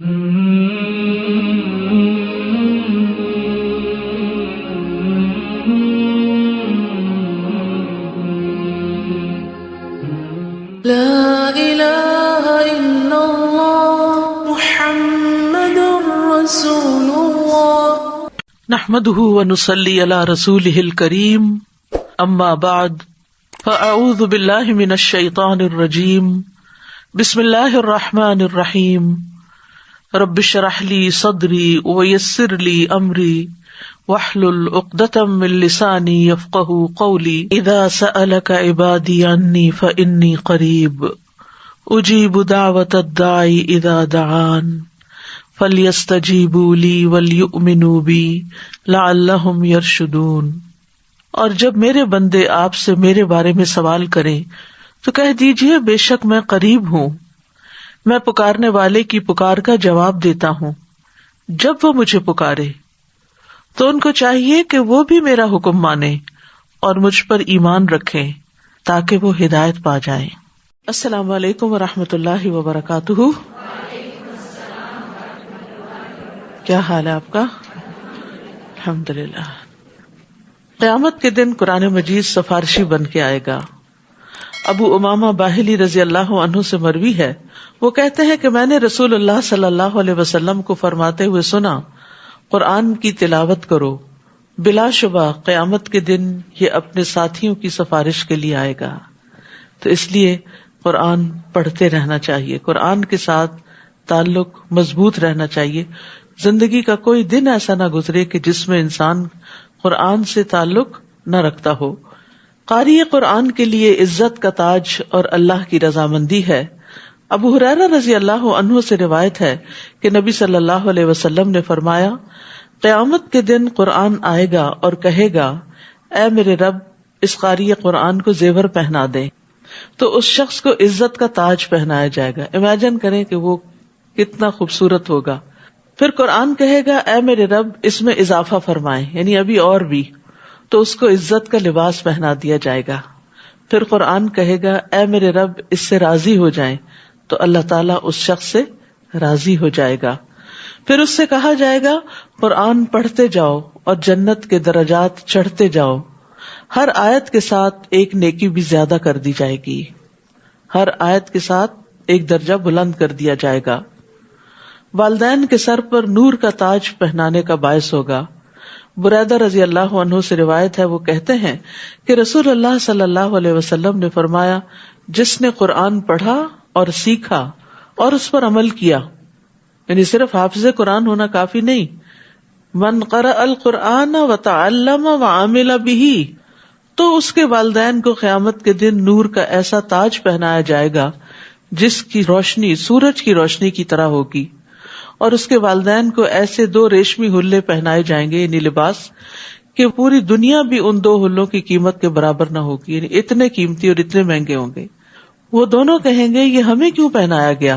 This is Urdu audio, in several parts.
لا إله إلا الله محمد رسول الله نحمده ونصلي على رسوله الكريم اما بعد فاعوذ بالله من الشيطان الرجيم بسم الله الرحمن الرحيم رب اشرح لي صدري ويسر لي امري واحلل عقدة من لساني يفقهوا قولي اذا سألك عبادي عني فاني قريب اجيب دعوة الداعي اذا دعان فَلْيَسْتَجِيبُوا لِي وَلْيُؤْمِنُوا بِي لَعَلَّهُمْ يَرْشُدُونَ۔ اور جب میرے بندے آپ سے میرے بارے میں سوال کریں تو کہہ دیجئے بے شک میں قریب ہوں، میں پکارنے والے کی پکار کا جواب دیتا ہوں۔ جب وہ مجھے پکارے تو ان کو چاہیے کہ وہ بھی میرا حکم مانیں اور مجھ پر ایمان رکھیں تاکہ وہ ہدایت پا جائیں۔ السلام علیکم ورحمۃ اللہ وبرکاتہ۔ کیا حال ہے آپ کا؟ الحمدللہ۔ قیامت کے دن قرآن مجید سفارشی بن کے آئے گا۔ ابو امامہ باہلی رضی اللہ عنہ سے مروی ہے، وہ کہتے ہیں کہ میں نے رسول اللہ صلی اللہ علیہ وسلم کو فرماتے ہوئے سنا، قرآن کی تلاوت کرو، بلا شبہ قیامت کے دن یہ اپنے ساتھیوں کی سفارش کے لیے آئے گا۔ تو اس لیے قرآن پڑھتے رہنا چاہیے، قرآن کے ساتھ تعلق مضبوط رہنا چاہیے۔ زندگی کا کوئی دن ایسا نہ گزرے کہ جس میں انسان قرآن سے تعلق نہ رکھتا ہو۔ قاری قرآن کے لیے عزت کا تاج اور اللہ کی رضامندی ہے۔ ابو ہریرہ رضی اللہ عنہ سے روایت ہے کہ نبی صلی اللہ علیہ وسلم نے فرمایا، قیامت کے دن قرآن آئے گا اور کہے گا، اے میرے رب اس قاری قرآن کو زیور پہنا دے، تو اس شخص کو عزت کا تاج پہنایا جائے گا۔ امیجن کریں کہ وہ کتنا خوبصورت ہوگا۔ پھر قرآن کہے گا، اے میرے رب اس میں اضافہ فرمائیں، یعنی ابھی اور بھی، تو اس کو عزت کا لباس پہنا دیا جائے گا۔ پھر قرآن کہے گا، اے میرے رب اس سے راضی ہو جائیں، تو اللہ تعالیٰ اس شخص سے راضی ہو جائے گا۔ پھر اس سے کہا جائے گا، قرآن پڑھتے جاؤ اور جنت کے درجات چڑھتے جاؤ، ہر آیت کے ساتھ ایک نیکی بھی زیادہ کر دی جائے گی، ہر آیت کے ساتھ ایک درجہ بلند کر دیا جائے گا۔ والدین کے سر پر نور کا تاج پہنانے کا باعث ہوگا۔ بریدہ رضی اللہ عنہ سے روایت ہے، وہ کہتے ہیں کہ رسول اللہ صلی اللہ علیہ وسلم نے فرمایا، جس نے قرآن پڑھا اور سیکھا اور اس پر عمل کیا، یعنی صرف حافظ قرآن ہونا کافی نہیں، من قرأ القرآن وتعلم وعمل به، تو اس کے والدین کو قیامت کے دن نور کا ایسا تاج پہنایا جائے گا جس کی روشنی سورج کی روشنی کی طرح ہوگی، اور اس کے والدین کو ایسے 2 ریشمی حلے پہنائے جائیں گے، یعنی لباس، کہ پوری دنیا بھی ان 2 حلوں کی قیمت کے برابر نہ ہوگی، یعنی اتنے قیمتی اور اتنے مہنگے ہوں گے۔ وہ دونوں کہیں گے، یہ ہمیں کیوں پہنایا گیا؟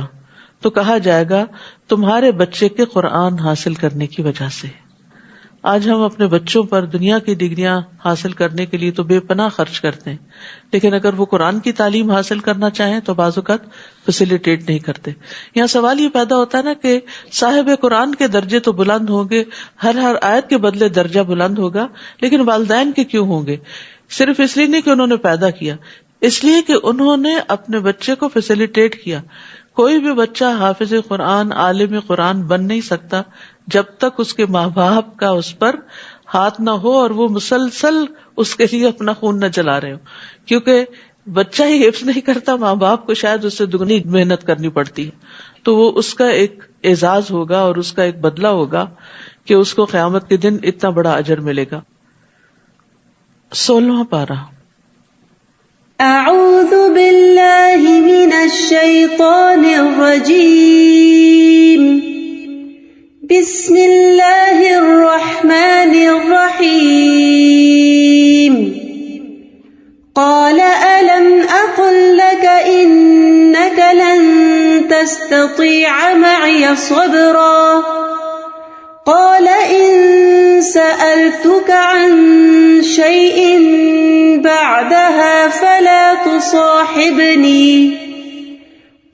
تو کہا جائے گا، تمہارے بچے کے قرآن حاصل کرنے کی وجہ سے۔ آج ہم اپنے بچوں پر دنیا کی ڈگریاں حاصل کرنے کے لیے تو بے پناہ خرچ کرتے ہیں، لیکن اگر وہ قرآن کی تعلیم حاصل کرنا چاہیں تو بعض اوقات فیسیلیٹیٹ نہیں کرتے۔ یہاں سوال یہ پیدا ہوتا ہے نا کہ صاحب قرآن کے درجے تو بلند ہوں گے، ہر آیت کے بدلے درجہ بلند ہوگا، لیکن والدین کے کیوں ہوں گے؟ صرف اس لیے نہیں کہ انہوں نے پیدا کیا، اس لیے کہ انہوں نے اپنے بچے کو فیسیلیٹیٹ کیا۔ کوئی بھی بچہ حافظ قرآن، عالم قرآن بن نہیں سکتا جب تک اس کے ماں باپ کا اس پر ہاتھ نہ ہو اور وہ مسلسل اس کے لیے اپنا خون نہ جلا رہے ہو، کیونکہ بچہ ہی حفظ نہیں کرتا، ماں باپ کو شاید اس سے دگنی محنت کرنی پڑتی ہے، تو وہ اس کا ایک اعزاز ہوگا اور اس کا ایک بدلہ ہوگا کہ اس کو قیامت کے دن اتنا بڑا اجر ملے گا۔ 16واں پارہ۔ اعوذ باللہ من الشیطان الرجیم، بسم اللہ الرحمن الرحیم۔ قال ألم أقل لك إنك لن تستطيع معي صبرا قال إن سألتك عن شيء بعدها فلا تصاحبني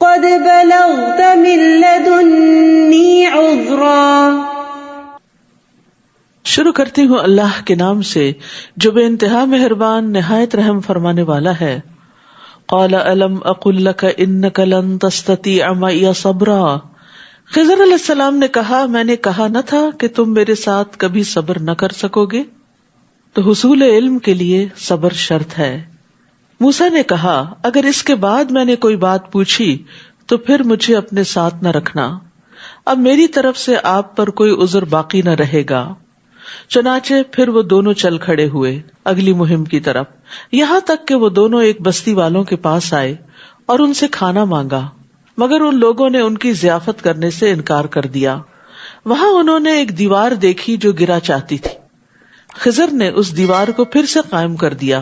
قد بلغت من لدني شروع کرتی ہوں اللہ کے نام سے جو بے انتہا مہربان نہایت رحم فرمانے والا ہے. قال الم اقل لك انك لن تستطيع معي صبرا. خضر علیہ السلام نے کہا میں نے کہا نہ تھا کہ تم میرے ساتھ کبھی صبر نہ کر سکو گے. تو حصول علم کے لیے صبر شرط ہے. موسیٰ نے کہا اگر اس کے بعد میں نے کوئی بات پوچھی تو پھر مجھے اپنے ساتھ نہ رکھنا، اب میری طرف سے آپ پر کوئی عذر باقی نہ رہے گا. چنانچہ پھر وہ دونوں چل کھڑے ہوئے اگلی مہم کی طرف، یہاں تک کہ وہ دونوں ایک بستی والوں کے پاس آئے اور ان سے کھانا مانگا، مگر ان لوگوں نے ان کی ضیافت کرنے سے انکار کر دیا. وہاں انہوں نے ایک دیوار دیکھی جو گرا چاہتی تھی. خضر نے اس دیوار کو پھر سے قائم کر دیا.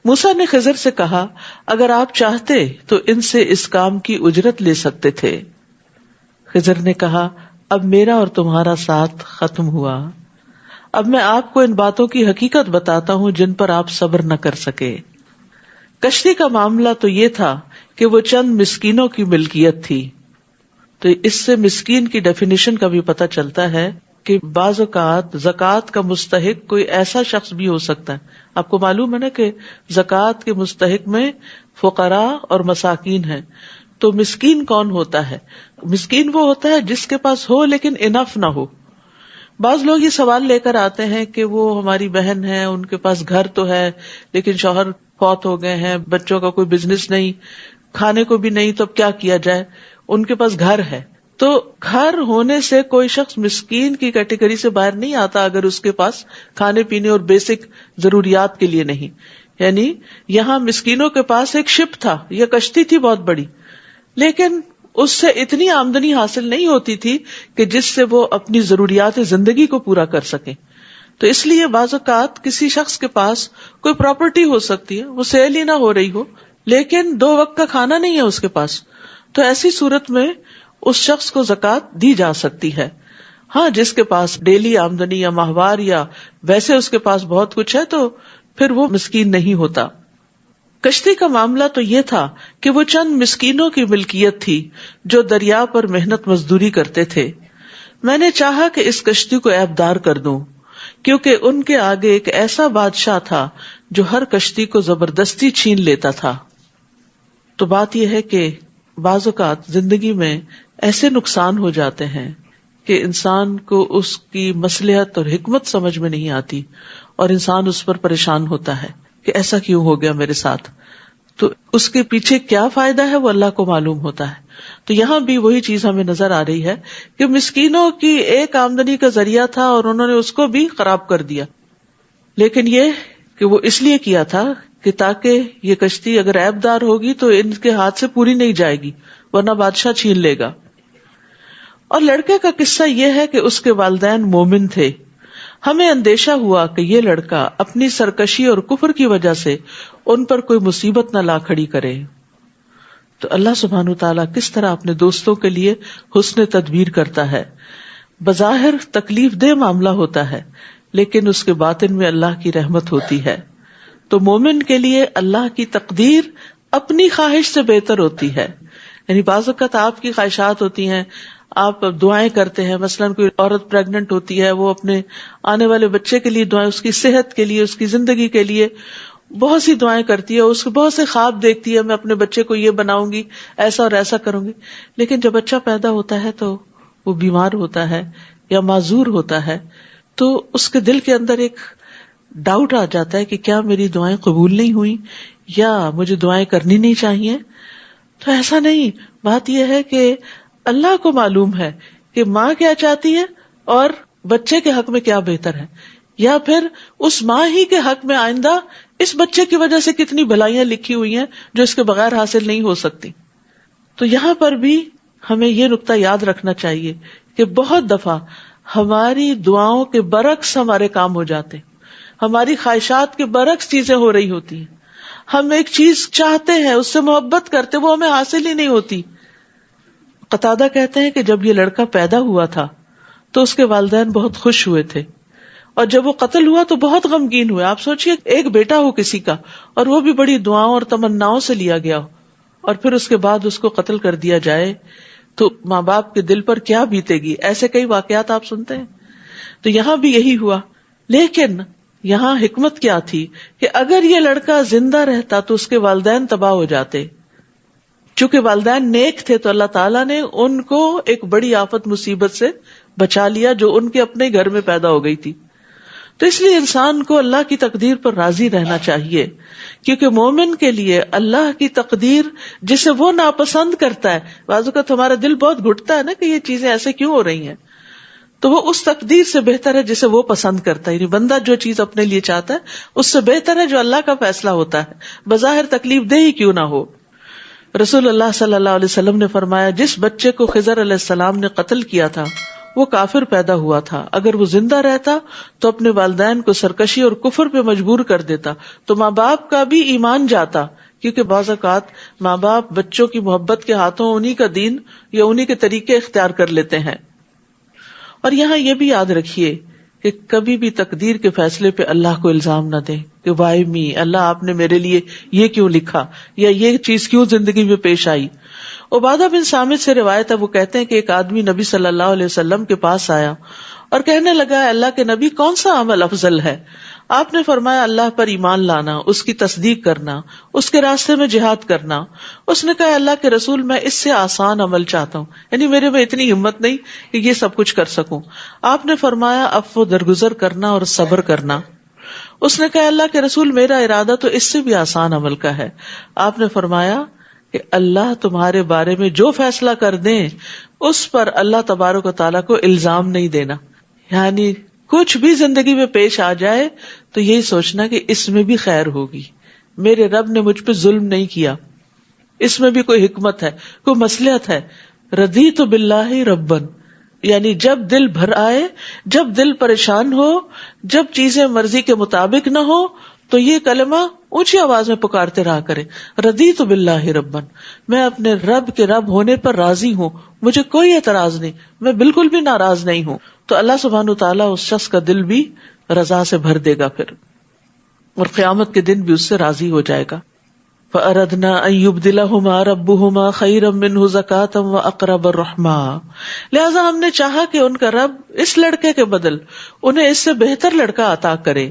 موسیٰ نے خضر سے کہا اگر آپ چاہتے تو ان سے اس کام کی اجرت لے سکتے تھے. خضر نے کہا اب میرا اور تمہارا ساتھ ختم ہوا، اب میں آپ کو ان باتوں کی حقیقت بتاتا ہوں جن پر آپ صبر نہ کر سکے. کشتی کا معاملہ تو یہ تھا کہ وہ چند مسکینوں کی ملکیت تھی. تو اس سے مسکین کی ڈیفینیشن کا بھی پتہ چلتا ہے کہ بعض اوقات زکوٰۃ کا مستحق کوئی ایسا شخص بھی ہو سکتا ہے. آپ کو معلوم ہے نا کہ زکوٰۃ کے مستحق میں فقراء اور مساکین ہیں. تو مسکین کون ہوتا ہے؟ مسکین وہ ہوتا ہے جس کے پاس ہو لیکن انف نہ ہو. بعض لوگ یہ سوال لے کر آتے ہیں کہ وہ ہماری بہن ہے، ان کے پاس گھر تو ہے لیکن شوہر فوت ہو گئے ہیں، بچوں کا کوئی بزنس نہیں، کھانے کو بھی نہیں، تو اب کیا کیا جائے؟ ان کے پاس گھر ہے. تو گھر ہونے سے کوئی شخص مسکین کی کیٹیگری سے باہر نہیں آتا اگر اس کے پاس کھانے پینے اور بیسک ضروریات کے لیے نہیں. یعنی یہاں مسکینوں کے پاس ایک شپ تھا یا کشتی تھی بہت بڑی، لیکن اس سے اتنی آمدنی حاصل نہیں ہوتی تھی کہ جس سے وہ اپنی ضروریات زندگی کو پورا کر سکیں. تو اس لیے بعض اوقات کسی شخص کے پاس کوئی پراپرٹی ہو سکتی ہے، وہ سیل ہی نہ ہو رہی ہو، لیکن 2 وقت کا کھانا نہیں ہے اس کے پاس. تو ایسی صورت میں اس شخص کو زکوٰۃ دی جا سکتی ہے. ہاں جس کے پاس ڈیلی آمدنی یا ماہوار یا ویسے اس کے پاس بہت کچھ ہے تو پھر وہ مسکین نہیں ہوتا. کشتی کا معاملہ تو یہ تھا کہ وہ چند مسکینوں کی ملکیت تھی جو دریا پر محنت مزدوری کرتے تھے. میں نے چاہا کہ اس کشتی کو عیبدار کر دوں کیونکہ ان کے آگے ایک ایسا بادشاہ تھا جو ہر کشتی کو زبردستی چھین لیتا تھا. تو بات یہ ہے کہ بعض اوقات زندگی میں ایسے نقصان ہو جاتے ہیں کہ انسان کو اس کی مصلحت اور حکمت سمجھ میں نہیں آتی اور انسان اس پر پریشان ہوتا ہے کہ ایسا کیوں ہو گیا میرے ساتھ. تو اس کے پیچھے کیا فائدہ ہے وہ اللہ کو معلوم ہوتا ہے. تو یہاں بھی وہی چیز ہمیں نظر آ رہی ہے کہ مسکینوں کی ایک آمدنی کا ذریعہ تھا اور انہوں نے اس کو بھی خراب کر دیا. لیکن یہ کہ وہ اس لیے کیا تھا کہ تاکہ یہ کشتی اگر عیب دار ہوگی تو ان کے ہاتھ سے پوری نہیں جائے گی ورنہ بادشاہ چھین لے گا. اور لڑکے کا قصہ یہ ہے کہ اس کے والدین مومن تھے. ہمیں اندیشہ ہوا کہ یہ لڑکا اپنی سرکشی اور کفر کی وجہ سے ان پر کوئی مصیبت نہ لا کھڑی کرے. تو اللہ سبحانہ وتعالیٰ کس طرح اپنے دوستوں کے لیے حسن تدبیر کرتا ہے. بظاہر تکلیف دہ معاملہ ہوتا ہے لیکن اس کے باطن میں اللہ کی رحمت ہوتی ہے. تو مومن کے لیے اللہ کی تقدیر اپنی خواہش سے بہتر ہوتی ہے. یعنی بعض اوقات آپ کی خواہشات ہوتی ہیں، آپ دعائیں کرتے ہیں، مثلاً کوئی عورت پریگننٹ ہوتی ہے، وہ اپنے آنے والے بچے کے لیے دعائیں، اس کی صحت کے لیے، اس کی زندگی کے لیے بہت سی دعائیں کرتی ہے، اس کو بہت سے خواب دیکھتی ہے، میں اپنے بچے کو یہ بناؤں گی، ایسا اور ایسا کروں گی. لیکن جب بچہ پیدا ہوتا ہے تو وہ بیمار ہوتا ہے یا معذور ہوتا ہے تو اس کے دل کے اندر ایک ڈاؤٹ آ جاتا ہے کہ کیا میری دعائیں قبول نہیں ہوئی یا مجھے دعائیں کرنی نہیں چاہیے. تو ایسا نہیں. بات یہ ہے کہ اللہ کو معلوم ہے کہ ماں کیا چاہتی ہے اور بچے کے حق میں کیا بہتر ہے، یا پھر اس ماں ہی کے حق میں آئندہ اس بچے کی وجہ سے کتنی بھلائیاں لکھی ہوئی ہیں جو اس کے بغیر حاصل نہیں ہو سکتی. تو یہاں پر بھی ہمیں یہ نقطہ یاد رکھنا چاہیے کہ بہت دفعہ ہماری دعاؤں کے برعکس ہمارے کام ہو جاتے، ہماری خواہشات کے برعکس چیزیں ہو رہی ہوتی ہیں. ہم ایک چیز چاہتے ہیں، اس سے محبت کرتے، وہ ہمیں حاصل ہی نہیں ہوتی. قتادہ کہتے ہیں کہ جب یہ لڑکا پیدا ہوا تھا تو اس کے والدین بہت خوش ہوئے تھے، اور جب وہ قتل ہوا تو بہت غمگین ہوئے. آپ سوچئے ایک بیٹا ہو کسی کا اور وہ بھی بڑی دعاؤں اور تمناؤں سے لیا گیا ہو اور پھر اس کے بعد اس کو قتل کر دیا جائے تو ماں باپ کے دل پر کیا بیتے گی. ایسے کئی واقعات آپ سنتے ہیں. تو یہاں بھی یہی ہوا. لیکن یہاں حکمت کیا تھی کہ اگر یہ لڑکا زندہ رہتا تو اس کے والدین تباہ ہو جاتے. چونکہ والدین نیک تھے تو اللہ تعالیٰ نے ان کو ایک بڑی آفت مصیبت سے بچا لیا جو ان کے اپنے گھر میں پیدا ہو گئی تھی. تو اس لیے انسان کو اللہ کی تقدیر پر راضی رہنا چاہیے، کیونکہ مومن کے لیے اللہ کی تقدیر جسے وہ ناپسند کرتا ہے، بعض اوقات ہمارا دل بہت گھٹتا ہے نا کہ یہ چیزیں ایسے کیوں ہو رہی ہیں، تو وہ اس تقدیر سے بہتر ہے جسے وہ پسند کرتا ہے. یعنی بندہ جو چیز اپنے لیے چاہتا ہے اس سے بہتر ہے جو اللہ کا فیصلہ ہوتا ہے، بظاہر تکلیف دہ ہی کیوں نہ ہو. رسول اللہ صلی اللہ علیہ وسلم نے فرمایا جس بچے کو خضر علیہ السلام نے قتل کیا تھا وہ کافر پیدا ہوا تھا، اگر وہ زندہ رہتا تو اپنے والدین کو سرکشی اور کفر پہ مجبور کر دیتا، تو ماں باپ کا بھی ایمان جاتا، کیونکہ بعض اوقات ماں باپ بچوں کی محبت کے ہاتھوں انہی کا دین یا انہی کے طریقے اختیار کر لیتے ہیں. اور یہاں یہ بھی یاد رکھیے کہ کبھی بھی تقدیر کے فیصلے پہ اللہ کو الزام نہ دیں کہ وائی می، اللہ آپ نے میرے لیے یہ کیوں لکھا یا یہ چیز کیوں زندگی میں پیش آئی. عبادہ بن صامت سے روایت ہے، وہ کہتے ہیں کہ ایک آدمی نبی صلی اللہ علیہ وسلم کے پاس آیا اور کہنے لگا اللہ کے نبی کون سا عمل افضل ہے؟ آپ نے فرمایا اللہ پر ایمان لانا، اس کی تصدیق کرنا، اس کے راستے میں جہاد کرنا. اس نے کہا اللہ کے رسول میں اس سے آسان عمل چاہتا ہوں، یعنی میرے میں اتنی ہمت نہیں کہ یہ سب کچھ کر سکوں. آپ نے فرمایا عفو درگزر کرنا اور صبر کرنا. اس نے کہا اللہ کے رسول میرا ارادہ تو اس سے بھی آسان عمل کا ہے. آپ نے فرمایا کہ اللہ تمہارے بارے میں جو فیصلہ کر دیں اس پر اللہ تبارک و تعالیٰ کو الزام نہیں دینا. یعنی کچھ بھی زندگی میں پیش آ جائے تو یہی سوچنا کہ اس میں بھی خیر ہوگی، میرے رب نے مجھ پہ ظلم نہیں کیا، اس میں بھی کوئی حکمت ہے، کوئی مصلحت ہے. رضیت باللہ ربن، یعنی جب دل بھر آئے، جب دل پریشان ہو، جب چیزیں مرضی کے مطابق نہ ہو تو یہ کلمہ اونچی آواز میں پکارتے رہا کرے، رضیت باللہ ربن، میں اپنے رب کے رب ہونے پر راضی ہوں، مجھے کوئی اعتراض نہیں، میں بالکل بھی ناراض نہیں ہوں. تو اللہ سبحانہ وتعالیٰ اس شخص کا دل بھی رضا سے بھر دے گا پھر، اور قیامت کے دن بھی اس سے راضی ہو جائے گا. فَأَرَدْنَا أَن يُبْدِلَهُمَا رَبُّهُمَا خَيْرًا مِّنْهُ زَكَاةً وَأَقْرَبَ رُحْمًا، لہٰذا ہم نے چاہا کہ ان کا رب اس لڑکے کے بدل انہیں اس سے بہتر لڑکا عطا کرے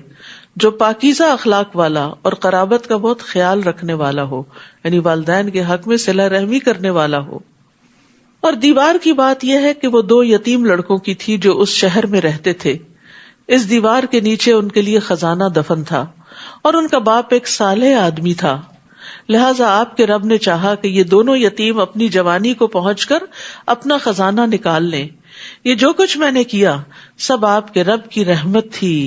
جو پاکیزہ اخلاق والا اور قرابت کا بہت خیال رکھنے والا ہو، یعنی والدین کے حق میں صلہ رحمی کرنے والا ہو. اور دیوار کی بات یہ ہے کہ وہ 2 یتیم لڑکوں کی تھی جو اس شہر میں رہتے تھے. اس دیوار کے نیچے ان کے لیے خزانہ دفن تھا اور ان کا باپ ایک صالح آدمی تھا. لہٰذا آپ کے رب نے چاہا کہ یہ دونوں یتیم اپنی جوانی کو پہنچ کر اپنا خزانہ نکال لیں. یہ جو کچھ میں نے کیا سب آپ کے رب کی رحمت تھی.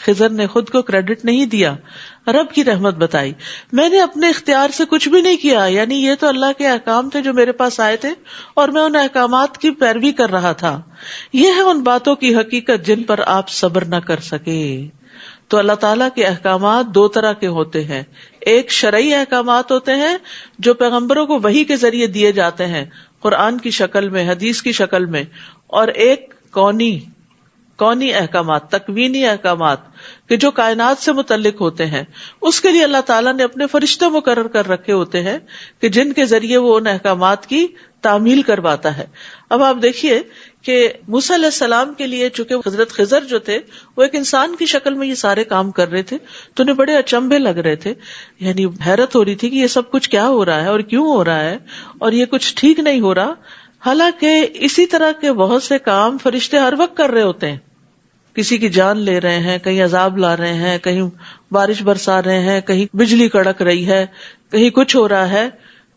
خضر نے خود کو کریڈٹ نہیں دیا، رب کی رحمت بتائی. میں نے اپنے اختیار سے کچھ بھی نہیں کیا، یعنی یہ تو اللہ کے احکام تھے جو میرے پاس آئے تھے اور میں ان احکامات کی پیروی کر رہا تھا. یہ ہے ان باتوں کی حقیقت جن پر آپ صبر نہ کر سکے. تو اللہ تعالیٰ کے احکامات 2 طرح کے ہوتے ہیں، ایک شرعی احکامات ہوتے ہیں جو پیغمبروں کو وحی کے ذریعے دیے جاتے ہیں قرآن کی شکل میں، حدیث کی شکل میں، اور ایک کونی احکامات، تکوینی احکامات کہ جو کائنات سے متعلق ہوتے ہیں. اس کے لیے اللہ تعالیٰ نے اپنے فرشتے مقرر کر رکھے ہوتے ہیں کہ جن کے ذریعے وہ ان احکامات کی تعمیل کرواتا ہے. اب آپ دیکھیے کہ موسیٰ علیہ السلام کے لیے چونکہ حضرت خضر جو تھے وہ ایک انسان کی شکل میں یہ سارے کام کر رہے تھے تو انہیں بڑے اچنبھے لگ رہے تھے، یعنی حیرت ہو رہی تھی کہ یہ سب کچھ کیا ہو رہا ہے اور کیوں ہو رہا ہے اور یہ کچھ ٹھیک نہیں ہو رہا. حالانکہ اسی طرح کے بہت سے کام فرشتے ہر وقت کر رہے ہوتے ہیں. کسی کی جان لے رہے ہیں، کہیں عذاب لا رہے ہیں، کہیں بارش برسا رہے ہیں، کہیں بجلی کڑک رہی ہے، کہیں کچھ ہو رہا ہے.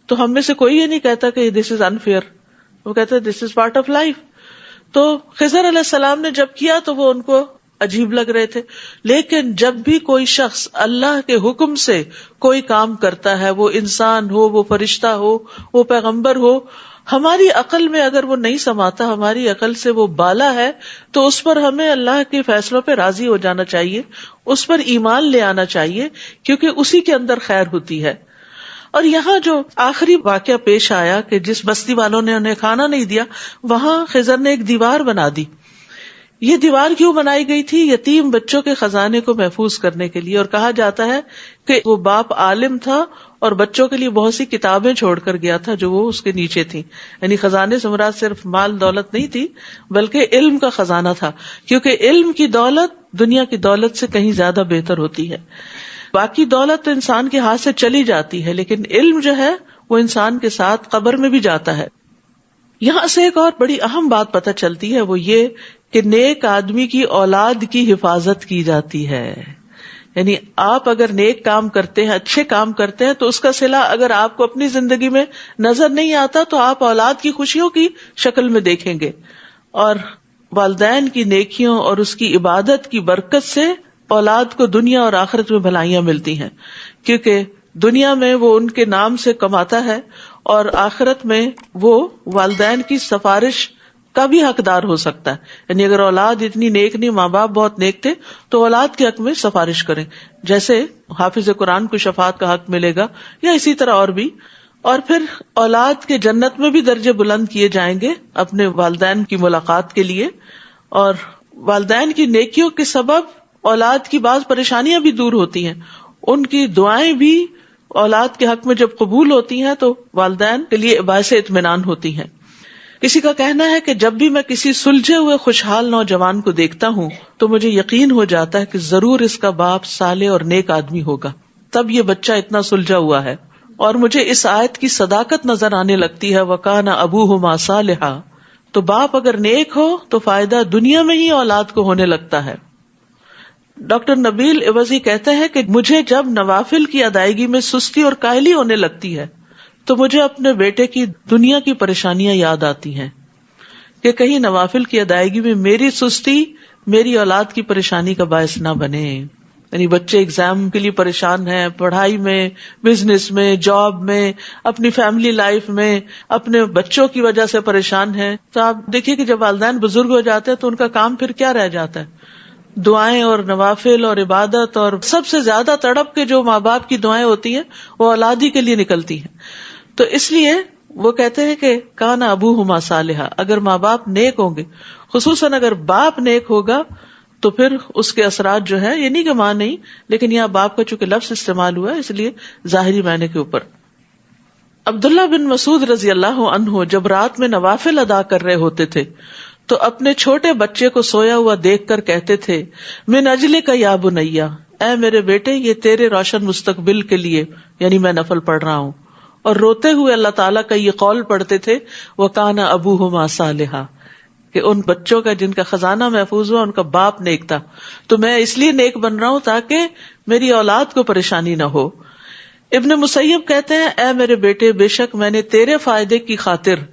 تو ہم میں سے کوئی یہ نہیں کہتا کہ دس از انفیئر، وہ کہتا ہے دس از پارٹ آف لائف. تو خضر علیہ السلام نے جب کیا تو وہ ان کو عجیب لگ رہے تھے، لیکن جب بھی کوئی شخص اللہ کے حکم سے کوئی کام کرتا ہے، وہ انسان ہو، وہ فرشتہ ہو، وہ پیغمبر ہو، ہماری عقل میں اگر وہ نہیں سماتا، ہماری عقل سے وہ بالا ہے، تو اس پر ہمیں اللہ کے فیصلوں پہ راضی ہو جانا چاہیے، اس پر ایمان لے آنا چاہیے، کیونکہ اسی کے اندر خیر ہوتی ہے. اور یہاں جو آخری واقعہ پیش آیا کہ جس بستی والوں نے انہیں کھانا نہیں دیا، وہاں خضر نے ایک دیوار بنا دی. یہ دیوار کیوں بنائی گئی تھی؟ یتیم بچوں کے خزانے کو محفوظ کرنے کے لیے. اور کہا جاتا ہے کہ وہ باپ عالم تھا اور بچوں کے لیے بہت سی کتابیں چھوڑ کر گیا تھا جو وہ اس کے نیچے تھیں. یعنی خزانے سے مراد صرف مال دولت نہیں تھی بلکہ علم کا خزانہ تھا, کیونکہ علم کی دولت دنیا کی دولت سے کہیں زیادہ بہتر ہوتی ہے. باقی دولت تو انسان کے ہاتھ سے چلی جاتی ہے, لیکن علم جو ہے وہ انسان کے ساتھ قبر میں بھی جاتا ہے. یہاں سے ایک اور بڑی اہم بات پتہ چلتی ہے, وہ یہ کہ نیک آدمی کی اولاد کی حفاظت کی جاتی ہے. یعنی آپ اگر نیک کام کرتے ہیں, اچھے کام کرتے ہیں, تو اس کا صلہ اگر آپ کو اپنی زندگی میں نظر نہیں آتا تو آپ اولاد کی خوشیوں کی شکل میں دیکھیں گے. اور والدین کی نیکیوں اور اس کی عبادت کی برکت سے اولاد کو دنیا اور آخرت میں بھلائیاں ملتی ہیں, کیونکہ دنیا میں وہ ان کے نام سے کماتا ہے اور آخرت میں وہ والدین کی سفارش کا بھی حقدار ہو سکتا ہے. یعنی اگر اولاد اتنی نیک نہیں, ماں باپ بہت نیک تھے, تو اولاد کے حق میں سفارش کریں, جیسے حافظ قرآن کو شفاعت کا حق ملے گا, یا اسی طرح اور بھی. اور پھر اولاد کے جنت میں بھی درجے بلند کیے جائیں گے اپنے والدین کی ملاقات کے لیے. اور والدین کی نیکیوں کے سبب اولاد کی بعض پریشانیاں بھی دور ہوتی ہیں. ان کی دعائیں بھی اولاد کے حق میں جب قبول ہوتی ہیں تو والدین کے لیے باعث اطمینان ہوتی ہیں. کسی کا کہنا ہے کہ جب بھی میں کسی سلجھے ہوئے خوشحال نوجوان کو دیکھتا ہوں تو مجھے یقین ہو جاتا ہے کہ ضرور اس کا باپ صالح اور نیک آدمی ہوگا, تب یہ بچہ اتنا سلجھا ہوا ہے. اور مجھے اس آیت کی صداقت نظر آنے لگتی ہے, وَكَانَ أَبُوهُمَا صَالِحًا, تو باپ اگر نیک ہو تو فائدہ دنیا میں ہی اولاد کو ہونے لگتا ہے. ڈاکٹر نبیل عوضی کہتے ہیں کہ مجھے جب نوافل کی ادائیگی میں سستی اور کاہلی ہونے لگتی ہے تو مجھے اپنے بیٹے کی دنیا کی پریشانیاں یاد آتی ہیں کہ کہیں نوافل کی ادائیگی میں میری سستی میری اولاد کی پریشانی کا باعث نہ بنے. یعنی بچے ایگزام کے لیے پریشان ہیں, پڑھائی میں, بزنس میں, جاب میں, اپنی فیملی لائف میں, اپنے بچوں کی وجہ سے پریشان ہیں. تو آپ دیکھیے کہ جب والدین بزرگ ہو جاتے ہیں تو ان کا کام پھر کیا رہ جاتا ہے؟ دعائیں اور نوافل اور عبادت. اور سب سے زیادہ تڑپ کے جو ماں باپ کی دعائیں ہوتی ہیں وہ اولاد ہی کے لیے نکلتی ہیں. تو اس لیے وہ کہتے ہیں کہ کانا ابوہما صالحا, اگر ماں باپ نیک ہوں گے, خصوصاً اگر باپ نیک ہوگا تو پھر اس کے اثرات جو ہے, یہ نہیں کہ ماں نہیں, لیکن یہاں باپ کا چونکہ لفظ استعمال ہوا ہے اس لیے ظاہری معنی کے اوپر. عبداللہ بن مسعود رضی اللہ عنہ جب رات میں نوافل ادا کر رہے ہوتے تھے تو اپنے چھوٹے بچے کو سویا ہوا دیکھ کر کہتے تھے, من اجلک یا بنیا, اے میرے بیٹے یہ تیرے روشن مستقبل کے لیے یعنی میں نفل پڑھ رہا ہوں. اور روتے ہوئے اللہ تعالیٰ کا یہ قول پڑھتے تھے, وَكَانَ أَبُوهُمَا صَالِحًا, کہ ان بچوں کا جن کا خزانہ محفوظ ہوا ان کا باپ نیک تھا, تو میں اس لیے نیک بن رہا ہوں تاکہ میری اولاد کو پریشانی نہ ہو. ابن مسیب کہتے ہیں, اے میرے بیٹے بے شک میں نے تیرے فائدے کی خاطر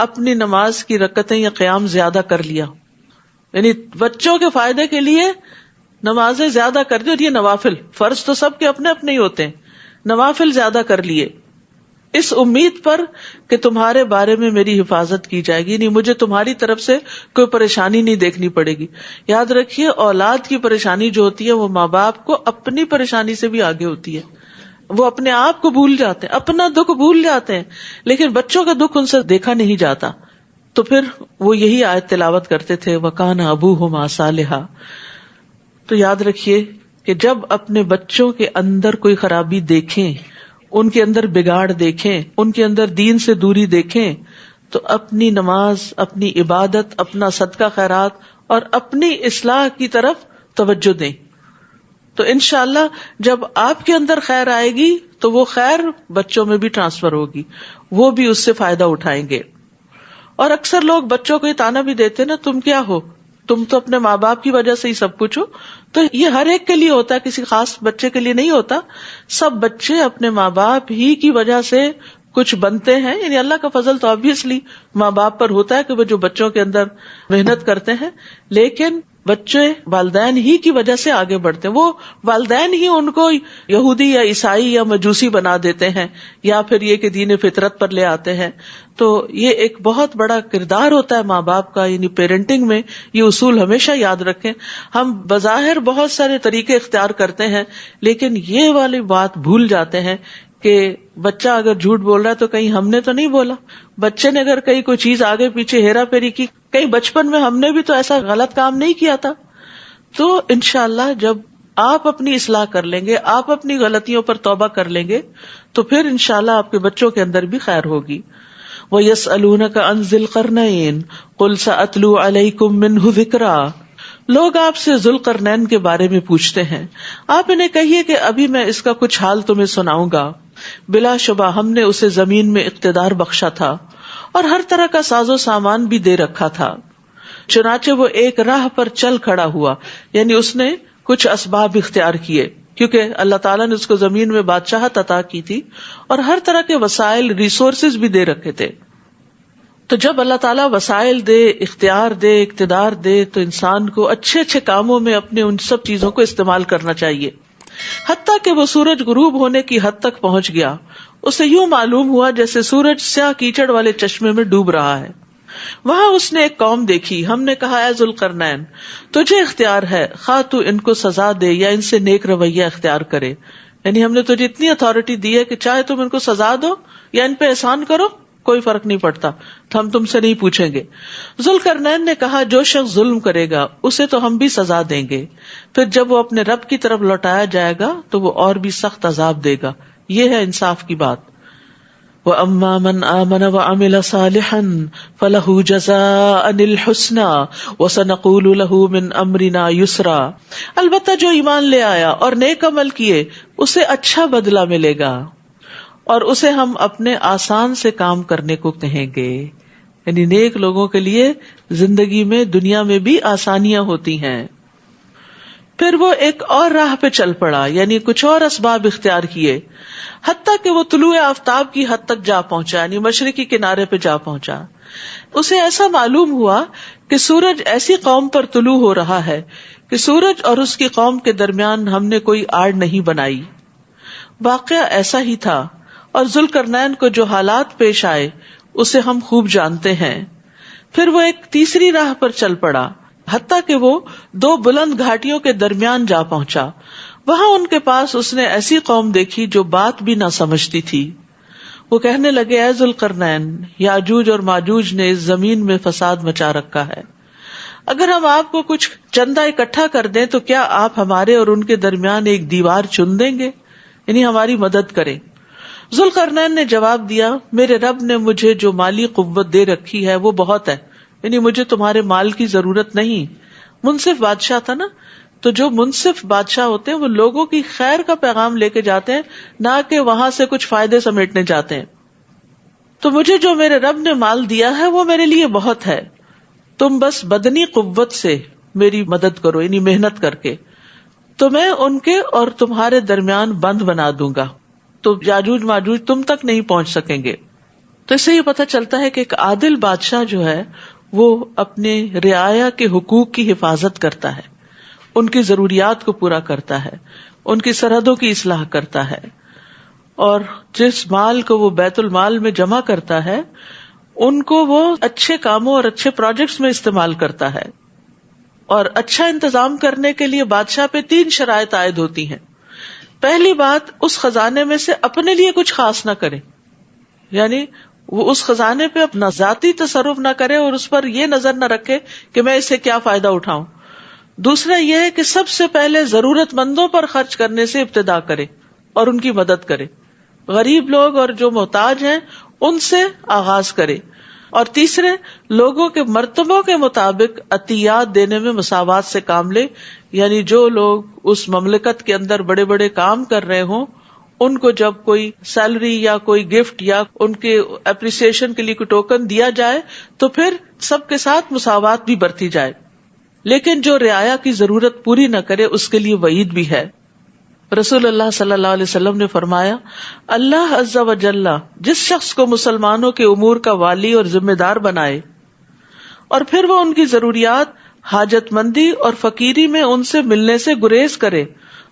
اپنی نماز کی رکعتیں یا قیام زیادہ کر لیا. یعنی بچوں کے فائدے کے لیے نمازیں زیادہ کر دی, اور یہ نوافل, فرض تو سب کے اپنے اپنے ہی ہوتے ہیں, نوافل زیادہ کر لیے اس امید پر کہ تمہارے بارے میں میری حفاظت کی جائے گی, نہیں مجھے تمہاری طرف سے کوئی پریشانی نہیں دیکھنی پڑے گی. یاد رکھیے اولاد کی پریشانی جو ہوتی ہے وہ ماں باپ کو اپنی پریشانی سے بھی آگے ہوتی ہے. وہ اپنے آپ کو بھول جاتے ہیں, اپنا دکھ بھول جاتے ہیں, لیکن بچوں کا دکھ ان سے دیکھا نہیں جاتا. تو پھر وہ یہی آیت تلاوت کرتے تھے, وَكَانَ أَبُوهُمَا صَالِحًا. تو یاد رکھیے کہ جب اپنے بچوں کے اندر کوئی خرابی دیکھیں, ان کے اندر بگاڑ دیکھیں, ان کے اندر دین سے دوری دیکھیں, تو اپنی نماز, اپنی عبادت, اپنا صدقہ خیرات اور اپنی اصلاح کی طرف توجہ دیں. تو انشاءاللہ جب آپ کے اندر خیر آئے گی تو وہ خیر بچوں میں بھی ٹرانسفر ہوگی, وہ بھی اس سے فائدہ اٹھائیں گے. اور اکثر لوگ بچوں کو یہ تانا بھی دیتے نا, تم کیا ہو, تم تو اپنے ماں باپ کی وجہ سے ہی سب کچھ ہو. تو یہ ہر ایک کے لیے ہوتا ہے, کسی خاص بچے کے لیے نہیں ہوتا. سب بچے اپنے ماں باپ ہی کی وجہ سے کچھ بنتے ہیں. یعنی اللہ کا فضل تو obviously ماں باپ پر ہوتا ہے کہ وہ جو بچوں کے اندر محنت کرتے ہیں, لیکن بچے والدین ہی کی وجہ سے آگے بڑھتے ہیں. وہ والدین ہی ان کو یہودی یا عیسائی یا مجوسی بنا دیتے ہیں, یا پھر یہ کہ دین فطرت پر لے آتے ہیں. تو یہ ایک بہت بڑا کردار ہوتا ہے ماں باپ کا. یعنی پیرنٹنگ میں یہ اصول ہمیشہ یاد رکھیں. ہم بظاہر بہت سارے طریقے اختیار کرتے ہیں, لیکن یہ والی بات بھول جاتے ہیں کہ بچہ اگر جھوٹ بول رہا ہے تو کہیں ہم نے تو نہیں بولا, بچے نے اگر کہیں کوئی چیز آگے پیچھے ہیرا پھیری کی, کہیں بچپن میں ہم نے بھی تو ایسا غلط کام نہیں کیا تھا. تو انشاءاللہ جب آپ اپنی اصلاح کر لیں گے، آپ اپنی غلطیوں پر توبہ کر لیں گے تو پھر انشاءاللہ آپ کے بچوں کے اندر بھی خیر ہوگی. وَيَسْأَلُونَكَ عَنْ ذِي الْقَرْنَيْنِ قُلْ سَأَتْلُو عَلَيْكُمْ مِنْهُ ذِكْرًا. لوگ آپ سے ذوالقرنین کے بارے میں پوچھتے ہیں، آپ انہیں کہیے کہ ابھی میں اس کا کچھ حال تمہیں سناؤں گا. بلا شبہ ہم نے اسے زمین میں اقتدار بخشا تھا اور ہر طرح کا ساز و سامان بھی دے رکھا تھا. چنانچہ وہ ایک راہ پر چل کھڑا ہوا، یعنی اس نے کچھ اسباب اختیار کیے کیونکہ اللہ تعالیٰ نے اس کو زمین میں بادشاہت عطا کی تھی اور ہر طرح کے وسائل ریسورسز بھی دے رکھے تھے. تو جب اللہ تعالیٰ وسائل دے، اختیار دے، اقتدار دے تو انسان کو اچھے اچھے کاموں میں اپنے ان سب چیزوں کو استعمال کرنا چاہیے. حتیٰ کہ وہ سورج غروب ہونے کی حد تک پہنچ گیا. اسے یوں معلوم ہوا جیسے سورج سیاہ کیچڑ والے چشمے میں ڈوب رہا ہے. وہاں اس نے ایک قوم دیکھی. ہم نے کہا، اے ذوالقرنین، تجھے اختیار ہے، خواہ تو ان کو سزا دے یا ان سے نیک رویہ اختیار کرے. یعنی ہم نے تجھے اتنی اتھارٹی دی ہے کہ چاہے تم ان کو سزا دو یا ان پہ احسان کرو، کوئی فرق نہیں پڑتا، تو ہم تم سے نہیں پوچھیں گے. ذوالقرنین نے کہا، جو شخص ظلم کرے گا اسے تو ہم بھی سزا دیں گے، پھر جب وہ اپنے رب کی طرف لوٹایا جائے گا تو وہ اور بھی سخت عذاب دے گا. یہ ہے انصاف کی بات. وَأَمَّا مَنْ آمَنَ وَعَمِلَ صَالِحًا فَلَهُ جَزَاءً الْحُسْنَى وَسَنَقُولُ لَهُ مِنْ أَمْرِنَا يُسْرًا. البتہ جو ایمان لے آیا اور نیک عمل کیے اسے اچھا بدلہ ملے گا اور اسے ہم اپنے آسان سے کام کرنے کو کہیں گے. یعنی نیک لوگوں کے لیے زندگی میں دنیا میں بھی آسانیاں ہوتی ہیں. پھر وہ ایک اور راہ پہ چل پڑا، یعنی کچھ اور اسباب اختیار کیے، حتیٰ کہ وہ طلوع آفتاب کی حد تک جا پہنچا، یعنی مشرقی کنارے پہ جا پہنچا. اسے ایسا معلوم ہوا کہ سورج ایسی قوم پر طلوع ہو رہا ہے کہ سورج اور اس کی قوم کے درمیان ہم نے کوئی آڑ نہیں بنائی. واقعہ ایسا ہی تھا اور ذوالقرنین کو جو حالات پیش آئے اسے ہم خوب جانتے ہیں. پھر وہ ایک تیسری راہ پر چل پڑا، حتیٰ کہ وہ دو بلند گھاٹیوں کے درمیان جا پہنچا. وہاں ان کے پاس اس نے ایسی قوم دیکھی جو بات بھی نہ سمجھتی تھی. وہ کہنے لگے، اے ذوالقرنین، یاجوج اور ماجوج نے اس زمین میں فساد مچا رکھا ہے. اگر ہم آپ کو کچھ چندہ اکٹھا کر دیں تو کیا آپ ہمارے اور ان کے درمیان ایک دیوار چن دیں گے، یعنی ہماری مدد کریں. ذوالقرنین نے جواب دیا، میرے رب نے مجھے جو مالی قوت دے رکھی ہے وہ بہت ہے، یعنی مجھے تمہارے مال کی ضرورت نہیں. منصف بادشاہ تھا نا، تو جو منصف بادشاہ ہوتے ہیں وہ لوگوں کی خیر کا پیغام لے کے جاتے ہیں، نہ کہ وہاں سے کچھ فائدے سمیٹنے جاتے ہیں. تو مجھے جو میرے رب نے مال دیا ہے وہ میرے لیے بہت ہے، تم بس بدنی قوت سے میری مدد کرو، یعنی محنت کر کے، تو میں ان کے اور تمہارے درمیان بند بنا دوں گا، تو یاجوج ماجوج تم تک نہیں پہنچ سکیں گے. تو اس سے یہ پتہ چلتا ہے کہ ایک عادل بادشاہ جو ہے وہ اپنے رعایا کے حقوق کی حفاظت کرتا ہے، ان کی ضروریات کو پورا کرتا ہے، ان کی سرحدوں کی اصلاح کرتا ہے، اور جس مال کو وہ بیت المال میں جمع کرتا ہے ان کو وہ اچھے کاموں اور اچھے پروجیکٹس میں استعمال کرتا ہے. اور اچھا انتظام کرنے کے لیے بادشاہ پہ 3 شرائط عائد ہوتی ہیں. پہلی بات، اس خزانے میں سے اپنے لیے کچھ خاص نہ کرے، یعنی وہ اس خزانے پہ اپنا ذاتی تصرف نہ کرے اور اس پر یہ نظر نہ رکھے کہ میں اس سے کیا فائدہ اٹھاؤں. دوسرا یہ ہے کہ سب سے پہلے ضرورت مندوں پر خرچ کرنے سے ابتدا کرے اور ان کی مدد کرے، غریب لوگ اور جو محتاج ہیں ان سے آغاز کرے. اور تیسرے، لوگوں کے مرتبوں کے مطابق عطیات دینے میں مساوات سے کام لے، یعنی جو لوگ اس مملکت کے اندر بڑے بڑے کام کر رہے ہوں ان کو جب کوئی سیلری یا کوئی گفٹ یا ان کے اپریسیشن کے لیے کوئی ٹوکن دیا جائے تو پھر سب کے ساتھ مساوات بھی برتی جائے. لیکن جو رعایا کی ضرورت پوری نہ کرے اس کے لیے وعید بھی ہے. رسول اللہ صلی اللہ علیہ وسلم نے فرمایا، اللہ عز و جل جس شخص کو مسلمانوں کے امور کا والی اور ذمہ دار بنائے اور پھر وہ ان کی ضروریات، حاجت مندی اور فقیری میں ان سے ملنے سے گریز کرے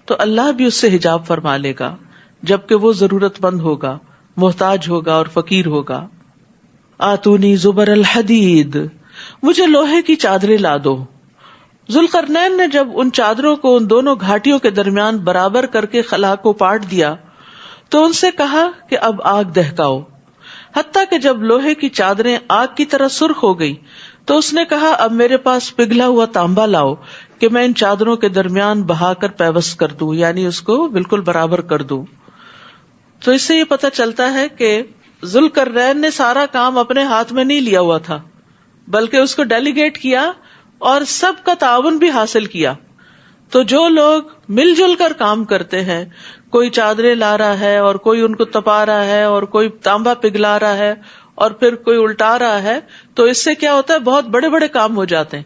تو اللہ بھی اس سے حجاب فرما لے گا جبکہ وہ ضرورت مند ہوگا، محتاج ہوگا اور فقیر ہوگا. آتونی زبر الحدید، مجھے لوہے کی چادریں لا دو. ذوالقرنین نے جب ان چادروں کو ان دونوں گھاٹیوں کے درمیان برابر کر کے خلا کو پاٹ دیا تو ان سے کہا کہ اب آگ دہکاؤ. حتیٰ کہ جب لوہے کی چادریں آگ کی طرح سرخ ہو گئی تو اس نے کہا اب میرے پاس پگھلا ہوا تانبا لاؤ کہ میں ان چادروں کے درمیان بہا کر پیوست کر دوں، یعنی اس کو بالکل برابر کر دوں. تو اس سے یہ پتہ چلتا ہے کہ ذوالقرنین نے سارا کام اپنے ہاتھ میں نہیں لیا ہوا تھا، بلکہ اس کو ڈیلیگیٹ کیا اور سب کا تعاون بھی حاصل کیا. تو جو لوگ مل جل کر کام کرتے ہیں، کوئی چادریں لا رہا ہے اور کوئی ان کو تپا رہا ہے اور کوئی تانبا پگھلا رہا ہے اور پھر کوئی الٹا رہا ہے، تو اس سے کیا ہوتا ہے، بہت بڑے بڑے کام ہو جاتے ہیں.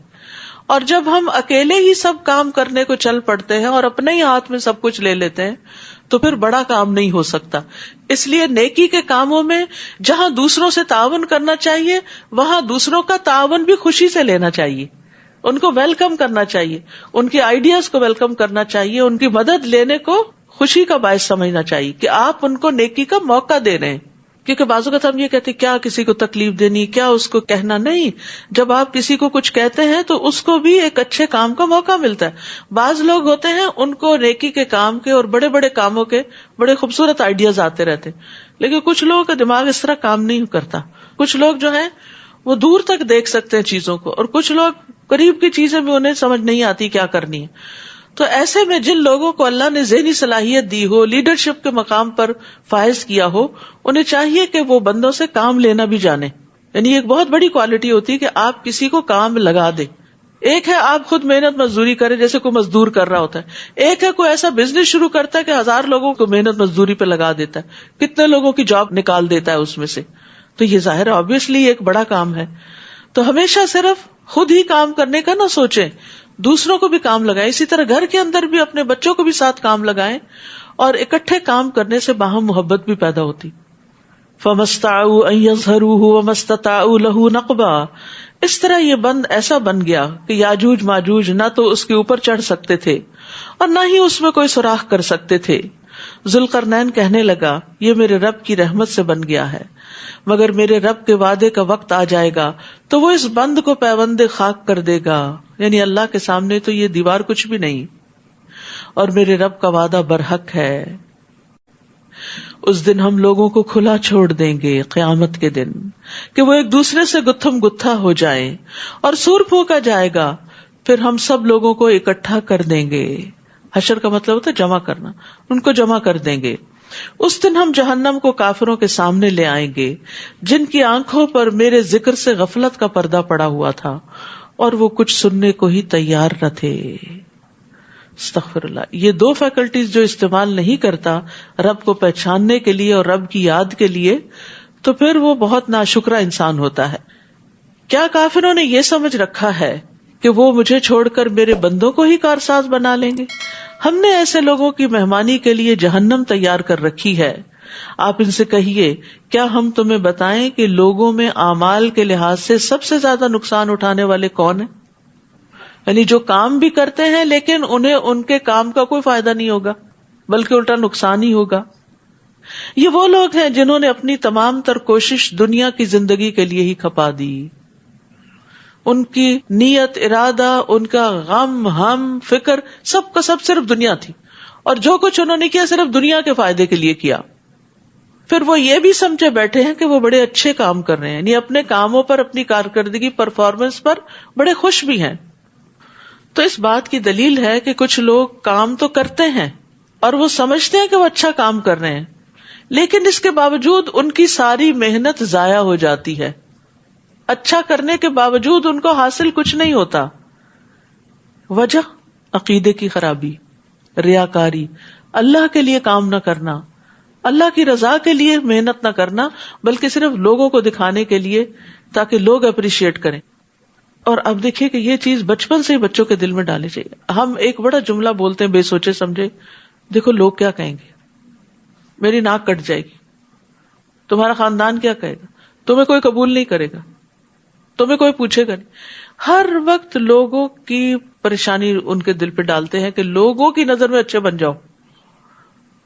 اور جب ہم اکیلے ہی سب کام کرنے کو چل پڑتے ہیں اور اپنے ہی ہاتھ میں سب کچھ لے لیتے ہیں تو پھر بڑا کام نہیں ہو سکتا. اس لیے نیکی کے کاموں میں جہاں دوسروں سے تعاون کرنا چاہیے وہاں دوسروں کا تعاون بھی خوشی سے لینا چاہیے، ان کو ویلکم کرنا چاہیے، ان کے آئیڈیاز کو ویلکم کرنا چاہیے، ان کی مدد لینے کو خوشی کا باعث سمجھنا چاہیے کہ آپ ان کو نیکی کا موقع دے رہے ہیں. کیونکہ بعض اوقات ہم یہ کہتے کیا کسی کو تکلیف دینی، کیا اس کو کہنا. نہیں، جب آپ کسی کو کچھ کہتے ہیں تو اس کو بھی ایک اچھے کام کا موقع ملتا ہے. بعض لوگ ہوتے ہیں ان کو نیکی کے کام کے اور بڑے بڑے کاموں کے بڑے خوبصورت آئیڈیاز آتے رہتے، لیکن کچھ لوگوں کا دماغ اس طرح کام نہیں کرتا. کچھ لوگ جو ہیں وہ دور تک دیکھ سکتے ہیں چیزوں کو، اور کچھ لوگ قریب کی چیزیں بھی انہیں سمجھ نہیں آتی کیا کرنی ہے. تو ایسے میں جن لوگوں کو اللہ نے ذہنی صلاحیت دی ہو، لیڈرشپ کے مقام پر فائز کیا ہو، انہیں چاہیے کہ وہ بندوں سے کام لینا بھی جانے. یعنی ایک بہت بڑی کوالٹی ہوتی ہے کہ آپ کسی کو کام لگا دیں. ایک ہے آپ خود محنت مزدوری کریں جیسے کوئی مزدور کر رہا ہوتا ہے، ایک ہے کوئی ایسا بزنس شروع کرتا ہے کہ 1000 لوگوں کو محنت مزدوری پہ لگا دیتا ہے، کتنے لوگوں کی جاب نکال دیتا ہے اس میں سے. تو یہ ظاہر ہے آبویسلی ایک بڑا کام ہے. تو ہمیشہ صرف خود ہی کام کرنے کا نہ سوچیں، دوسروں کو بھی کام لگائیں. اسی طرح گھر کے اندر بھی اپنے بچوں کو بھی ساتھ کام لگائیں، اور اکٹھے کام کرنے سے باہم محبت بھی پیدا ہوتی. فَمَسْتَطَاعُوا أَن يَظْهَرُوهُ وَمَا اسْتَطَاعُوا لَهُ نَقْبًا. اس طرح یہ بند ایسا بن گیا کہ یاجوج ماجوج نہ تو اس کے اوپر چڑھ سکتے تھے اور نہ ہی اس میں کوئی سوراخ کر سکتے تھے. ذوالقرنین کہنے لگا، یہ میرے رب کی رحمت سے بن گیا ہے، مگر میرے رب کے وعدے کا وقت آ جائے گا تو وہ اس بند کو پیوند خاک کر دے گا. یعنی اللہ کے سامنے تو یہ دیوار کچھ بھی نہیں، اور میرے رب کا وعدہ برحق ہے. اس دن ہم لوگوں کو کھلا چھوڑ دیں گے، قیامت کے دن، کہ وہ ایک دوسرے سے گتھم گتھا ہو جائیں، اور سور پھونکا جائے گا، پھر ہم سب لوگوں کو اکٹھا کر دیں گے. حشر کا مطلب ہوتا ہے جمع کرنا، ان کو جمع کر دیں گے. اس دن ہم جہنم کو کافروں کے سامنے لے آئیں گے جن کی آنکھوں پر میرے ذکر سے غفلت کا پردہ پڑا ہوا تھا اور وہ کچھ سننے کو ہی تیار نہ تھے. استغفر اللہ. یہ دو فیکلٹیز جو استعمال نہیں کرتا رب کو پہچاننے کے لیے اور رب کی یاد کے لیے، تو پھر وہ بہت ناشکرا انسان ہوتا ہے. کیا کافروں نے یہ سمجھ رکھا ہے کہ وہ مجھے چھوڑ کر میرے بندوں کو ہی کارساز بنا لیں گے؟ ہم نے ایسے لوگوں کی مہمانی کے لیے جہنم تیار کر رکھی ہے. آپ ان سے کہیے، کیا ہم تمہیں بتائیں کہ لوگوں میں اعمال کے لحاظ سے سب سے زیادہ نقصان اٹھانے والے کون ہیں؟ یعنی جو کام بھی کرتے ہیں لیکن انہیں ان کے کام کا کوئی فائدہ نہیں ہوگا بلکہ الٹا نقصان ہی ہوگا. یہ وہ لوگ ہیں جنہوں نے اپنی تمام تر کوشش دنیا کی زندگی کے لیے ہی کھپا دی. ان کی نیت، ارادہ، ان کا غم، ہم، فکر، سب کا سب صرف دنیا تھی، اور جو کچھ انہوں نے کیا صرف دنیا کے فائدے کے لیے کیا. پھر وہ یہ بھی سمجھے بیٹھے ہیں کہ وہ بڑے اچھے کام کر رہے ہیں، یعنی اپنے کاموں پر، اپنی کارکردگی، پرفارمنس پر بڑے خوش بھی ہیں. تو اس بات کی دلیل ہے کہ کچھ لوگ کام تو کرتے ہیں اور وہ سمجھتے ہیں کہ وہ اچھا کام کر رہے ہیں، لیکن اس کے باوجود ان کی ساری محنت ضائع ہو جاتی ہے. اچھا کرنے کے باوجود ان کو حاصل کچھ نہیں ہوتا. وجہ عقیدے کی خرابی، ریاکاری، اللہ کے لیے کام نہ کرنا، اللہ کی رضا کے لیے محنت نہ کرنا، بلکہ صرف لوگوں کو دکھانے کے لیے تاکہ لوگ اپریشیٹ کریں. اور اب دیکھیے کہ یہ چیز بچپن سے ہی بچوں کے دل میں ڈالنی چاہیے. ہم ایک بڑا جملہ بولتے ہیں بے سوچے سمجھے، دیکھو لوگ کیا کہیں گے، میری ناک کٹ جائے گی، تمہارا خاندان کیا کہے گا، تمہیں کوئی قبول نہیں کرے گا، تمہیں کوئی پوچھے گا نہیں. ہر وقت لوگوں کی پریشانی ان کے دل پہ ڈالتے ہیں کہ لوگوں کی نظر میں اچھے بن جاؤ.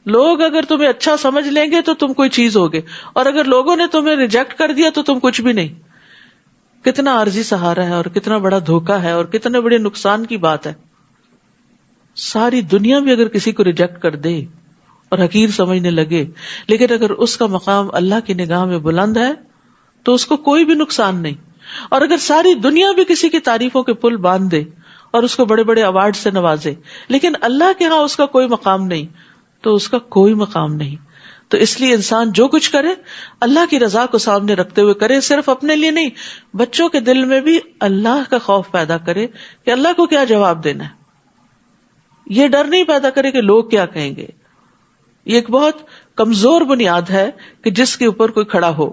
لوگ اگر تمہیں اچھا سمجھ لیں گے تو تم کوئی چیز ہوگے، اور اگر لوگوں نے تمہیں ریجیکٹ کر دیا تو تم کچھ بھی نہیں. کتنا عارضی سہارا ہے اور کتنا بڑا دھوکا ہے اور کتنے بڑے نقصان کی بات ہے. ساری دنیا بھی اگر کسی کو ریجیکٹ کر دے اور حقیر سمجھنے لگے، لیکن اگر اس کا مقام اللہ کی نگاہ میں بلند ہے تو اس کو کوئی بھی نقصان نہیں. اور اگر ساری دنیا بھی کسی کی تعریفوں کے پل باندھ دے اور اس کو بڑے بڑے ایوارڈ سے نوازے، لیکن اللہ کے ہاں اس کا کوئی مقام نہیں، تو اس کا کوئی مقام نہیں. تو اس لیے انسان جو کچھ کرے اللہ کی رضا کو سامنے رکھتے ہوئے کرے، صرف اپنے لیے نہیں، بچوں کے دل میں بھی اللہ کا خوف پیدا کرے کہ اللہ کو کیا جواب دینا ہے. یہ ڈر نہیں پیدا کرے کہ لوگ کیا کہیں گے. یہ ایک بہت کمزور بنیاد ہے کہ جس کے اوپر کوئی کھڑا ہو.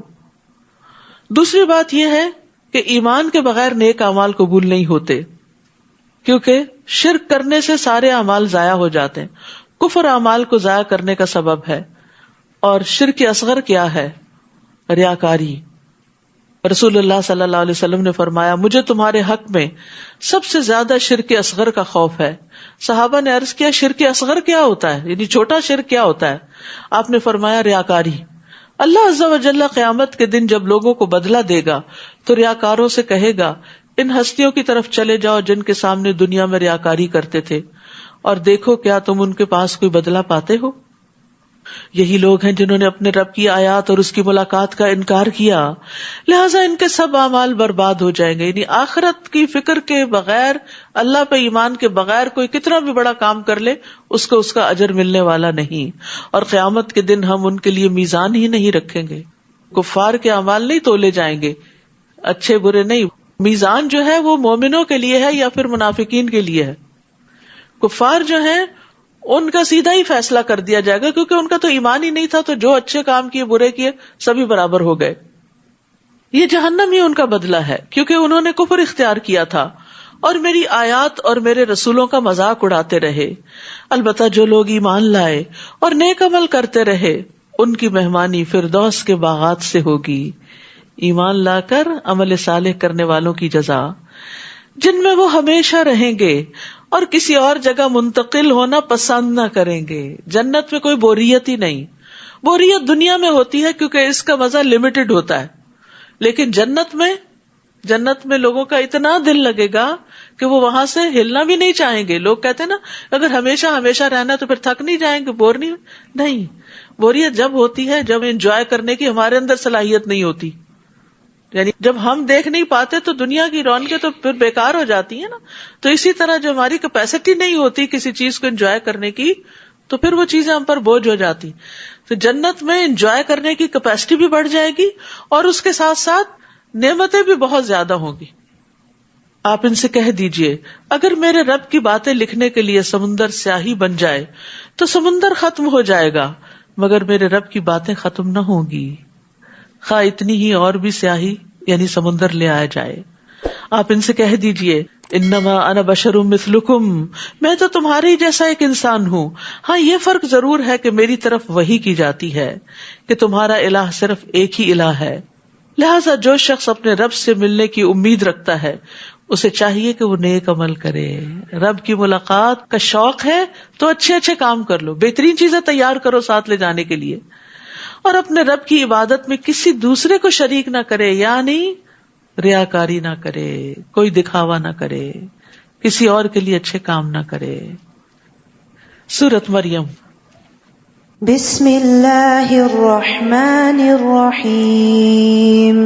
دوسری بات یہ ہے کہ ایمان کے بغیر نیک اعمال قبول نہیں ہوتے، کیونکہ شرک کرنے سے سارے اعمال ضائع ہو جاتے ہیں. کفر اعمال کو ضائع کرنے کا سبب ہے. اور شرک اصغر کیا ہے؟ ریاکاری. رسول اللہ صلی اللہ علیہ وسلم نے فرمایا مجھے تمہارے حق میں سب سے زیادہ شرک اصغر کا خوف ہے. صحابہ نے عرض کیا شرک اصغر کیا ہوتا ہے، یعنی چھوٹا شرک کیا ہوتا ہے؟ آپ نے فرمایا ریاکاری. اللہ عز و جل قیامت کے دن جب لوگوں کو بدلہ دے گا تو ریاکاروں سے کہے گا ان ہستیوں کی طرف چلے جاؤ جن کے سامنے دنیا میں ریاکاری کرتے تھے، اور دیکھو کیا تم ان کے پاس کوئی بدلہ پاتے ہو. یہی لوگ ہیں جنہوں نے اپنے رب کی آیات اور اس کی ملاقات کا انکار کیا، لہٰذا ان کے سب اعمال برباد ہو جائیں گے. یعنی آخرت کی فکر کے بغیر، اللہ پہ ایمان کے بغیر کوئی کتنا بھی بڑا کام کر لے اس کو اس کا اجر ملنے والا نہیں. اور قیامت کے دن ہم ان کے لیے میزان ہی نہیں رکھیں گے. کفار کے اعمال نہیں تولے جائیں گے، اچھے برے نہیں. میزان جو ہے وہ مومنوں کے لیے ہے یا پھر منافقین کے لیے ہے. کفار جو ہیں ان کا سیدھا ہی فیصلہ کر دیا جائے گا، کیونکہ ان کا تو ایمان ہی نہیں تھا، تو جو اچھے کام کیے برے کیے سبھی برابر ہو گئے. یہ جہنم ہی ان کا بدلہ ہے، کیونکہ انہوں نے کفر اختیار کیا تھا اور میری آیات اور میرے رسولوں کا مذاق اڑاتے رہے. البتہ جو لوگ ایمان لائے اور نیک عمل کرتے رہے ان کی مہمانی فردوس کے باغات سے ہوگی. ایمان لا کر عمل صالح کرنے والوں کی جزا، جن میں وہ ہمیشہ رہیں گے اور کسی اور جگہ منتقل ہونا پسند نہ کریں گے. جنت میں کوئی بوریت ہی نہیں. بوریت دنیا میں ہوتی ہے کیونکہ اس کا مزہ لمیٹڈ ہوتا ہے، لیکن جنت میں لوگوں کا اتنا دل لگے گا کہ وہ وہاں سے ہلنا بھی نہیں چاہیں گے. لوگ کہتے ہیں نا اگر ہمیشہ ہمیشہ رہنا تو پھر تھک نہیں جائیں گے، بور نہیں. بوریت جب ہوتی ہے جب انجوائے کرنے کی ہمارے اندر صلاحیت نہیں ہوتی. یعنی جب ہم دیکھ نہیں پاتے تو دنیا کی رونقیں تو پھر بیکار ہو جاتی ہیں نا. تو اسی طرح جو ہماری کیپیسٹی نہیں ہوتی کسی چیز کو انجوائے کرنے کی تو پھر وہ چیزیں ہم پر بوجھ ہو جاتی. تو جنت میں انجوائے کرنے کی کیپیسٹی بھی بڑھ جائے گی اور اس کے ساتھ ساتھ نعمتیں بھی بہت زیادہ ہوں گی. آپ ان سے کہہ دیجئے اگر میرے رب کی باتیں لکھنے کے لیے سمندر سیاہی بن جائے تو سمندر ختم ہو جائے گا، مگر میرے رب کی باتیں ختم نہ ہوں گی، خواہ اتنی ہی اور بھی سیاہی یعنی سمندر لے آیا جائے. آپ ان سے کہہ دیجئے انما انا بشر مثلکم، میں تو تمہارے جیسا ایک انسان ہوں. ہاں یہ فرق ضرور ہے کہ میری طرف وحی کی جاتی ہے کہ تمہارا الہ صرف ایک ہی الہ ہے. لہٰذا جو شخص اپنے رب سے ملنے کی امید رکھتا ہے اسے چاہیے کہ وہ نیک عمل کرے. رب کی ملاقات کا شوق ہے تو اچھے اچھے کام کر لو، بہترین چیزیں تیار کرو ساتھ لے جانے کے لیے، اور اپنے رب کی عبادت میں کسی دوسرے کو شریک نہ کرے، یعنی ریاکاری نہ کرے، کوئی دکھاوا نہ کرے، کسی اور کے لیے اچھے کام نہ کرے. سورۃ مریم. بسم اللہ الرحمن الرحیم.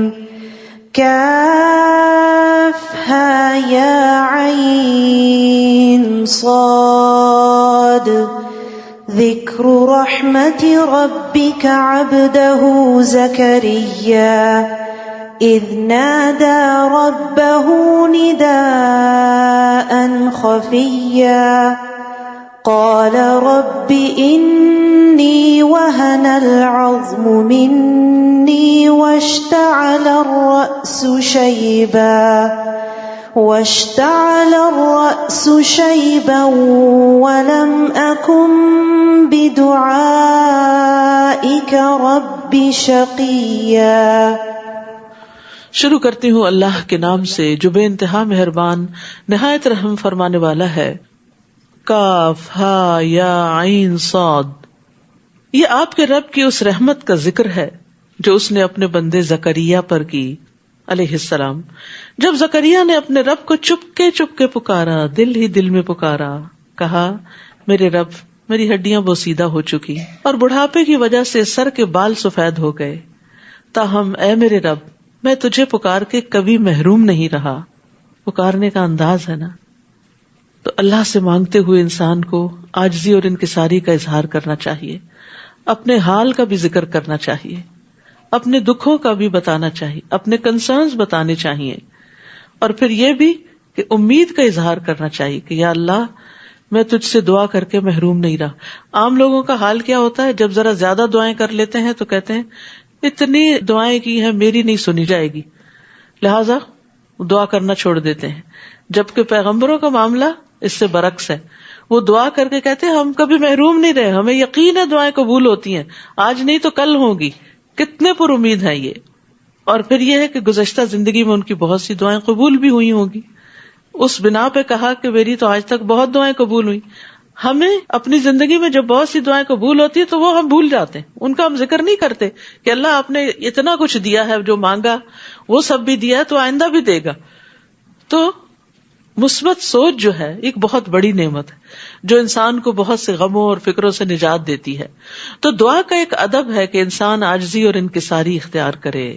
کافہا یا عین صاد. ذکر رحمت ربک عبدہ زکریا اذ نادى ربه نداء خفيا قال رب إني وهن العظم مني واشتعل الرأس شيبا ولم أكن بدعائك رب شقيا. شروع کرتی ہوں اللہ کے نام سے جو بے انتہا مہربان نہایت رحم فرمانے والا ہے. کاف ہا یا عین صاد. یہ آپ کے رب کی اس رحمت کا ذکر ہے جو اس نے اپنے بندے زکریا پر کی علیہ السلام. جب زکریا نے اپنے رب کو چپکے پکارا، دل ہی دل میں پکارا، کہا میرے رب میری ہڈیاں بوسیدہ ہو چکی اور بڑھاپے کی وجہ سے سر کے بال سفید ہو گئے، تاہم اے میرے رب میں تجھے پکار کے کبھی محروم نہیں رہا. پکارنے کا انداز ہے نا، تو اللہ سے مانگتے ہوئے انسان کو عاجزی اور انکساری کا اظہار کرنا چاہیے، اپنے حال کا بھی ذکر کرنا چاہیے، اپنے دکھوں کا بھی بتانا چاہیے، اپنے کنسرنز بتانے چاہیے، اور پھر یہ بھی کہ امید کا اظہار کرنا چاہیے کہ یا اللہ میں تجھ سے دعا کر کے محروم نہیں رہا۔ عام لوگوں کا حال کیا ہوتا ہے، جب ذرا زیادہ دعائیں کر لیتے ہیں تو کہتے ہیں اتنی دعائیں کی ہیں میری نہیں سنی جائے گی، لہذا دعا کرنا چھوڑ دیتے ہیں، جبکہ پیغمبروں کا معاملہ اس سے برعکس ہے۔ وہ دعا کر کے کہتے ہیں ہم کبھی محروم نہیں رہے، ہمیں یقین ہے دعائیں قبول ہوتی ہیں، آج نہیں تو کل ہوں گی۔ کتنے پر امید ہیں یہ۔ اور پھر یہ ہے کہ گزشتہ زندگی میں ان کی بہت سی دعائیں قبول بھی ہوئی ہوں گی، اس بنا پہ کہا کہ میری تو آج تک بہت دعائیں قبول ہوئی۔ ہمیں اپنی زندگی میں جب بہت سی دعائیں قبول ہوتی ہیں تو وہ ہم بھول جاتے ہیں، ان کا ہم ذکر نہیں کرتے کہ اللہ آپ نے اتنا کچھ دیا ہے، جو مانگا وہ سب بھی دیا ہے تو آئندہ بھی دے گا۔ تو مثبت سوچ جو ہے ایک بہت بڑی نعمت ہے جو انسان کو بہت سے غموں اور فکروں سے نجات دیتی ہے۔ تو دعا کا ایک ادب ہے کہ انسان عاجزی اور انکساری اختیار کرے۔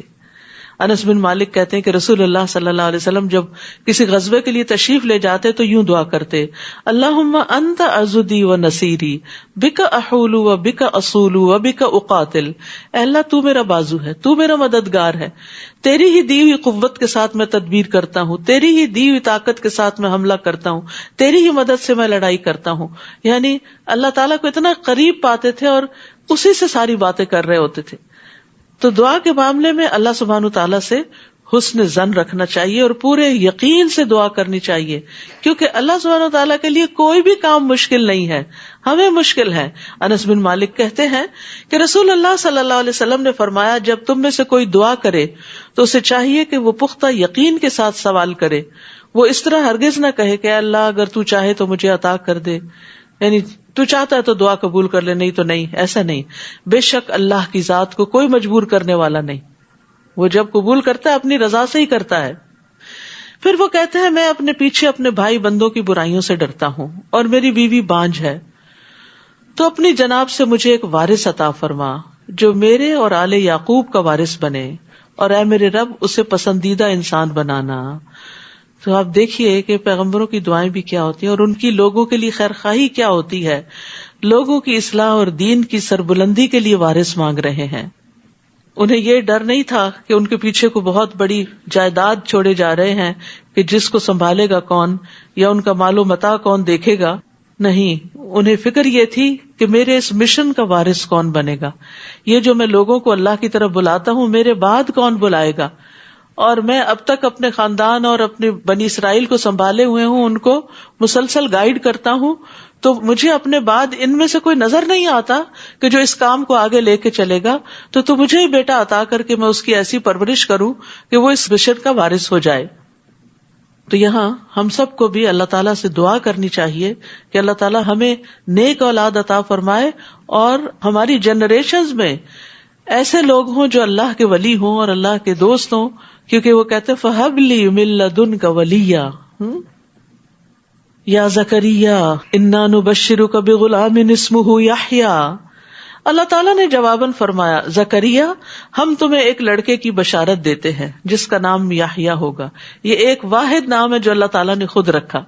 انس بن مالک کہتے ہیں کہ رسول اللہ صلی اللہ علیہ وسلم جب کسی غزوے کے لیے تشریف لے جاتے تو یوں دعا کرتے، اللہم انت عضدی و نصیری بک احول و بک اصول و بک اقاتل، اے اللہ تو میرا بازو ہے، تو میرا مددگار ہے، تیری ہی دی ہوئی قوت کے ساتھ میں تدبیر کرتا ہوں، تیری ہی دی ہوئی طاقت کے ساتھ میں حملہ کرتا ہوں، تیری ہی مدد سے میں لڑائی کرتا ہوں۔ یعنی اللہ تعالیٰ کو اتنا قریب پاتے تھے اور اسی سے ساری باتیں کر رہے ہوتے تھے۔ تو دعا کے معاملے میں اللہ سبحانہ تعالیٰ سے حسن ظن رکھنا چاہیے اور پورے یقین سے دعا کرنی چاہیے، کیونکہ اللہ سبحانہ تعالیٰ کے لیے کوئی بھی کام مشکل نہیں ہے، ہمیں مشکل ہے۔ انس بن مالک کہتے ہیں کہ رسول اللہ صلی اللہ علیہ وسلم نے فرمایا جب تم میں سے کوئی دعا کرے تو اسے چاہیے کہ وہ پختہ یقین کے ساتھ سوال کرے، وہ اس طرح ہرگز نہ کہے کہ اللہ اگر تو چاہے تو مجھے عطا کر دے، یعنی تو چاہتا ہے تو دعا قبول کر لے، نہیں تو نہیں، ایسا نہیں۔ بے شک اللہ کی ذات کو کوئی مجبور کرنے والا نہیں، وہ جب قبول کرتا ہے اپنی رضا سے ہی کرتا ہے۔ پھر وہ کہتے ہیں میں اپنے پیچھے اپنے بھائی بندوں کی برائیوں سے ڈرتا ہوں اور میری بیوی بانجھ ہے، تو اپنی جناب سے مجھے ایک وارث عطا فرما جو میرے اور آل یعقوب کا وارث بنے، اور اے میرے رب اسے پسندیدہ انسان بنانا۔ تو آپ دیکھیے کہ پیغمبروں کی دعائیں بھی کیا ہوتی ہیں اور ان کی لوگوں کے لیے خیرخواہی کیا ہوتی ہے، لوگوں کی اصلاح اور دین کی سربلندی کے لیے وارث مانگ رہے ہیں۔ انہیں یہ ڈر نہیں تھا کہ ان کے پیچھے کو بہت بڑی جائیداد چھوڑے جا رہے ہیں کہ جس کو سنبھالے گا کون یا ان کا مال و متاع کون دیکھے گا، نہیں، انہیں فکر یہ تھی کہ میرے اس مشن کا وارث کون بنے گا، یہ جو میں لوگوں کو اللہ کی طرف بلاتا ہوں میرے بعد کون بلائے گا، اور میں اب تک اپنے خاندان اور اپنے بنی اسرائیل کو سنبھالے ہوئے ہوں، ان کو مسلسل گائیڈ کرتا ہوں، تو مجھے اپنے بعد ان میں سے کوئی نظر نہیں آتا کہ جو اس کام کو آگے لے کے چلے گا، تو مجھے ہی بیٹا عطا کر کے میں اس کی ایسی پرورش کروں کہ وہ اس مشن کا وارث ہو جائے۔ تو یہاں ہم سب کو بھی اللہ تعالیٰ سے دعا کرنی چاہیے کہ اللہ تعالیٰ ہمیں نیک اولاد عطا فرمائے اور ہماری جنریشنز میں ایسے لوگ ہوں جو اللہ کے ولی ہوں اور اللہ کے دوست ہوں، کیونکہ وہ کہتے ہیں فَهَبْ لِي مِن لَّدُنْكَ وَلِيًّا یا زکریا اِنَّا نُبَشِّرُكَ بِغُلَامٍ اسْمُهُ یحییٰ۔ اللہ تعالیٰ نے جواباً فرمایا زکریا ہم تمہیں ایک لڑکے کی بشارت دیتے ہیں جس کا نام یحییٰ ہوگا۔ یہ ایک واحد نام ہے جو اللہ تعالیٰ نے خود رکھا،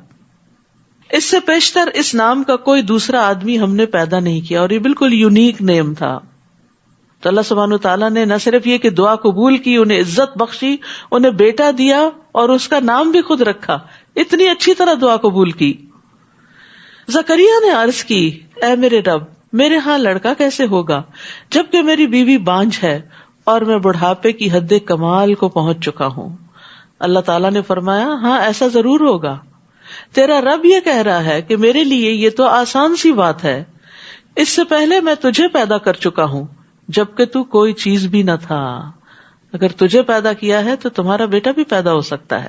اس سے پیشتر اس نام کا کوئی دوسرا آدمی ہم نے پیدا نہیں کیا، اور یہ بالکل یونیک نیم تھا۔ تو اللہ سبحانہ تعالیٰ نے نہ صرف یہ کہ دعا قبول کی، انہیں عزت بخشی، انہیں بیٹا دیا اور اس کا نام بھی خود رکھا، اتنی اچھی طرح دعا قبول کی۔ زکریا نے عرض کی اے میرے رب میرے ہاں لڑکا کیسے ہوگا جبکہ میری بیوی بانجھ ہے اور میں بڑھاپے کی حد کمال کو پہنچ چکا ہوں۔ اللہ تعالیٰ نے فرمایا ہاں ایسا ضرور ہوگا، تیرا رب یہ کہہ رہا ہے کہ میرے لیے یہ تو آسان سی بات ہے، اس سے پہلے میں تجھے پیدا کر چکا ہوں جبکہ تو کوئی چیز بھی نہ تھا، اگر تجھے پیدا کیا ہے تو تمہارا بیٹا بھی پیدا ہو سکتا ہے۔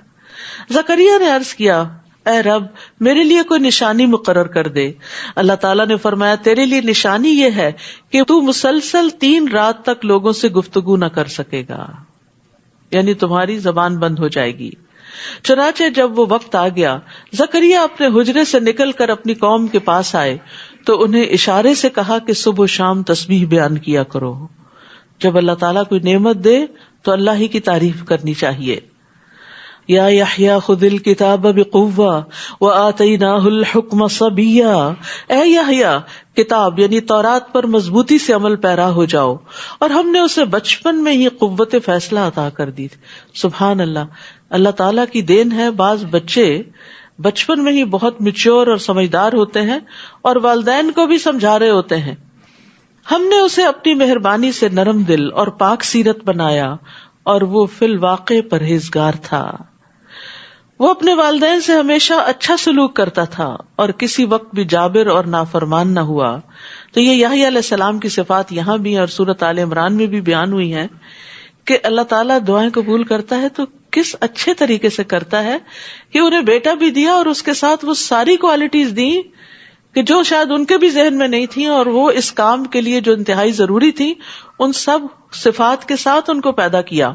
زکریا نے عرض کیا اے رب میرے لیے کوئی نشانی مقرر کر دے۔ اللہ تعالیٰ نے فرمایا تیرے لیے نشانی یہ ہے کہ تو مسلسل 3 رات تک لوگوں سے گفتگو نہ کر سکے گا، یعنی تمہاری زبان بند ہو جائے گی۔ چنانچہ جب وہ وقت آ گیا زکریا اپنے حجرے سے نکل کر اپنی قوم کے پاس آئے تو انہیں اشارے سے کہا کہ صبح و شام تسبیح بیان کیا کرو۔ جب اللہ تعالیٰ کوئی نعمت دے تو اللہ ہی کی تعریف کرنی چاہیے۔ یا یحییٰ خذ الکتاب بقوہ وآتیناہ الحکم صبیا، اے یحییٰ کتاب یعنی تورات پر مضبوطی سے عمل پیرا ہو جاؤ، اور ہم نے اسے بچپن میں ہی قوت فیصلہ عطا کر دی تھی. سبحان اللہ، اللہ تعالیٰ کی دین ہے. بعض بچے بچپن میں ہی بہت میچور اور سمجھدار ہوتے ہیں اور والدین کو بھی سمجھا رہے ہوتے ہیں. ہم نے اسے اپنی مہربانی سے نرم دل اور پاک سیرت بنایا، اور وہ فی الواقع پرہیزگار تھا. وہ اپنے والدین سے ہمیشہ اچھا سلوک کرتا تھا اور کسی وقت بھی جابر اور نافرمان نہ ہوا. تو یہ یحییٰ علیہ السلام کی صفات یہاں بھی اور سورۃ آل عمران میں بھی بیان ہوئی ہیں کہ اللہ تعالیٰ دعائیں قبول کرتا ہے تو کس اچھے طریقے سے کرتا ہے کہ انہیں بیٹا بھی دیا اور اس کے ساتھ وہ ساری کوالٹیز دی کہ جو شاید ان کے بھی ذہن میں نہیں تھیں، اور وہ اس کام کے لیے جو انتہائی ضروری تھی ان سب صفات کے ساتھ ان کو پیدا کیا.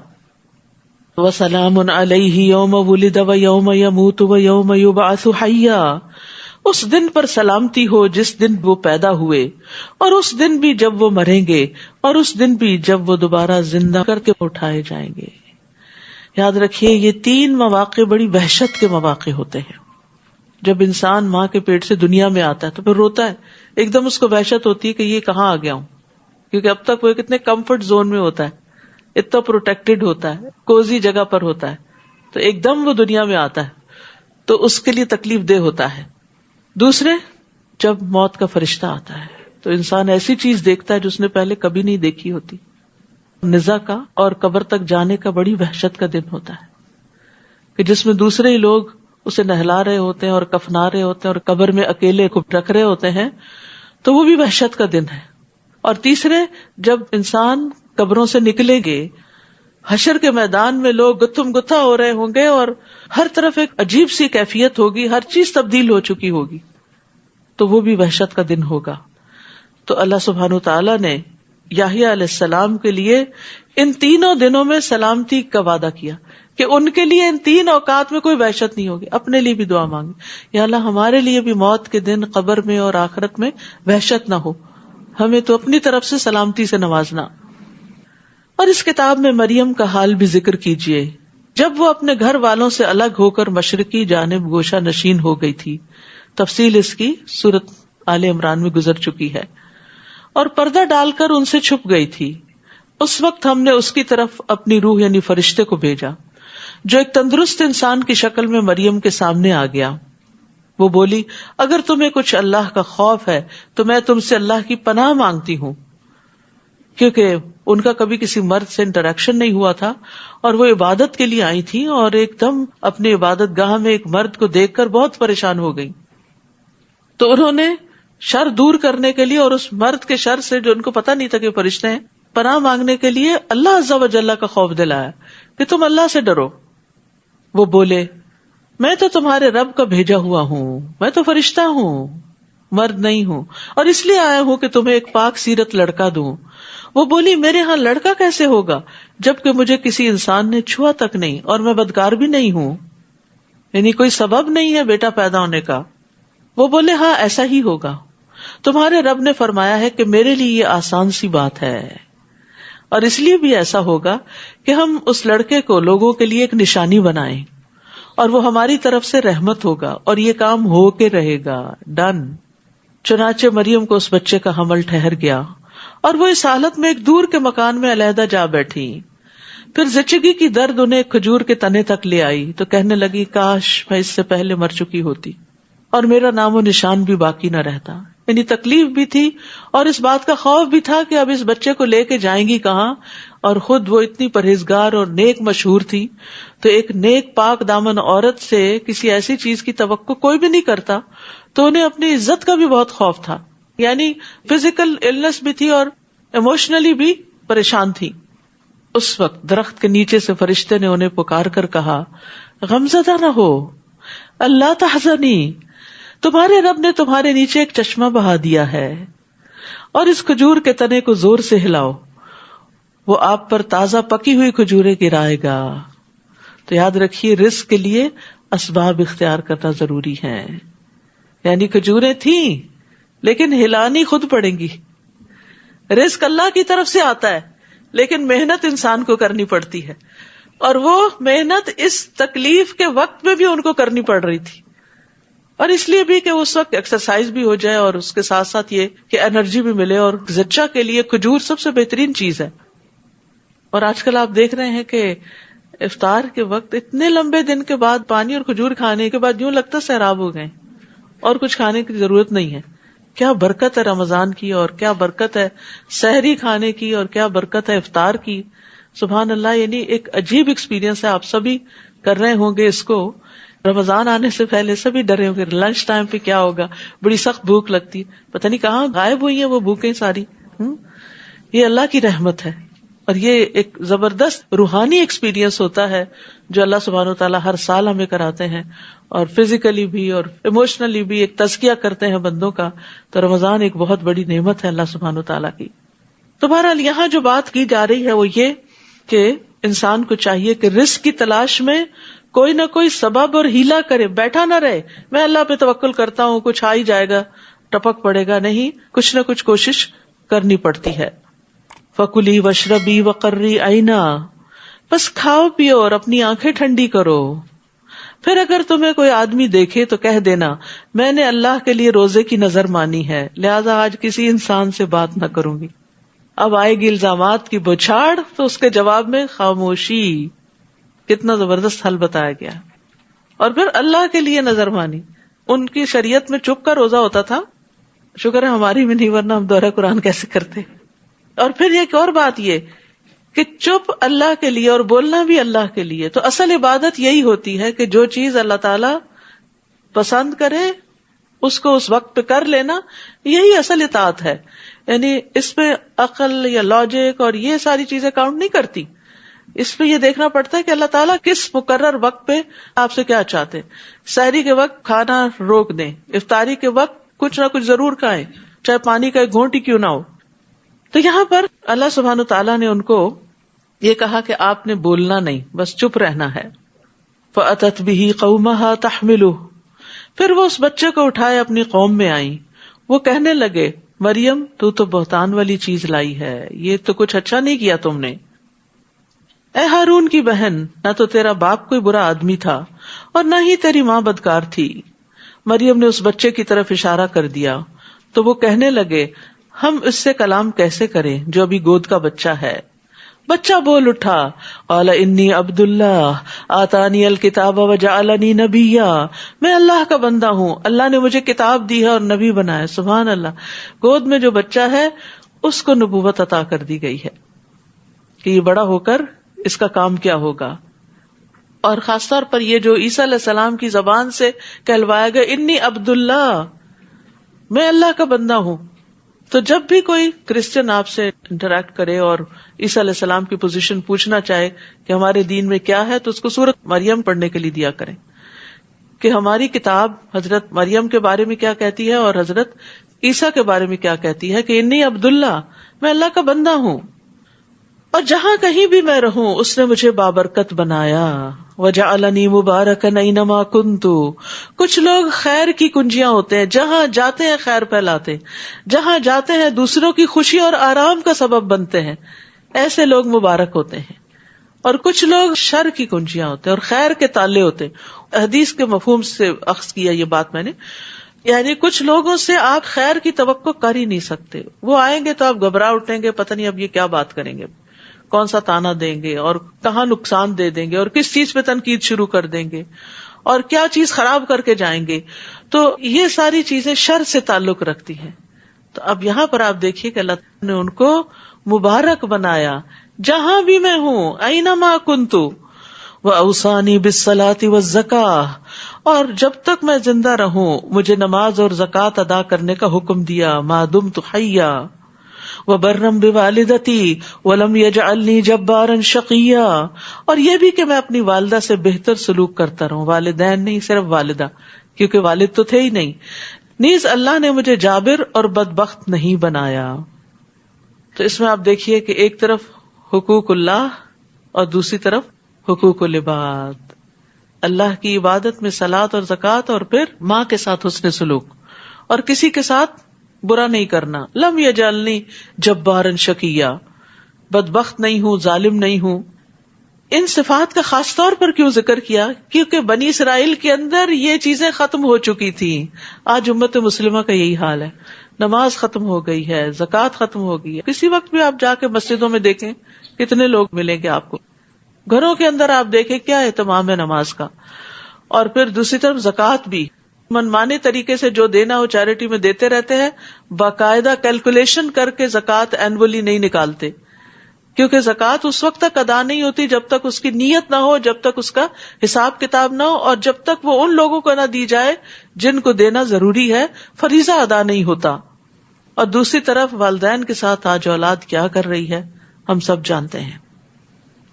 وَسَلَامٌ عَلَيْهِ يَوْمَ وُلِدَ وَيَوْمَ يَمُوتُ وَيَوْمَ يُبْعَثُ حَيًّا، اس دن پر سلامتی ہو جس دن وہ پیدا ہوئے، اور اس دن بھی جب وہ مریں گے، اور اس دن بھی جب وہ دوبارہ زندہ کر کے اٹھائے جائیں گے. یاد رکھیے یہ 3 مواقع بڑی وحشت کے مواقع ہوتے ہیں. جب انسان ماں کے پیٹ سے دنیا میں آتا ہے تو پھر روتا ہے، ایک دم اس کو وحشت ہوتی ہے کہ یہ کہاں آ گیا ہوں، کیونکہ اب تک وہ کتنے کمفرٹ زون میں ہوتا ہے، اتنا پروٹیکٹڈ ہوتا ہے، کوزی جگہ پر ہوتا ہے، تو ایک دم وہ دنیا میں آتا ہے تو اس کے لیے تکلیف دہ ہوتا ہے. دوسرے، جب موت کا فرشتہ آتا ہے تو انسان ایسی چیز دیکھتا ہے جو اس نے پہلے کبھی نہیں دیکھی ہوتی. نزا کا اور قبر تک جانے کا بڑی وحشت کا دن ہوتا ہے کہ جس میں دوسرے ہی لوگ اسے نہلا رہے ہوتے ہیں اور کفنا رہے ہوتے ہیں اور قبر میں اکیلے کو رکھ رہے ہوتے ہیں، تو وہ بھی وحشت کا دن ہے. اور تیسرے، جب انسان قبروں سے نکلیں گے، حشر کے میدان میں لوگ گتھم گتھا ہو رہے ہوں گے اور ہر طرف ایک عجیب سی کیفیت ہوگی، ہر چیز تبدیل ہو چکی ہوگی، تو وہ بھی وحشت کا دن ہوگا. تو اللہ سبحانہ تعالیٰ نے یحییٰ علیہ السلام کے لیے ان تینوں دنوں میں سلامتی کا وعدہ کیا کہ ان کے لیے ان 3 اوقات میں کوئی وحشت نہیں ہوگی. اپنے لیے بھی دعا مانگی، یا اللہ ہمارے لیے بھی موت کے دن قبر میں اور آخرت میں وحشت نہ ہو، ہمیں تو اپنی طرف سے سلامتی سے نوازنا. اور اس کتاب میں مریم کا حال بھی ذکر کیجیے جب وہ اپنے گھر والوں سے الگ ہو کر مشرقی جانب گوشہ نشین ہو گئی تھی. تفصیل اس کی سورۃ آل عمران میں گزر چکی ہے. اور پردہ ڈال کر ان سے چھپ گئی تھی. اس وقت ہم نے اس کی طرف اپنی روح یعنی فرشتے کو بھیجا جو ایک تندرست انسان کی شکل میں مریم کے سامنے آ گیا. وہ بولی، اگر تمہیں کچھ اللہ کا خوف ہے تو میں تم سے اللہ کی پناہ مانگتی ہوں، کیونکہ ان کا کبھی کسی مرد سے انٹریکشن نہیں ہوا تھا اور وہ عبادت کے لیے آئی تھی اور ایک دم اپنی عبادت گاہ میں ایک مرد کو دیکھ کر بہت پریشان ہو گئی. تو انہوں نے شر دور کرنے کے لیے اور اس مرد کے شر سے جو ان کو پتا نہیں تھا کہ فرشتے ہیں، پناہ مانگنے کے لیے اللہ عز و جل کا خوف دلایا کہ تم اللہ سے ڈرو. وہ بولے، میں تو تمہارے رب کا بھیجا ہوا ہوں، میں تو فرشتہ ہوں، مرد نہیں ہوں، اور اس لیے آیا ہوں کہ تمہیں ایک پاک سیرت لڑکا دوں. وہ بولی، میرے ہاں لڑکا کیسے ہوگا جبکہ مجھے کسی انسان نے چھوا تک نہیں اور میں بدکار بھی نہیں ہوں، یعنی کوئی سبب نہیں ہے بیٹا پیدا ہونے کا. وہ بولے، ہاں ایسا ہی ہوگا، تمہارے رب نے فرمایا ہے کہ میرے لیے یہ آسان سی بات ہے، اور اس لیے بھی ایسا ہوگا کہ ہم اس لڑکے کو لوگوں کے لیے ایک نشانی بنائیں اور وہ ہماری طرف سے رحمت ہوگا اور یہ کام ہو کے رہے گا. ڈن. چنانچہ مریم کو اس بچے کا حمل ٹھہر گیا اور وہ اس حالت میں ایک دور کے مکان میں علیحدہ جا بیٹھی. پھر زچگی کی درد انہیں کھجور کے تنے تک لے آئی تو کہنے لگی، کاش میں اس سے پہلے مر چکی ہوتی اور میرا نام و نشان بھی باقی نہ رہتا. یعنی تکلیف بھی تھی اور اس بات کا خوف بھی تھا کہ اب اس بچے کو لے کے جائیں گی کہاں، اور خود وہ اتنی پرہیزگار اور نیک مشہور تھی تو ایک نیک پاک دامن عورت سے کسی ایسی چیز کی توقع کوئی بھی نہیں کرتا، تو انہیں اپنی عزت کا بھی بہت خوف تھا. یعنی فزیکل النس بھی تھی اور ایموشنلی بھی پریشان تھی. اس وقت درخت کے نیچے سے فرشتے نے انہیں پکار کر کہا، غمزدہ نہ ہو، اللہ تحزنی، تمہارے رب نے تمہارے نیچے ایک چشمہ بہا دیا ہے اور اس کھجور کے تنے کو زور سے ہلاؤ، وہ آپ پر تازہ پکی ہوئی کھجوریں گرائے گا. تو یاد رکھیے رزق کے لیے اسباب اختیار کرنا ضروری ہے. یعنی کھجوریں تھیں لیکن ہلانی خود پڑیں گی. رزق اللہ کی طرف سے آتا ہے لیکن محنت انسان کو کرنی پڑتی ہے. اور وہ محنت اس تکلیف کے وقت میں بھی ان کو کرنی پڑ رہی تھی، اور اس لیے بھی کہ اس وقت ایکسرسائز بھی ہو جائے اور اس کے ساتھ ساتھ یہ کہ انرجی بھی ملے، اور زچہ کے لیے کھجور سب سے بہترین چیز ہے. اور آج کل آپ دیکھ رہے ہیں کہ افطار کے وقت اتنے لمبے دن کے بعد پانی اور کھجور کھانے کے بعد یوں لگتا سیراب ہو گئے اور کچھ کھانے کی ضرورت نہیں ہے. کیا برکت ہے رمضان کی، اور کیا برکت ہے سحری کھانے کی، اور کیا برکت ہے افطار کی. سبحان اللہ. یعنی ایک عجیب ایکسپیرینس ہے. آپ سبھی کر رہے ہوں گے اس کو. رمضان آنے سے پہلے سبھی ڈرے ہوں گے لنچ ٹائم پہ کیا ہوگا، بڑی سخت بھوک لگتی ہے، پتہ نہیں کہاں غائب ہوئی ہیں وہ بھوکیں ساری. یہ اللہ کی رحمت ہے، اور یہ ایک زبردست روحانی ایکسپیرینس ہوتا ہے جو اللہ سبحانہ و تعالیٰ ہر سال ہمیں کراتے ہیں، اور فزیکلی بھی اور ایموشنلی بھی ایک تزکیہ کرتے ہیں بندوں کا. تو رمضان ایک بہت بڑی نعمت ہے اللہ سبحانہ و تعالیٰ کی. تو بہرحال یہاں جو بات کی جا رہی ہے وہ یہ کہ انسان کو چاہیے کہ رزق کی تلاش میں کوئی نہ کوئی سبب اور ہیلا کرے، بیٹھا نہ رہے میں اللہ پہ توکل کرتا ہوں کچھ آ ہی جائے گا، ٹپک پڑے گا. نہیں، کچھ نہ کچھ کوشش کرنی پڑتی ہے. فَكُلِي وَاشْرَبِي وَقَرِّي عَيْنًا، بس کھاؤ پیو اور اپنی آنکھیں ٹھنڈی کرو. پھر اگر تمہیں کوئی آدمی دیکھے تو کہہ دینا میں نے اللہ کے لیے روزے کی نظر مانی ہے، لہذا آج کسی انسان سے بات نہ کروں گی. اب آئے گی الزامات کی بچھاڑ، تو اس کے جواب میں خاموشی. کتنا زبردست حل بتایا گیا. اور پھر اللہ کے لیے نظر مانی. ان کی شریعت میں چپ کا روزہ ہوتا تھا، شکر ہے ہماری میں نہیں، ورنہ ہم دورہ قرآن کیسے کرتے. اور پھر ایک اور بات یہ کہ چپ اللہ کے لیے اور بولنا بھی اللہ کے لیے. تو اصل عبادت یہی ہوتی ہے کہ جو چیز اللہ تعالی پسند کرے اس کو اس وقت پہ کر لینا، یہی اصل اطاعت ہے. یعنی اس میں عقل یا لاجک اور یہ ساری چیزیں کاؤنٹ نہیں کرتی. اس پہ یہ دیکھنا پڑتا ہے کہ اللہ تعالیٰ کس مقرر وقت پہ آپ سے کیا چاہتے. سحری کے وقت کھانا روک دیں، افطاری کے وقت کچھ نہ کچھ ضرور کھائیں، چاہے پانی کا ایک گھونٹ ہی کیوں نہ ہو. تو یہاں پر اللہ سبحانہ تعالیٰ نے ان کو یہ کہا کہ آپ نے بولنا نہیں، بس چپ رہنا ہے. فَأَتَتْ بِهِ قَوْمَهَا تَحْمِلُهُ، پھر وہ اس بچے کو اٹھائے اپنی قوم میں آئیں. وہ کہنے لگے مریم تو بہتان والی چیز لائی ہے، یہ تو کچھ اچھا نہیں کیا تم نے. اے ہارون کی بہن، نہ تو تیرا باپ کوئی برا آدمی تھا اور نہ ہی تیری ماں بدکار تھی. مریم نے اس بچے کی طرف اشارہ کر دیا تو وہ کہنے لگے ہم اس سے کلام کیسے کریں جو ابھی گود کا بچہ ہے. بچہ بول اٹھا، قال انی عبد اللہ آتانی الکتاب وجعلنی نبیا، میں اللہ کا بندہ ہوں، اللہ نے مجھے کتاب دی ہے اور نبی بنایا. سبحان اللہ. گود میں جو بچہ ہے اس کو نبوت عطا کر دی گئی ہے کہ یہ بڑا ہو کر اس کا کام کیا ہوگا. اور خاص طور پر یہ جو عیسیٰ علیہ السلام کی زبان سے کہلوایا گیا انی عبد اللہ، میں اللہ کا بندہ ہوں. تو جب بھی کوئی کرسچن آپ سے انٹریکٹ کرے اور عیسیٰ علیہ السلام کی پوزیشن پوچھنا چاہے کہ ہمارے دین میں کیا ہے، تو اس کو سورۃ مریم پڑھنے کے لیے دیا کریں کہ ہماری کتاب حضرت مریم کے بارے میں کیا کہتی ہے اور حضرت عیسیٰ کے بارے میں کیا کہتی ہے کہ انی عبد اللہ، میں اللہ کا بندہ ہوں اور جہاں کہیں بھی میں رہوں اس نے مجھے بابرکت بنایا. وجعلنی مبارکا اینما کنت، کچھ لوگ خیر کی کنجیاں ہوتے ہیں، جہاں جاتے ہیں خیر پھیلاتے، جہاں جاتے ہیں دوسروں کی خوشی اور آرام کا سبب بنتے ہیں، ایسے لوگ مبارک ہوتے ہیں. اور کچھ لوگ شر کی کنجیاں ہوتے ہیں اور خیر کے تالے ہوتے ہیں. حدیث کے مفہوم سے اخذ کیا یہ بات میں نے، یعنی کچھ لوگوں سے آپ خیر کی توقع کر ہی نہیں سکتے. وہ آئیں گے تو آپ گھبرا اٹھیں گے، پتہ نہیں اب یہ کیا بات کریں گے، کون سا تانا دیں گے اور کہاں نقصان دے دیں گے اور کس چیز پہ تنقید شروع کر دیں گے اور کیا چیز خراب کر کے جائیں گے. تو یہ ساری چیزیں شر سے تعلق رکھتی ہیں. تو اب یہاں پر آپ دیکھیے کہ اللہ نے ان کو مبارک بنایا جہاں بھی میں ہوں، اینما کنت، واوصانی بالصلاۃ والزکاۃ، اور جب تک میں زندہ رہوں مجھے نماز اور زکوٰۃ ادا کرنے کا حکم دیا. ما دمت حیا وبرم بوالدتی ولم یجعلنی جبارا شقیا، اور یہ بھی کہ میں اپنی والدہ سے بہتر سلوک کرتا رہوں، والدین نہیں صرف والدہ، کیونکہ والد تو تھے ہی نہیں. نیز اللہ نے مجھے جابر اور بدبخت نہیں بنایا. تو اس میں آپ دیکھیے کہ ایک طرف حقوق اللہ اور دوسری طرف حقوق العباد. اللہ کی عبادت میں صلاۃ اور زکوٰۃ، اور پھر ماں کے ساتھ حسن سلوک اور کسی کے ساتھ برا نہیں کرنا. لم یجعلنی جبارا شقیا، بدبخت نہیں ہوں، ظالم نہیں ہوں. ان صفات کا خاص طور پر کیوں ذکر کیا؟ کیونکہ بنی اسرائیل کے اندر یہ چیزیں ختم ہو چکی تھی. آج امت مسلمہ کا یہی حال ہے. نماز ختم ہو گئی ہے، زکوٰۃ ختم ہو گئی ہے. کسی وقت بھی آپ جا کے مسجدوں میں دیکھیں کتنے لوگ ملیں گے آپ کو. گھروں کے اندر آپ دیکھیں کیا اہتمام ہے نماز کا. اور پھر دوسری طرف زکوٰۃ بھی منمانے طریقے سے جو دینا ہو چیریٹی میں دیتے رہتے ہیں، باقاعدہ کیلکولیشن کر کے زکوٰۃ اینولی نہیں نکالتے، کیونکہ زکوٰۃ اس وقت تک ادا نہیں ہوتی جب تک اس کی نیت نہ ہو، جب تک اس کا حساب کتاب نہ ہو، اور جب تک وہ ان لوگوں کو نہ دی جائے جن کو دینا ضروری ہے. فریضہ ادا نہیں ہوتا. اور دوسری طرف والدین کے ساتھ آج اولاد کیا کر رہی ہے ہم سب جانتے ہیں.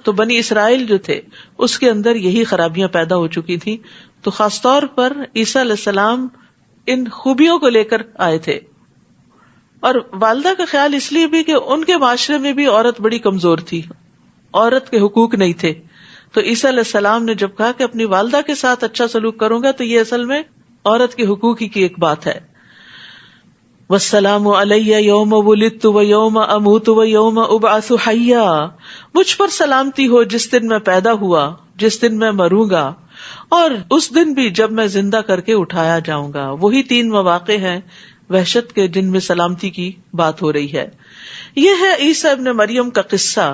تو بنی اسرائیل جو تھے اس کے اندر یہی خرابیاں پیدا ہو چکی تھی. تو خاص طور پر عیسیٰ علیہ السلام ان خوبیوں کو لے کر آئے تھے. اور والدہ کا خیال اس لیے بھی کہ ان کے معاشرے میں بھی عورت بڑی کمزور تھی، عورت کے حقوق نہیں تھے. تو عیسیٰ علیہ السلام نے جب کہا کہ اپنی والدہ کے ساتھ اچھا سلوک کروں گا، تو یہ اصل میں عورت کے حقوق ہی کی ایک بات ہے. وَالسَّلَامُ عَلَيَّ يَوْمَ وُلِدتُّ وَيَوْمَ أَمُوتُ وَيَوْمَ أُبْعَثُ حَيًّا. مجھ پر سلامتی ہو جس دن میں پیدا ہوا، جس دن میں مروں گا، اور اس دن بھی جب میں زندہ کر کے اٹھایا جاؤں گا. وہی 3 مواقع ہیں وحشت کے جن میں سلامتی کی بات ہو رہی ہے. یہ ہے عیسیٰ ابن مریم کا قصہ.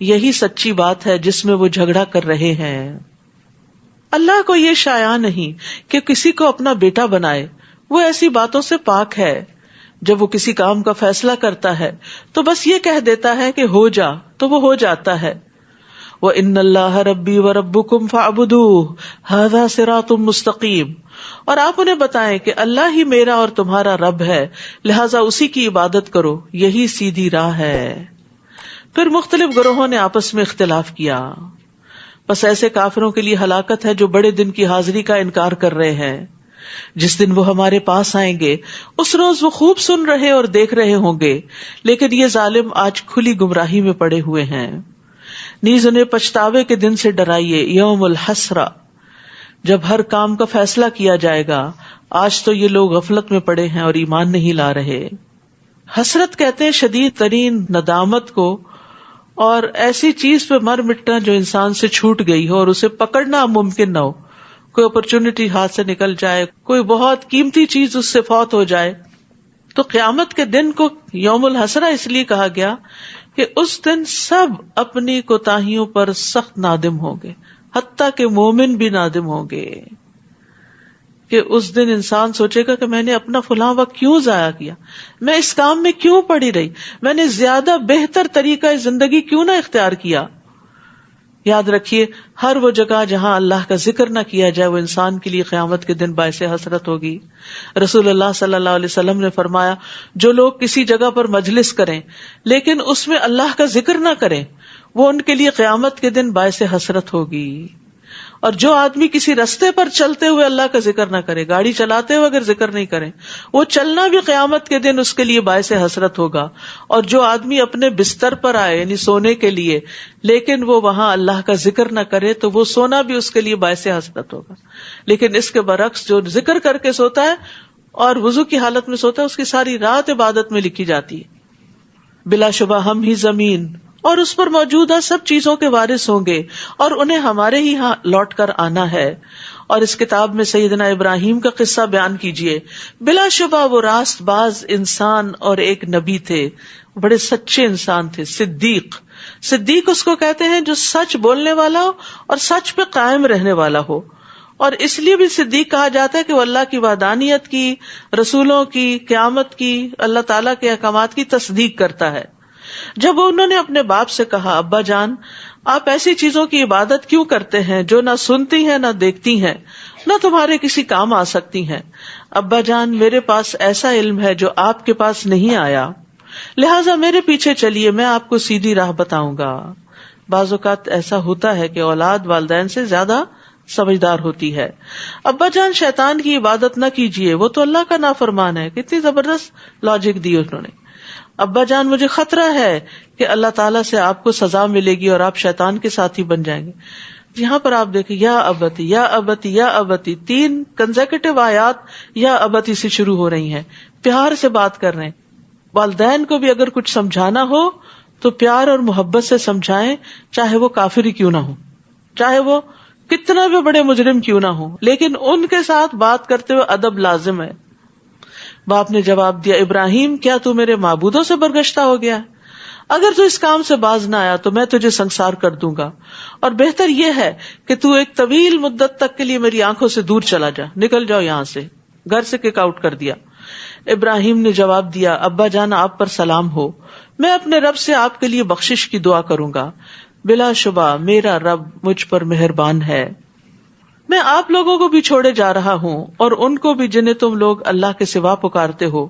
یہی سچی بات ہے جس میں وہ جھگڑا کر رہے ہیں. اللہ کو یہ شایع نہیں کہ کسی کو اپنا بیٹا بنائے. وہ ایسی باتوں سے پاک ہے. جب وہ کسی کام کا فیصلہ کرتا ہے تو بس یہ کہہ دیتا ہے کہ ہو جا، تو وہ ہو جاتا ہے. وَإِنَّ اللَّهَ رَبِّي وَرَبُّكُمْ فَاعْبُدُوهُ هَذَا صِرَاطٌ مُسْتَقِيمٌ. اور آپ انہیں بتائیں کہ اللہ ہی میرا اور تمہارا رب ہے، لہٰذا اسی کی عبادت کرو، یہی سیدھی راہ ہے. پھر مختلف گروہوں نے آپس میں اختلاف کیا. بس ایسے کافروں کے لیے ہلاکت ہے جو بڑے دن کی حاضری کا انکار کر رہے ہیں. جس دن وہ ہمارے پاس آئیں گے اس روز وہ خوب سن رہے اور دیکھ رہے ہوں گے، لیکن یہ ظالم آج کھلی گمراہی میں پڑے ہوئے ہیں. نیز انہیں پچھتاوے کے دن سے ڈرائیے، یوم الحسرہ، جب ہر کام کا فیصلہ کیا جائے گا. آج تو یہ لوگ غفلت میں پڑے ہیں اور ایمان نہیں لا رہے. حسرت کہتے ہیں شدید ترین ندامت کو، اور ایسی چیز پہ مر مٹنا جو انسان سے چھوٹ گئی ہو اور اسے پکڑنا ممکن نہ ہو. کوئی اپرچونٹی ہاتھ سے نکل جائے، کوئی بہت قیمتی چیز اس سے فوت ہو جائے. تو قیامت کے دن کو یوم الحسرہ اس لیے کہا گیا کہ اس دن سب اپنی کوتاہیوں پر سخت نادم ہوں گے، حتیٰ کہ مومن بھی نادم ہوں گے. کہ اس دن انسان سوچے گا کہ میں نے اپنا فلاں وقت کیوں ضائع کیا، میں اس کام میں کیوں پڑی رہی، میں نے زیادہ بہتر طریقہ زندگی کیوں نہ اختیار کیا. یاد رکھیے، ہر وہ جگہ جہاں اللہ کا ذکر نہ کیا جائے وہ انسان کے لیے قیامت کے دن باعث حسرت ہوگی. رسول اللہ صلی اللہ علیہ وسلم نے فرمایا، جو لوگ کسی جگہ پر مجلس کریں لیکن اس میں اللہ کا ذکر نہ کریں، وہ ان کے لیے قیامت کے دن باعث حسرت ہوگی. اور جو آدمی کسی رستے پر چلتے ہوئے اللہ کا ذکر نہ کرے، گاڑی چلاتے ہوئے اگر ذکر نہیں کرے، وہ چلنا بھی قیامت کے دن اس کے لیے باعث حسرت ہوگا. اور جو آدمی اپنے بستر پر آئے یعنی سونے کے لیے لیکن وہ وہاں اللہ کا ذکر نہ کرے تو وہ سونا بھی اس کے لیے باعث حسرت ہوگا. لیکن اس کے برعکس جو ذکر کر کے سوتا ہے اور وضو کی حالت میں سوتا ہے، اس کی ساری رات عبادت میں لکھی جاتی ہے. بلا شبہ ہم ہی زمین اور اس پر موجودہ سب چیزوں کے وارث ہوں گے، اور انہیں ہمارے ہی ہاں لوٹ کر آنا ہے. اور اس کتاب میں سیدنا ابراہیم کا قصہ بیان کیجئے. بلا شبہ وہ راست باز انسان اور ایک نبی تھے، بڑے سچے انسان تھے. صدیق اس کو کہتے ہیں جو سچ بولنے والا ہو اور سچ پہ قائم رہنے والا ہو. اور اس لیے بھی صدیق کہا جاتا ہے کہ وہ اللہ کی وحدانیت کی، رسولوں کی، قیامت کی، اللہ تعالیٰ کے احکامات کی تصدیق کرتا ہے. جب انہوں نے اپنے باپ سے کہا، ابا جان آپ ایسی چیزوں کی عبادت کیوں کرتے ہیں جو نہ سنتی ہیں نہ دیکھتی ہیں، نہ تمہارے کسی کام آ سکتی ہیں. ابا جان میرے پاس ایسا علم ہے جو آپ کے پاس نہیں آیا، لہٰذا میرے پیچھے چلیے، میں آپ کو سیدھی راہ بتاؤں گا. بعض اوقات ایسا ہوتا ہے کہ اولاد والدین سے زیادہ سمجھدار ہوتی ہے. ابا جان شیطان کی عبادت نہ کیجیے، وہ تو اللہ کا نافرمان ہے. کتنی زبردست لاجک دی انہوں نے. ابا جان مجھے خطرہ ہے کہ اللہ تعالیٰ سے آپ کو سزا ملے گی اور آپ شیطان کے ساتھی بن جائیں گے. یہاں پر آپ دیکھیں، یا ابتی یا ابتی یا ابتی، 3 کنزیکٹیو آیات یا ابتی سے شروع ہو رہی ہیں. پیار سے بات کر رہے ہیں. والدین کو بھی اگر کچھ سمجھانا ہو تو پیار اور محبت سے سمجھائیں، چاہے وہ کافر ہی کیوں نہ ہو، چاہے وہ کتنا بھی بڑے مجرم کیوں نہ ہو، لیکن ان کے ساتھ بات کرتے ہوئے ادب لازم ہے۔ باپ نے جواب دیا، ابراہیم کیا تو میرے معبودوں سے برگشتہ ہو گیا ہے؟ اگر تو اس کام سے باز نہ آیا تو میں تجھے سنسار کر دوں گا، اور بہتر یہ ہے کہ تو ایک طویل مدت تک کے لیے میری آنکھوں سے دور چلا جا، نکل جاؤ یہاں سے، گھر سے کک آؤٹ کر دیا۔ ابراہیم نے جواب دیا، ابا جان آپ پر سلام ہو، میں اپنے رب سے آپ کے لیے بخشش کی دعا کروں گا، بلا شبہ میرا رب مجھ پر مہربان ہے۔ میں آپ لوگوں کو بھی چھوڑے جا رہا ہوں اور ان کو بھی جنہیں تم لوگ اللہ کے سوا پکارتے ہو،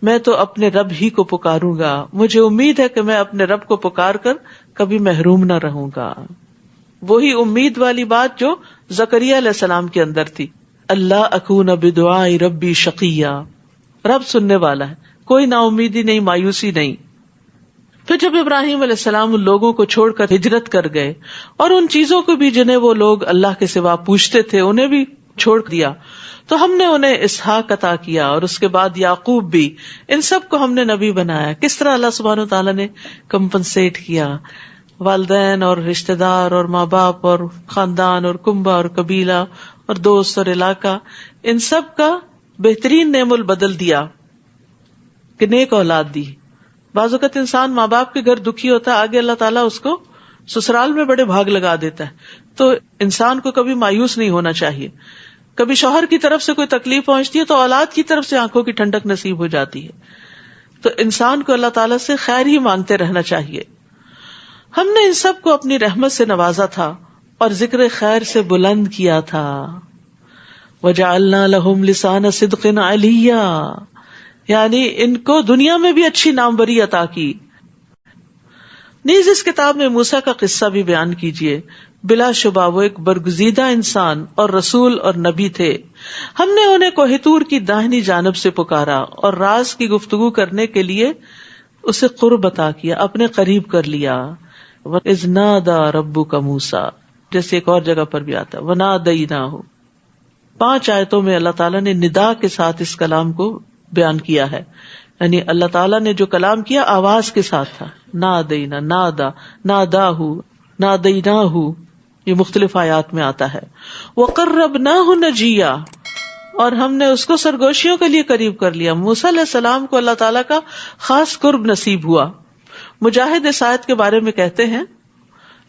میں تو اپنے رب ہی کو پکاروں گا، مجھے امید ہے کہ میں اپنے رب کو پکار کر کبھی محروم نہ رہوں گا۔ وہی امید والی بات جو زکریا علیہ السلام کے اندر تھی، اللہ اکون بدعاء ربی شقیہ، رب سننے والا ہے، کوئی نا امیدی نہیں، مایوسی نہیں۔ پھر جب ابراہیم علیہ السلام ان لوگوں کو چھوڑ کر ہجرت کر گئے اور ان چیزوں کو بھی جنہیں وہ لوگ اللہ کے سوا پوچھتے تھے انہیں بھی چھوڑ دیا، تو ہم نے انہیں اسحاق عطا کیا اور اس کے بعد یعقوب بھی، ان سب کو ہم نے نبی بنایا۔ کس طرح اللہ سبحانہ وتعالیٰ نے کمپنسیٹ کیا، والدین اور رشتہ دار اور ماں باپ اور خاندان اور کنبہ اور قبیلہ اور دوست اور علاقہ، ان سب کا بہترین نعم البدل دیا کہ نیک اولاد دی۔ بعض اوقات انسان ماں باپ کے گھر دکھی ہوتا ہے، آگے اللہ تعالیٰ اس کو سسرال میں بڑے بھاگ لگا دیتا ہے۔ تو انسان کو کبھی مایوس نہیں ہونا چاہیے۔ کبھی شوہر کی طرف سے کوئی تکلیف پہنچتی ہے تو اولاد کی طرف سے آنکھوں کی ٹھنڈک نصیب ہو جاتی ہے۔ تو انسان کو اللہ تعالیٰ سے خیر ہی مانگتے رہنا چاہیے۔ ہم نے ان سب کو اپنی رحمت سے نوازا تھا اور ذکر خیر سے بلند کیا تھا۔ وَجَعَلْنَا لَهُمْ لِسَانَ صِدْقٍ عَلِيًّا، یعنی ان کو دنیا میں بھی اچھی ناموری عطا کی۔ نیز اس کتاب میں موسیٰ کا قصہ بھی بیان کیجیے، بلا شبہ وہ ایک برگزیدہ انسان اور رسول اور نبی تھے۔ ہم نے انہیں کوہ طور کی داہنی جانب سے پکارا اور راز کی گفتگو کرنے کے لیے اسے قرب عطا کیا، اپنے قریب کر لیا۔ وَإِذْ نَادَى رَبُّكَ مُوسَىٰ، جیسے ایک اور جگہ پر بھی آتا ہے وَنَادَيْنَاهُ۔ 5 آیتوں میں اللہ تعالیٰ نے ندا کے ساتھ اس کلام کو بیان کیا ہے، یعنی اللہ تعالیٰ نے جو کلام کیا آواز کے ساتھ تھا۔ نادینا، نادا، ناداہو، نادیناہو، یہ مختلف آیات میں آتا ہے۔ وقربناہ نجیا، اور ہم نے اس کو سرگوشیوں کے لیے قریب کر لیا۔ موسیٰ علیہ السلام کو اللہ تعالیٰ کا خاص قرب نصیب ہوا۔ مجاہد اس آیت کے بارے میں کہتے ہیں،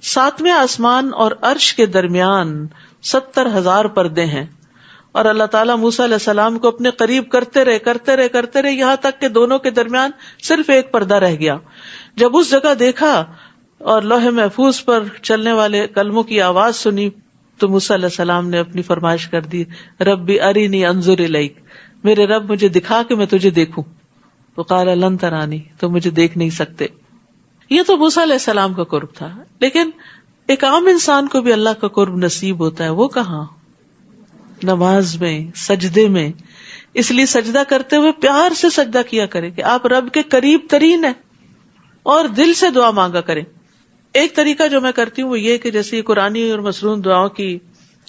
7ویں آسمان اور عرش کے درمیان 70,000 پردے ہیں، اور اللہ تعالیٰ موسیٰ علیہ السلام کو اپنے قریب کرتے رہے یہاں تک کہ دونوں کے درمیان صرف ایک پردہ رہ گیا۔ جب اس جگہ دیکھا اور لوح محفوظ پر چلنے والے کلموں کی آواز سنی تو موسیٰ علیہ السلام نے اپنی فرمائش کر دی، ربی ارینی انظر الیک، میرے رب مجھے دکھا کہ میں تجھے دیکھوں۔ وقال لن ترانی، تو مجھے دیکھ نہیں سکتے۔ یہ تو موسیٰ علیہ السلام کا قرب تھا، لیکن ایک عام انسان کو بھی اللہ کا قرب نصیب ہوتا ہے، وہ کہاں؟ نماز میں، سجدے میں۔ اس لیے سجدہ کرتے ہوئے پیار سے سجدہ کیا کریں کہ آپ رب کے قریب ترین ہیں، اور دل سے دعا مانگا کریں۔ ایک طریقہ جو میں کرتی ہوں وہ یہ کہ جیسے قرآنی اور مسنون دعاؤں کی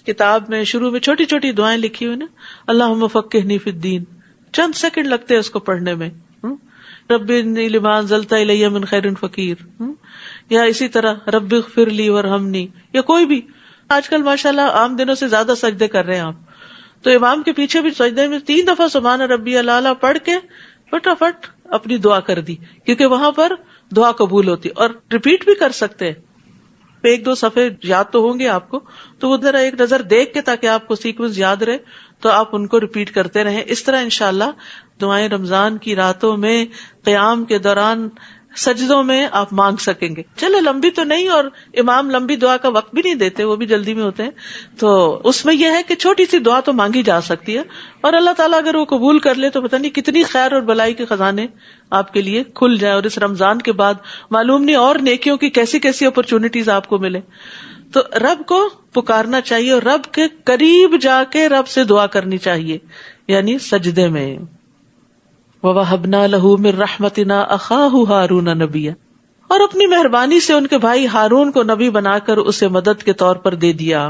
کتاب میں شروع میں چھوٹی چھوٹی دعائیں لکھی ہوئی نا، اللہم فقہنی فی الدین، چند سیکنڈ لگتے ہیں اس کو پڑھنے میں۔ رب انی لما انزلت الی من خیر فقیر، یا اسی طرح رب اغفر لی وارحمنی، یا کوئی بھی۔ آج کل ماشاءاللہ عام دنوں سے زیادہ سجدے کر رہے ہیں آپ، تو امام کے پیچھے بھی سجدے میں 3 دفعہ سبحان ربی الاعلیٰ پڑھ کے فٹافٹ اپنی دعا کر دی، کیونکہ وہاں پر دعا قبول ہوتی، اور ریپیٹ بھی کر سکتے ہیں۔ 1-2 صفحے یاد تو ہوں گے آپ کو، تو وہ ذرا ایک نظر دیکھ کے تاکہ آپ کو سیکوینس یاد رہے تو آپ ان کو ریپیٹ کرتے رہیں۔ اس طرح انشاءاللہ دعائیں رمضان کی راتوں میں، قیام کے دوران، سجدوں میں آپ مانگ سکیں گے۔ چلے لمبی تو نہیں، اور امام لمبی دعا کا وقت بھی نہیں دیتے، وہ بھی جلدی میں ہوتے ہیں، تو اس میں یہ ہے کہ چھوٹی سی دعا تو مانگی جا سکتی ہے، اور اللہ تعالیٰ اگر وہ قبول کر لے تو پتہ نہیں کتنی خیر اور بلائی کے خزانے آپ کے لیے کھل جائے، اور اس رمضان کے بعد معلوم نہیں اور نیکیوں کی کیسی کیسی اپرچونٹیز آپ کو ملے۔ تو رب کو پکارنا چاہیے، اور رب کے قریب جا کے رب سے دعا کرنی چاہیے، یعنی سجدے میں۔ وَوَهَبْنَا لَهُ مِن رَحْمَتِنَا أَخَاهُ هَارُونَ نَبِيًّا، اور اپنی مہربانی سے ان کے بھائی ہارون کو نبی بنا کر اسے مدد کے طور پر دے دیا۔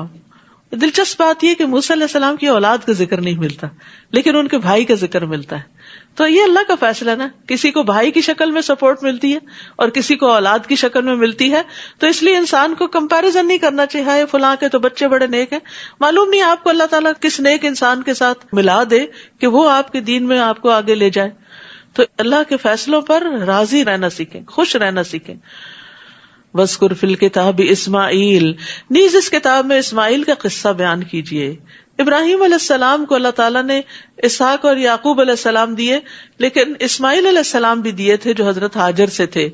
دلچسپ بات یہ کہ موسیٰ علیہ السلام کی اولاد کا ذکر نہیں ملتا، لیکن ان کے بھائی کا ذکر ملتا ہے. تو یہ اللہ کا فیصلہ نا، کسی کو بھائی کی شکل میں سپورٹ ملتی ہے اور کسی کو اولاد کی شکل میں ملتی ہے. تو اس لیے انسان کو کمپیریزن نہیں کرنا چاہیے، ہائے فلاں کے تو بچے بڑے نیک ہیں. معلوم نہیں آپ کو اللہ تعالیٰ کس نیک انسان کے ساتھ ملا دے کہ وہ آپ کے دین میں آپ کو آگے لے جائے. تو اللہ کے فیصلوں پر راضی رہنا سیکھیں، خوش رہنا سیکھیں. وَاذْكُرْ فِي الْكِتَابِ اسماعیل، نیز اس کتاب میں اسماعیل کا قصہ بیان کیجیے. ابراہیم علیہ السلام کو اللہ تعالیٰ نے اسحاق اور یعقوب علیہ السلام دیے، لیکن اسماعیل علیہ السلام بھی دیے تھے جو حضرت ہاجر سے تھے.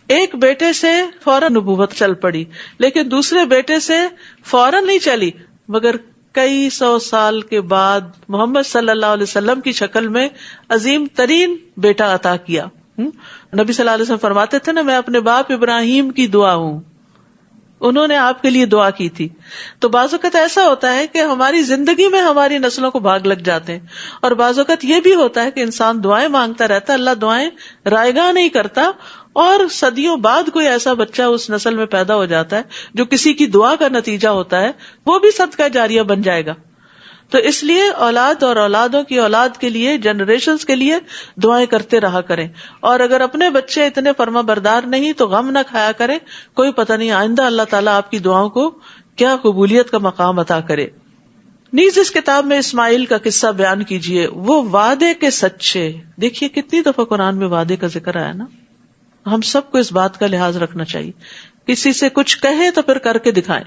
ایک بیٹے سے فوراً نبوت چل پڑی، لیکن دوسرے بیٹے سے فوراً نہیں چلی، مگر کئی سو سال کے بعد محمد صلی اللہ علیہ وسلم کی شکل میں عظیم ترین بیٹا عطا کیا. نبی صلی اللہ علیہ وسلم فرماتے تھے نا، میں اپنے باپ ابراہیم کی دعا ہوں، انہوں نے آپ کے لیے دعا کی تھی. تو بعض اوقات ایسا ہوتا ہے کہ ہماری زندگی میں ہماری نسلوں کو بھاگ لگ جاتے ہیں، اور بعض اوقات یہ بھی ہوتا ہے کہ انسان دعائیں مانگتا رہتا ہے، اللہ دعائیں رائے گاہ نہیں کرتا، اور صدیوں بعد کوئی ایسا بچہ اس نسل میں پیدا ہو جاتا ہے جو کسی کی دعا کا نتیجہ ہوتا ہے، وہ بھی صدقہ جاریہ بن جائے گا. تو اس لیے اولاد اور اولادوں کی اولاد کے لیے، جنریشنز کے لیے دعائیں کرتے رہا کریں. اور اگر اپنے بچے اتنے فرما بردار نہیں تو غم نہ کھایا کریں، کوئی پتہ نہیں آئندہ اللہ تعالیٰ آپ کی دعاؤں کو کیا قبولیت کا مقام عطا کرے. نیز اس کتاب میں اسماعیل کا قصہ بیان کیجیے، وہ وعدے کے سچے. دیکھیے کتنی دفعہ قرآن میں وعدے کا ذکر آیا نا. ہم سب کو اس بات کا لحاظ رکھنا چاہیے، کسی سے کچھ کہے تو پھر کر کے دکھائیں.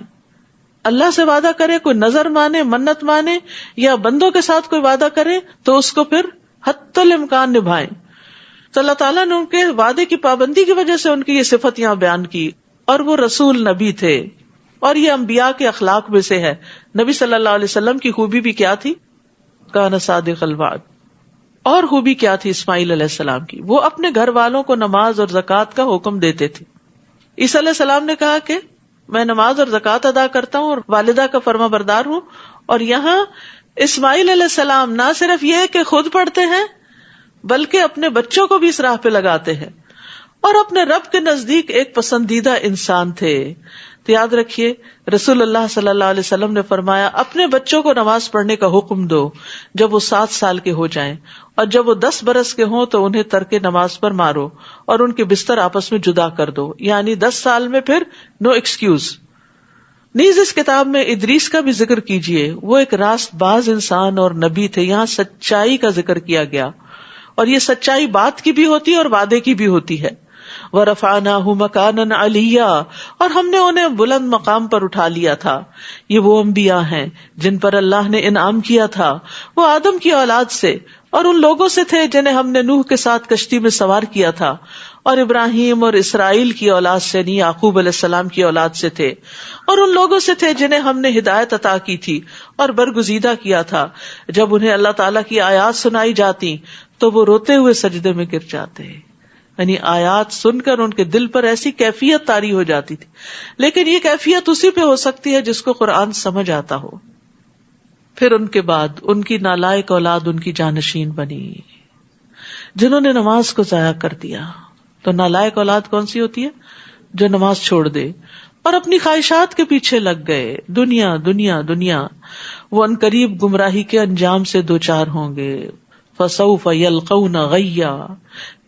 اللہ سے وعدہ کرے، کوئی نظر مانے، منت مانے، یا بندوں کے ساتھ کوئی وعدہ کرے تو اس کو پھر حتی الامکان نبھائیں. تو اللہ تعالیٰ نے ان کے وعدے کی پابندی کی وجہ سے ان کی یہ صفت یہاں بیان کی. اور وہ رسول نبی تھے، اور یہ انبیاء کے اخلاق میں سے ہے. نبی صلی اللہ علیہ وسلم کی خوبی بھی کیا تھی؟ کان صادق الوعد. اور خوبی کیا تھی اسماعیل علیہ السلام کی؟ وہ اپنے گھر والوں کو نماز اور زکوٰۃ کا حکم دیتے تھے. عیسیٰ علیہ السلام نے کہا کہ میں نماز اور زکوٰۃ ادا کرتا ہوں اور والدہ کا فرما بردار ہوں. اور یہاں اسماعیل علیہ السلام نہ صرف یہ کہ خود پڑھتے ہیں بلکہ اپنے بچوں کو بھی اس راہ پہ لگاتے ہیں، اور اپنے رب کے نزدیک ایک پسندیدہ انسان تھے. تو یاد رکھیے رسول اللہ صلی اللہ علیہ وسلم نے فرمایا اپنے بچوں کو نماز پڑھنے کا حکم دو جب وہ 7 سال کے ہو جائیں، اور جب وہ 10 برس کے ہوں تو انہیں ترک نماز پر مارو اور ان کے بستر آپس میں جدا کر دو. یعنی 10 سال میں پھر نو ایکسکیوز. نیز اس کتاب میں ادریس کا بھی ذکر کیجیے، وہ ایک راست باز انسان اور نبی تھے. یہاں سچائی کا ذکر کیا گیا، اور یہ سچائی بات کی بھی ہوتی ہے اور وعدے کی بھی ہوتی ہے. وَرَفَعْنَاهُ مَكَانًا عَلِيًّا، اور ہم نے انہیں بلند مقام پر اٹھا لیا تھا. یہ وہ انبیاء ہیں جن پر اللہ نے انعام کیا تھا. وہ آدم کی اولاد سے اور ان لوگوں سے تھے جنہیں ہم نے نوح کے ساتھ کشتی میں سوار کیا تھا، اور ابراہیم اور اسرائیل کی اولاد سے نہیں، یعقوب علیہ السلام کی اولاد سے تھے، اور ان لوگوں سے تھے جنہیں ہم نے ہدایت عطا کی تھی اور برگزیدہ کیا تھا. جب انہیں اللہ تعالیٰ کی آیات سنائی جاتی تو وہ روتے ہوئے سجدے میں گر جاتے. یعنی آیات سن کر ان کے دل پر ایسی کیفیت طاری ہو جاتی تھی. لیکن یہ کیفیت اسی پہ ہو سکتی ہے جس کو قرآن سمجھ آتا ہو. پھر ان کے بعد ان کی نالائق اولاد ان کی جانشین بنی، جنہوں نے نماز کو ضائع کر دیا. تو نالائق اولاد کون سی ہوتی ہے؟ جو نماز چھوڑ دے اور اپنی خواہشات کے پیچھے لگ گئے. دنیا دنیا دنیا. وہ عنقریب گمراہی کے انجام سے دوچار ہوں گے. فَسَوْفَ يَلْقَوْنَ غَيًّا.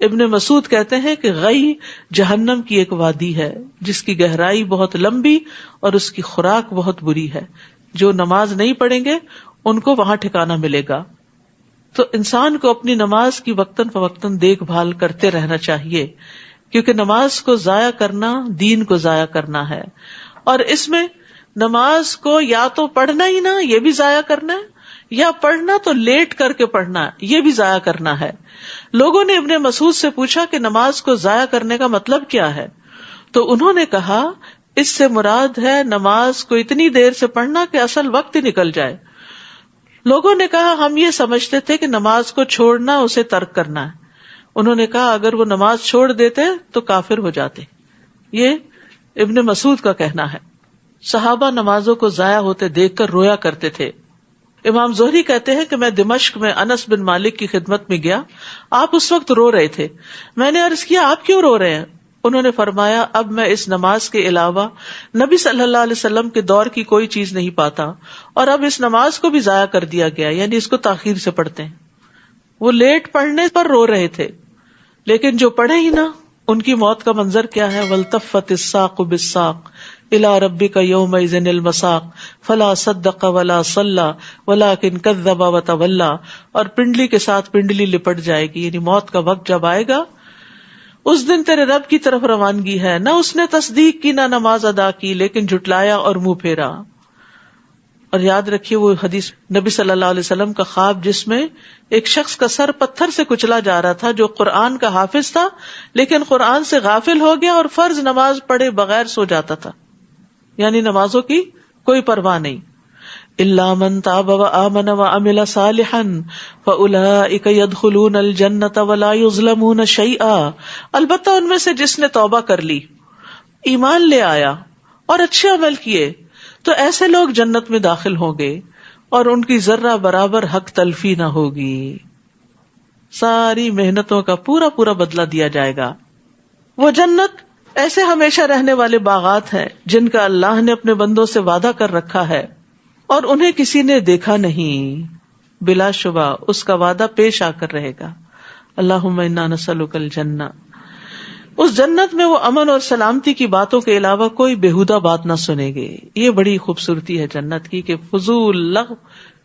ابن مسعود کہتے ہیں کہ غی جہنم کی ایک وادی ہے جس کی گہرائی بہت لمبی اور اس کی خوراک بہت بری ہے. جو نماز نہیں پڑھیں گے ان کو وہاں ٹھکانہ ملے گا. تو انسان کو اپنی نماز کی وقتاً فوقتاً دیکھ بھال کرتے رہنا چاہیے، کیونکہ نماز کو ضائع کرنا دین کو ضائع کرنا ہے. اور اس میں نماز کو یا تو پڑھنا ہی نہ، یہ بھی ضائع کرنا ہے، یا پڑھنا تو لیٹ کر کے پڑھنا، یہ بھی ضائع کرنا ہے. لوگوں نے ابن مسعود سے پوچھا کہ نماز کو ضائع کرنے کا مطلب کیا ہے؟ تو انہوں نے کہا اس سے مراد ہے نماز کو اتنی دیر سے پڑھنا کہ اصل وقت ہی نکل جائے. لوگوں نے کہا ہم یہ سمجھتے تھے کہ نماز کو چھوڑنا اسے ترک کرنا ہے. انہوں نے کہا اگر وہ نماز چھوڑ دیتے تو کافر ہو جاتے. یہ ابن مسعود کا کہنا ہے. صحابہ نمازوں کو ضائع ہوتے دیکھ کر رویا کرتے تھے. امام زہری کہتے ہیں کہ میں دمشق میں انس بن مالک کی خدمت میں گیا. آپ اس وقت رو رہے تھے. میں نے عرض کیا آپ کیوں رو رہے ہیں؟ انہوں نے فرمایا اب میں اس نماز کے علاوہ نبی صلی اللہ علیہ وسلم کے دور کی کوئی چیز نہیں پاتا، اور اب اس نماز کو بھی ضائع کر دیا گیا، یعنی اس کو تاخیر سے پڑھتے ہیں. وہ لیٹ پڑھنے پر رو رہے تھے، لیکن جو پڑھے ہی نہ، ان کی موت کا منظر کیا ہے؟ وَالْتَفَّتِ السَّاقُ بِالسَّاقِ إِلَىٰ رَبِّكَ يَوْمَئِذٍ الْمَسَاقُ فَلَا صَدَّقَ وَلَا صَلَّىٰ وَلَٰكِنْ كَذَّبَ وَتَوَلَّىٰ. اور پنڈلی کے ساتھ پنڈلی لپٹ جائے گی، یعنی موت کا وقت جب آئے گا، اس دن تیرے رب کی طرف روانگی ہے، نہ اس نے تصدیق کی نہ نماز ادا کی، لیکن جھٹلایا اور منہ پھیرا. اور یاد رکھیے وہ حدیث نبی صلی اللہ علیہ وسلم کا خواب جس میں ایک شخص کا سر پتھر سے کچلا جا رہا تھا، جو قرآن کا حافظ تھا لیکن قرآن سے غافل ہو گیا اور فرض نماز پڑھے بغیر سو جاتا تھا، یعنی نمازوں کی کوئی پرواہ نہیں. الا من تاب وآمن وعمل صالحا فاولئک يدخلون الجنة ولا يظلمون شیئا. البتہ ان میں سے جس نے توبہ کر لی، ایمان لے آیا اور اچھے عمل کیے، تو ایسے لوگ جنت میں داخل ہوں گے اور ان کی ذرہ برابر حق تلفی نہ ہوگی. ساری محنتوں کا پورا پورا بدلہ دیا جائے گا. وہ جنت ایسے ہمیشہ رہنے والے باغات ہیں جن کا اللہ نے اپنے بندوں سے وعدہ کر رکھا ہے اور انہیں کسی نے دیکھا نہیں. بلا شبہ اس کا وعدہ پیش آ کر رہے گا. اللہم انا نسألک الجنہ. اس جنت میں وہ امن اور سلامتی کی باتوں کے علاوہ کوئی بےہودہ بات نہ سنیں گے. یہ بڑی خوبصورتی ہے جنت کی کہ فضول لغو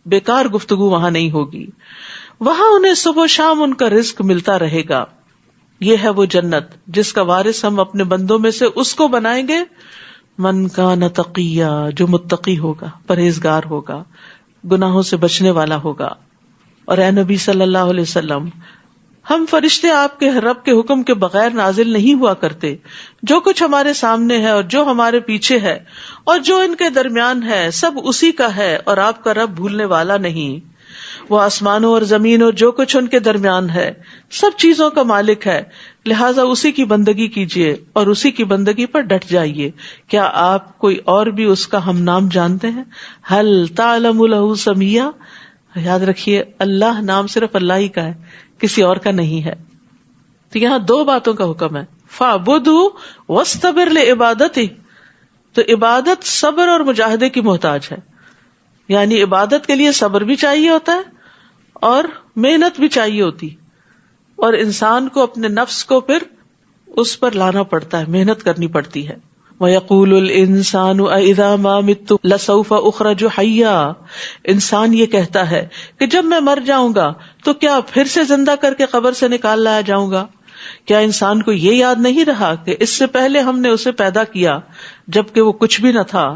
بیکار گفتگو وہاں نہیں ہوگی. وہاں انہیں صبح و شام ان کا رزق ملتا رہے گا. یہ ہے وہ جنت جس کا وارث ہم اپنے بندوں میں سے اس کو بنائیں گے من کان تقیا، جو متقی ہوگا، پرہیزگار ہوگا، گناہوں سے بچنے والا ہوگا. اور اے نبی صلی اللہ علیہ وسلم، ہم فرشتے آپ کے رب کے حکم کے بغیر نازل نہیں ہوا کرتے. جو کچھ ہمارے سامنے ہے اور جو ہمارے پیچھے ہے اور جو ان کے درمیان ہے سب اسی کا ہے، اور آپ کا رب بھولنے والا نہیں. وہ آسمانوں اور زمین اور جو کچھ ان کے درمیان ہے سب چیزوں کا مالک ہے، لہٰذا اسی کی بندگی کیجیے اور اسی کی بندگی پر ڈٹ جائیے. کیا آپ کوئی اور بھی اس کا ہم نام جانتے ہیں؟ هل تعلم له سمیہ. یاد رکھیے اللہ نام صرف اللہ ہی کا ہے، کسی اور کا نہیں ہے. تو یہاں دو باتوں کا حکم ہے، فَاعْبُدْهُ وَاسْتَبِرْ لِعِبَادَتِهِ. تو عبادت صبر اور مجاہدے کی محتاج ہے، یعنی عبادت کے لیے صبر بھی چاہیے ہوتا ہے اور محنت بھی چاہیے ہوتی، اور انسان کو اپنے نفس کو پھر اس پر لانا پڑتا ہے، محنت کرنی پڑتی ہے. وَيَقُولُ الْإِنسَانُ أَإِذَا مَا مِتُّ لَسَوْفَ أُخْرَجُ حَيًّا. انسان یہ کہتا ہے کہ جب میں مر جاؤں گا تو کیا پھر سے زندہ کر کے قبر سے نکال لایا جاؤں گا؟ کیا انسان کو یہ یاد نہیں رہا کہ اس سے پہلے ہم نے اسے پیدا کیا جبکہ وہ کچھ بھی نہ تھا؟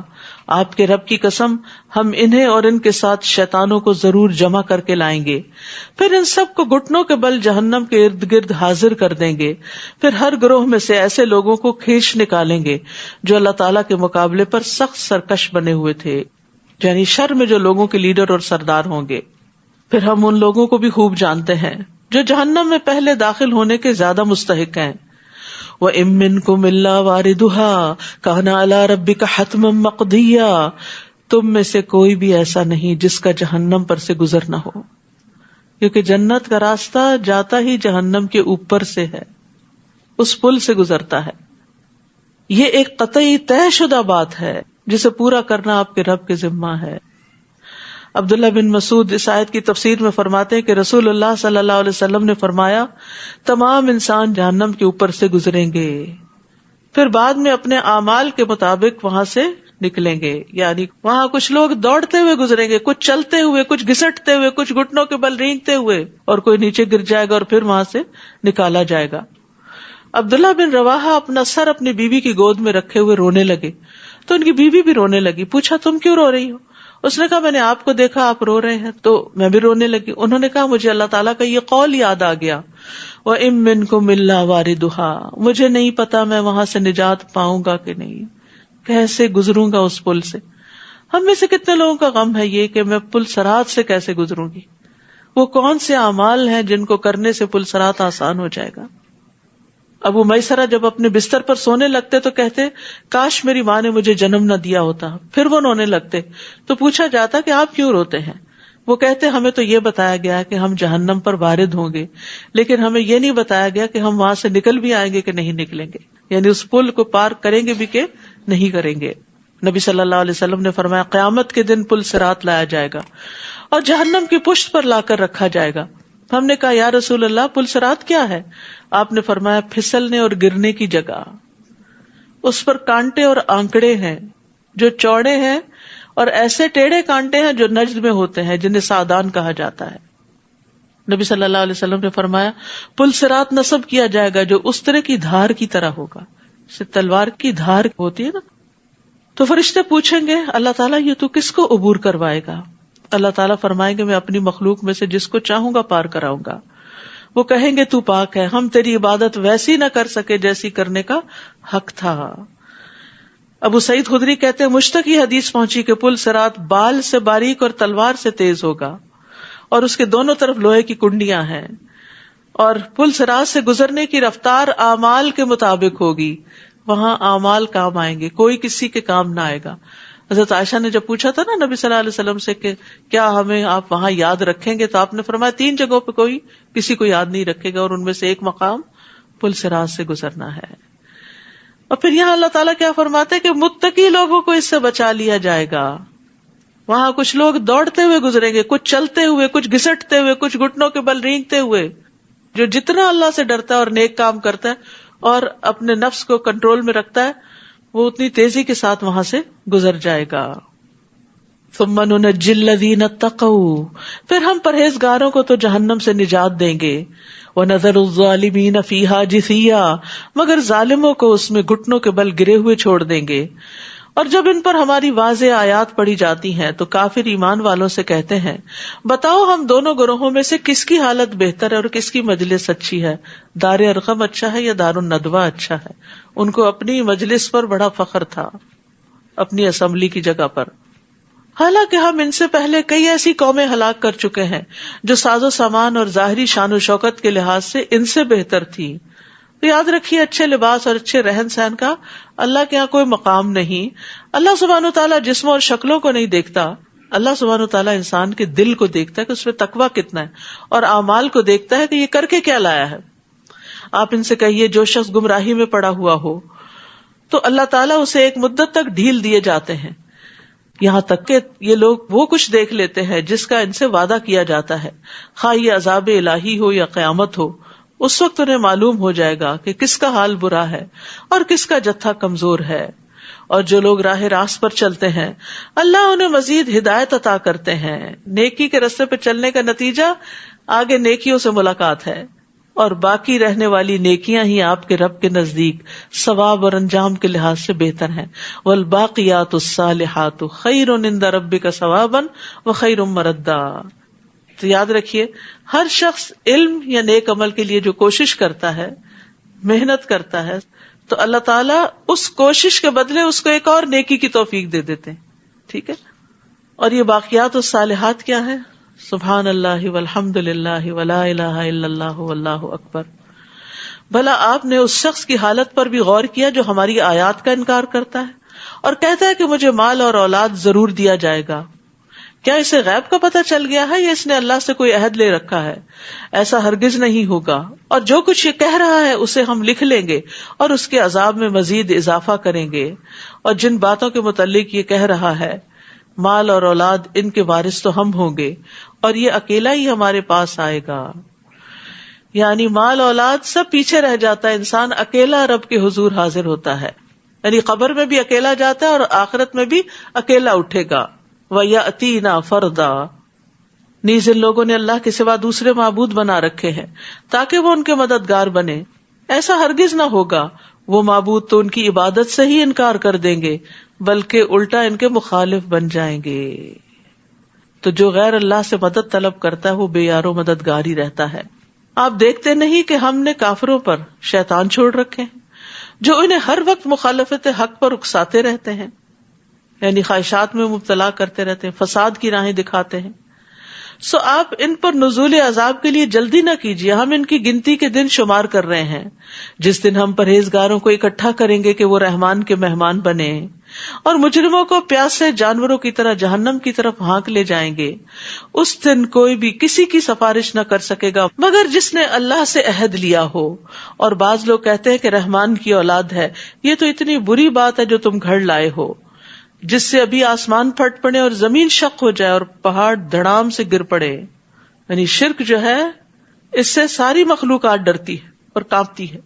آپ کے رب کی قسم، ہم انہیں اور ان کے ساتھ شیطانوں کو ضرور جمع کر کے لائیں گے، پھر ان سب کو گھٹنوں کے بل جہنم کے ارد گرد حاضر کر دیں گے. پھر ہر گروہ میں سے ایسے لوگوں کو کھینچ نکالیں گے جو اللہ تعالیٰ کے مقابلے پر سخت سرکش بنے ہوئے تھے، یعنی شر میں جو لوگوں کے لیڈر اور سردار ہوں گے. پھر ہم ان لوگوں کو بھی خوب جانتے ہیں جو جہنم میں پہلے داخل ہونے کے زیادہ مستحق ہیں. وَإِن مِّنكُمْ إِلَّا وَارِدُهَا كَانَ عَلَىٰ رَبِّكَ حَتْمًا مَّقْضِيًّا. تم میں سے کوئی بھی ایسا نہیں جس کا جہنم پر سے گزر نہ ہو، کیونکہ جنت کا راستہ جاتا ہی جہنم کے اوپر سے ہے، اس پل سے گزرتا ہے. یہ ایک قطعی طے شدہ بات ہے جسے پورا کرنا آپ کے رب کے ذمہ ہے. عبداللہ بن مسعود اس آیت کی تفسیر میں فرماتے ہیں کہ رسول اللہ صلی اللہ علیہ وسلم نے فرمایا، تمام انسان جہنم کے اوپر سے گزریں گے، پھر بعد میں اپنے اعمال کے مطابق وہاں سے نکلیں گے. یعنی وہاں کچھ لوگ دوڑتے ہوئے گزریں گے، کچھ چلتے ہوئے، کچھ گھسٹتے ہوئے، کچھ گھٹنوں کے بل رینگتے ہوئے، اور کوئی نیچے گر جائے گا اور پھر وہاں سے نکالا جائے گا. عبداللہ بن رواحہ اپنا سر اپنی بیوی کی گود میں رکھے ہوئے رونے لگے، تو ان کی بیوی بھی رونے لگی. پوچھا تم کیوں رو رہی ہو؟ اس نے کہا میں نے آپ کو دیکھا آپ رو رہے ہیں تو میں بھی رونے لگی. انہوں نے کہا مجھے اللہ تعالیٰ کا یہ قول یاد آ گیا، وَإِن مِّنكُمْ إِلَّا وَارِدُهَا. مجھے نہیں پتا میں وہاں سے نجات پاؤں گا کہ نہیں، کیسے گزروں گا اس پل سے. ہم میں سے کتنے لوگوں کا غم ہے یہ کہ میں پل صراط سے کیسے گزروں گی. وہ کون سے اعمال ہیں جن کو کرنے سے پل صراط آسان ہو جائے گا. ابو میسرہ جب اپنے بستر پر سونے لگتے تو کہتے کاش میری ماں نے مجھے جنم نہ دیا ہوتا. پھر وہ رونے لگتے تو پوچھا جاتا کہ آپ کیوں روتے ہیں؟ وہ کہتے ہمیں تو یہ بتایا گیا کہ ہم جہنم پر وارد ہوں گے، لیکن ہمیں یہ نہیں بتایا گیا کہ ہم وہاں سے نکل بھی آئیں گے کہ نہیں نکلیں گے. یعنی اس پل کو پار کریں گے بھی کہ نہیں کریں گے. نبی صلی اللہ علیہ وسلم نے فرمایا قیامت کے دن پل صراط لایا جائے گا اور جہنم کی پشت پر لا کر رکھا جائے گا. ہم نے کہا یا رسول اللہ پل صراط کیا ہے؟ آپ نے فرمایا پھسلنے اور گرنے کی جگہ. اس پر کانٹے اور آنکڑے ہیں جو چوڑے ہیں اور ایسے ٹیڑھے کانٹے ہیں جو نجد میں ہوتے ہیں جنہیں سعدان کہا جاتا ہے. نبی صلی اللہ علیہ وسلم نے فرمایا پل صراط نصب کیا جائے گا جو استرے کی دھار کی طرح ہوگا. سے تلوار کی دھار ہوتی ہے نا. تو فرشتے پوچھیں گے اللہ تعالیٰ یہ تو کس کو عبور کروائے گا؟ اللہ تعالیٰ فرمائیں گے میں اپنی مخلوق میں سے جس کو چاہوں گا پار کراؤں گا. وہ کہیں گے تو پاک ہے، ہم تیری عبادت ویسی نہ کر سکے جیسی کرنے کا حق تھا. ابو سعید خدری کہتے ہیں مجھ تک یہ حدیث پہنچی کہ پل صراط بال سے باریک اور تلوار سے تیز ہوگا اور اس کے دونوں طرف لوہے کی کنڈیاں ہیں اور پل صراط سے گزرنے کی رفتار اعمال کے مطابق ہوگی. وہاں اعمال کام آئیں گے، کوئی کسی کے کام نہ آئے گا. حضرت عائشہ نے جب پوچھا تھا نا نبی صلی اللہ علیہ وسلم سے کہ کیا ہمیں آپ وہاں یاد رکھیں گے، تو آپ نے فرمایا 3 جگہوں پہ کوئی کسی کو یاد نہیں رکھے گا اور ان میں سے ایک مقام پل صراط سے گزرنا ہے. اور پھر یہاں اللہ تعالیٰ کیا فرماتے ہیں کہ متقی لوگوں کو اس سے بچا لیا جائے گا. وہاں کچھ لوگ دوڑتے ہوئے گزریں گے، کچھ چلتے ہوئے، کچھ گھسٹتے ہوئے، کچھ گھٹنوں کے بل رینگتے ہوئے. جو جتنا اللہ سے ڈرتا ہے اور نیک کام کرتا ہے اور اپنے نفس کو کنٹرول میں رکھتا ہے وہ اتنی تیزی کے ساتھ وہاں سے گزر جائے گا. ثم ننجی الذین اتقوا، پھر ہم پرہیزگاروں کو تو جہنم سے نجات دیں گے. ونذر الظالمین فیہا جثیا، مگر ظالموں کو اس میں گھٹنوں کے بل گرے ہوئے چھوڑ دیں گے. اور جب ان پر ہماری واضح آیات پڑھی جاتی ہیں تو کافر ایمان والوں سے کہتے ہیں بتاؤ ہم دونوں گروہوں میں سے کس کی حالت بہتر ہے اور کس کی مجلس اچھی ہے، دار ارقم اچھا ہے یا دار الندوہ اچھا ہے. ان کو اپنی مجلس پر بڑا فخر تھا، اپنی اسمبلی کی جگہ پر. حالانکہ ہم ان سے پہلے کئی ایسی قومیں ہلاک کر چکے ہیں جو ساز و سامان اور ظاہری شان و شوکت کے لحاظ سے ان سے بہتر تھی. تو یاد رکھیے اچھے لباس اور اچھے رہن سہن کا اللہ کے یہاں کوئی مقام نہیں. اللہ سبحانہ و تعالیٰ جسموں اور شکلوں کو نہیں دیکھتا، اللہ سبحانہ و تعالیٰ انسان کے دل کو دیکھتا ہے کہ اس میں تقویٰ کتنا ہے اور اعمال کو دیکھتا ہے کہ یہ کر کے کیا لایا ہے. آپ ان سے کہیے جو شخص گمراہی میں پڑا ہوا ہو تو اللہ تعالیٰ اسے ایک مدت تک ڈھیل دیے جاتے ہیں یہاں تک کہ یہ لوگ وہ کچھ دیکھ لیتے ہیں جس کا ان سے وعدہ کیا جاتا ہے، خواہ یہ عذاب الہی ہو یا قیامت ہو. اس وقت انہیں معلوم ہو جائے گا کہ کس کا حال برا ہے اور کس کا جتھا کمزور ہے. اور جو لوگ راہ راست پر چلتے ہیں اللہ انہیں مزید ہدایت عطا کرتے ہیں. نیکی کے راستے پہ چلنے کا نتیجہ آگے نیکیوں سے ملاقات ہے اور باقی رہنے والی نیکیاں ہی آپ کے رب کے نزدیک ثواب اور انجام کے لحاظ سے بہتر ہیں. والباقیات الصالحات خیر عند ربک ثوابا وخیر مردا. تو یاد رکھیے ہر شخص علم یا نیک عمل کے لیے جو کوشش کرتا ہے، محنت کرتا ہے، تو اللہ تعالیٰ اس کوشش کے بدلے اس کو ایک اور نیکی کی توفیق دے دیتے ہیں. ٹھیک ہے. اور یہ باقیات الصالحات کیا ہے؟ سبحان اللہ والحمد للہ ولا الہ الا اللہ واللہ اکبر. بھلا آپ نے اس شخص کی حالت پر بھی غور کیا جو ہماری آیات کا انکار کرتا ہے اور کہتا ہے کہ مجھے مال اور اولاد ضرور دیا جائے گا؟ کیا اسے غیب کا پتہ چل گیا ہے یا اس نے اللہ سے کوئی عہد لے رکھا ہے؟ ایسا ہرگز نہیں ہوگا. اور جو کچھ یہ کہہ رہا ہے اسے ہم لکھ لیں گے اور اس کے عذاب میں مزید اضافہ کریں گے. اور جن باتوں کے متعلق یہ کہہ رہا ہے مال اور اولاد ان کے وارث تو ہم ہوں گے اور یہ اکیلا ہی ہمارے پاس آئے گا. یعنی مال اولاد سب پیچھے رہ جاتا ہے، انسان اکیلا رب کے حضور حاضر ہوتا ہے. یعنی قبر میں بھی اکیلا جاتا ہے اور آخرت میں بھی اکیلا اٹھے گا. وَيَأْتِينَا فَرْدًا. نیز ان لوگوں نے اللہ کے سوا دوسرے معبود بنا رکھے ہیں تاکہ وہ ان کے مددگار بنے. ایسا ہرگز نہ ہوگا، وہ معبود تو ان کی عبادت سے ہی انکار کر دیں گے بلکہ الٹا ان کے مخالف بن جائیں گے. تو جو غیر اللہ سے مدد طلب کرتا ہے وہ بے یار و مددگار ہی رہتا ہے. آپ دیکھتے نہیں کہ ہم نے کافروں پر شیطان چھوڑ رکھے ہیں جو انہیں ہر وقت مخالفت حق پر اکساتے رہتے ہیں، یعنی خواہشات میں مبتلا کرتے رہتے ہیں، فساد کی راہیں دکھاتے ہیں. سو آپ ان پر نزول عذاب کے لیے جلدی نہ کیجیے. ہم ان کی گنتی کے دن شمار کر رہے ہیں جس دن ہم پرہیزگاروں کو اکٹھا کریں گے کہ وہ رحمان کے مہمان بنے. اور مجرموں کو پیاسے جانوروں کی طرح جہنم کی طرف ہانک لے جائیں گے. اس دن کوئی بھی کسی کی سفارش نہ کر سکے گا مگر جس نے اللہ سے عہد لیا ہو. اور بعض لوگ کہتے ہیں کہ رحمان کی اولاد ہے. یہ تو اتنی بری بات ہے جو تم گھڑ لائے ہو، جس سے ابھی آسمان پھٹ پڑے اور زمین شق ہو جائے اور پہاڑ دھڑام سے گر پڑے. یعنی شرک جو ہے اس سے ساری مخلوقات ڈرتی ہے اور کانپتی ہے،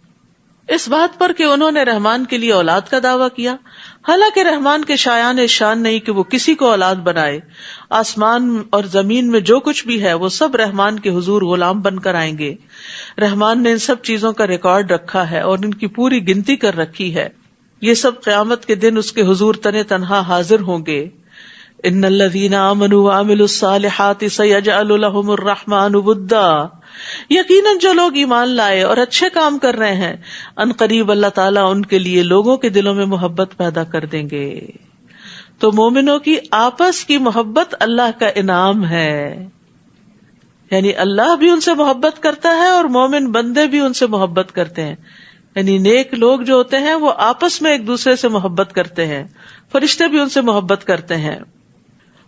اس بات پر کہ انہوں نے رحمان کے لیے اولاد کا دعویٰ کیا، حالانکہ رحمان کے شایان شان نہیں کہ وہ کسی کو اولاد بنائے. آسمان اور زمین میں جو کچھ بھی ہے وہ سب رحمان کے حضور غلام بن کر آئیں گے. رحمان نے ان سب چیزوں کا ریکارڈ رکھا ہے اور ان کی پوری گنتی کر رکھی ہے. یہ سب قیامت کے دن اس کے حضور تنے تنہا حاضر ہوں گے. ان الذین آمنوا وعملوا الصالحات سیجعل لهم الرحمن ودا. یقیناً جو لوگ ایمان لائے اور اچھے کام کر رہے ہیں، ان قریب اللہ تعالیٰ ان کے لیے لوگوں کے دلوں میں محبت پیدا کر دیں گے. تو مومنوں کی آپس کی محبت اللہ کا انعام ہے. یعنی اللہ بھی ان سے محبت کرتا ہے اور مومن بندے بھی ان سے محبت کرتے ہیں. یعنی نیک لوگ جو ہوتے ہیں وہ آپس میں ایک دوسرے سے محبت کرتے ہیں، فرشتے بھی ان سے محبت کرتے ہیں.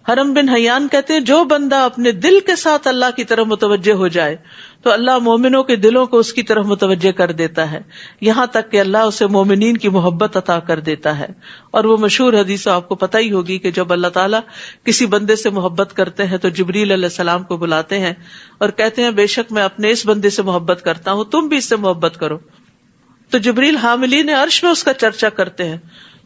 حرم بن حیان کہتے ہیں جو بندہ اپنے دل کے ساتھ اللہ کی طرف متوجہ ہو جائے تو اللہ مومنوں کے دلوں کو اس کی طرف متوجہ کر دیتا ہے، یہاں تک کہ اللہ اسے مومنین کی محبت عطا کر دیتا ہے. اور وہ مشہور حدیث آپ کو پتہ ہی ہوگی کہ جب اللہ تعالیٰ کسی بندے سے محبت کرتے ہیں تو جبریل علیہ السلام کو بلاتے ہیں اور کہتے ہیں بے شک میں اپنے اس بندے سے محبت کرتا ہوں، تم بھی اس سے محبت کرو. تو جبریل حاملین عرش میں اس کا چرچا کرتے ہیں،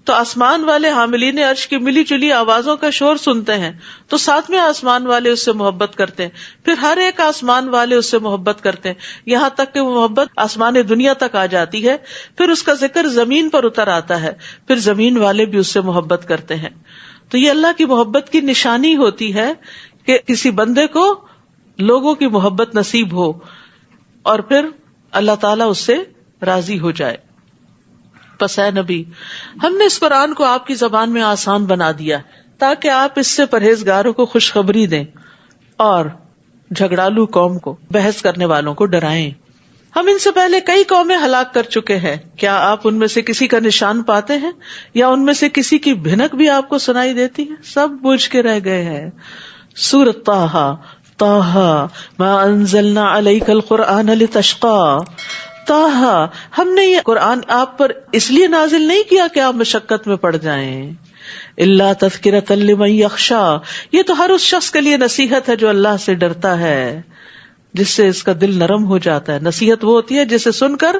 تو آسمان والے حاملین عرش کی ملی جلی آوازوں کا شور سنتے ہیں تو ساتھ میں آسمان والے اس سے محبت کرتے ہیں. پھر ہر ایک آسمان والے اس سے محبت کرتے ہیں یہاں تک کہ وہ محبت آسمان دنیا تک آ جاتی ہے. پھر اس کا ذکر زمین پر اتر آتا ہے، پھر زمین والے بھی اس سے محبت کرتے ہیں. تو یہ اللہ کی محبت کی نشانی ہوتی ہے کہ کسی بندے کو لوگوں کی محبت نصیب ہو اور پھر اللہ تعالیٰ اس سے راضی ہو جائے. پس اے نبی، ہم نے اس قرآن کو آپ کی زبان میں آسان بنا دیا تاکہ آپ اس سے پرہیزگاروں کو خوشخبری دیں اور جھگڑالو قوم کو، بحث کرنے والوں کو ڈرائیں. ہم ان سے پہلے کئی قومیں ہلاک کر چکے ہیں، کیا آپ ان میں سے کسی کا نشان پاتے ہیں یا ان میں سے کسی کی بھنک بھی آپ کو سنائی دیتی ہے؟ سب بجھ کے رہ گئے ہیں. سورۃ طٰہٰ ما انزلنا علیک القرآن لتشقى. ہم نے یہ قرآن آپ پر اس لیے نازل نہیں کیا کہ آپ مشقت میں پڑ جائیں. الا تذکرۃ لمن یخشی، یہ تو ہر اس شخص کے لیے نصیحت ہے جو اللہ سے ڈرتا ہے، جس سے اس کا دل نرم ہو جاتا ہے. نصیحت وہ ہوتی ہے جسے سن کر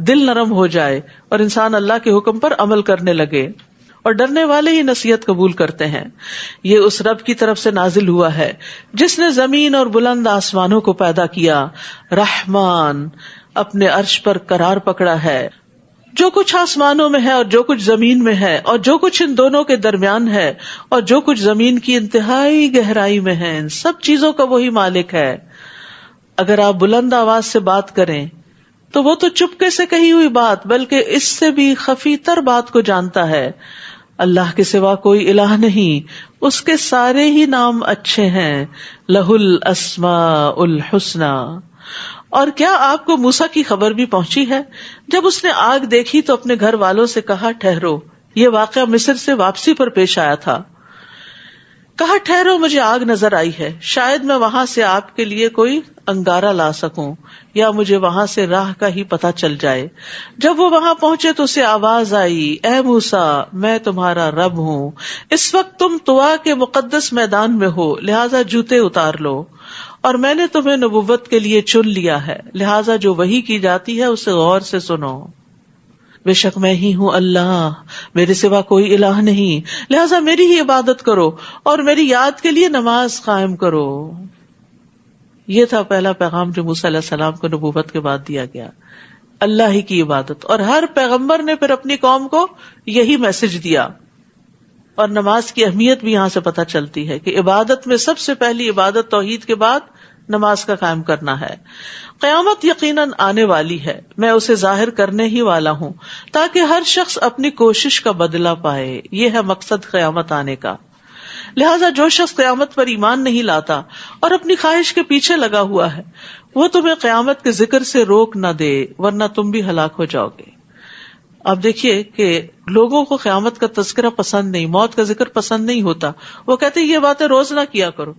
دل نرم ہو جائے اور انسان اللہ کے حکم پر عمل کرنے لگے، اور ڈرنے والے ہی نصیحت قبول کرتے ہیں. یہ اس رب کی طرف سے نازل ہوا ہے جس نے زمین اور بلند آسمانوں کو پیدا کیا. رحمان اپنے عرش پر قرار پکڑا ہے. جو کچھ آسمانوں میں ہے اور جو کچھ زمین میں ہے اور جو کچھ ان دونوں کے درمیان ہے اور جو کچھ زمین کی انتہائی گہرائی میں ہے، ان سب چیزوں کا وہی مالک ہے. اگر آپ بلند آواز سے بات کریں تو وہ تو چپکے سے کہی ہوئی بات بلکہ اس سے بھی خفی تر بات کو جانتا ہے. اللہ کے سوا کوئی الہ نہیں، اس کے سارے ہی نام اچھے ہیں. لہ الاسماء الحسنی. اور کیا آپ کو موسیٰ کی خبر بھی پہنچی ہے؟ جب اس نے آگ دیکھی تو اپنے گھر والوں سے کہا ٹھہرو. یہ واقعہ مصر سے واپسی پر پیش آیا تھا. کہا ٹھہرو، مجھے آگ نظر آئی ہے، شاید میں وہاں سے آپ کے لیے کوئی انگارہ لا سکوں یا مجھے وہاں سے راہ کا ہی پتہ چل جائے. جب وہ وہاں پہنچے تو اسے آواز آئی، اے موسیٰ، میں تمہارا رب ہوں. اس وقت تم طوا کے مقدس میدان میں ہو، لہٰذا جوتے اتار لو، اور میں نے تمہیں نبوت کے لیے چن لیا ہے، لہٰذا جو وحی کی جاتی ہے اسے غور سے سنو. بے شک میں ہی ہوں اللہ، میرے سوا کوئی الہ نہیں، لہٰذا میری ہی عبادت کرو اور میری یاد کے لیے نماز قائم کرو. یہ تھا پہلا پیغام جو موسیٰ علیہ السلام کو نبوت کے بعد دیا گیا، اللہ ہی کی عبادت. اور ہر پیغمبر نے پھر اپنی قوم کو یہی میسج دیا. اور نماز کی اہمیت بھی یہاں سے پتہ چلتی ہے کہ عبادت میں سب سے پہلی عبادت توحید کے بعد نماز کا قائم کرنا ہے. قیامت یقیناً آنے والی ہے، میں اسے ظاہر کرنے ہی والا ہوں تاکہ ہر شخص اپنی کوشش کا بدلہ پائے. یہ ہے مقصد قیامت آنے کا. لہٰذا جو شخص قیامت پر ایمان نہیں لاتا اور اپنی خواہش کے پیچھے لگا ہوا ہے وہ تمہیں قیامت کے ذکر سے روک نہ دے ورنہ تم بھی ہلاک ہو جاؤ گے. آپ دیکھیے کہ لوگوں کو قیامت کا تذکرہ پسند نہیں، موت کا ذکر پسند نہیں ہوتا. وہ کہتے ہیں یہ باتیں روز نہ کیا کرو.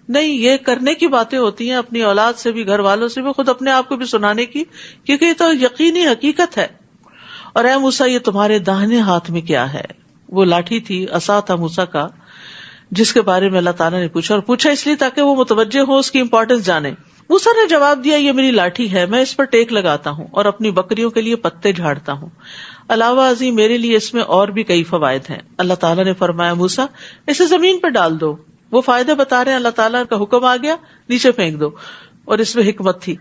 نہیں، یہ کرنے کی باتیں ہوتی ہیں، اپنی اولاد سے بھی، گھر والوں سے بھی، خود اپنے آپ کو بھی سنانے کی، کیونکہ یہ تو یقینی حقیقت ہے. اور اے موسیٰ یہ تمہارے داہنے ہاتھ میں کیا ہے؟ وہ لاٹھی تھی، عصا تھا موسیٰ کا، جس کے بارے میں اللہ تعالیٰ نے پوچھا، اور پوچھا اس لیے تاکہ وہ متوجہ ہو، اس کی امپورٹنس جانے. موسیٰ نے جواب دیا یہ میری لاٹھی ہے، میں اس پر ٹیک لگاتا ہوں اور اپنی بکریوں کے لیے پتے جھاڑتا ہوں. علاوہ ازیں میرے لیے اس میں اور بھی کئی فوائد ہیں. اللہ تعالیٰ نے فرمایا موسیٰ اسے زمین پر ڈال دو. وہ فائدے بتا رہے ہیں، اللہ تعالیٰ کا حکم آ گیا نیچے پھینک دو، اور اس میں حکمت تھی.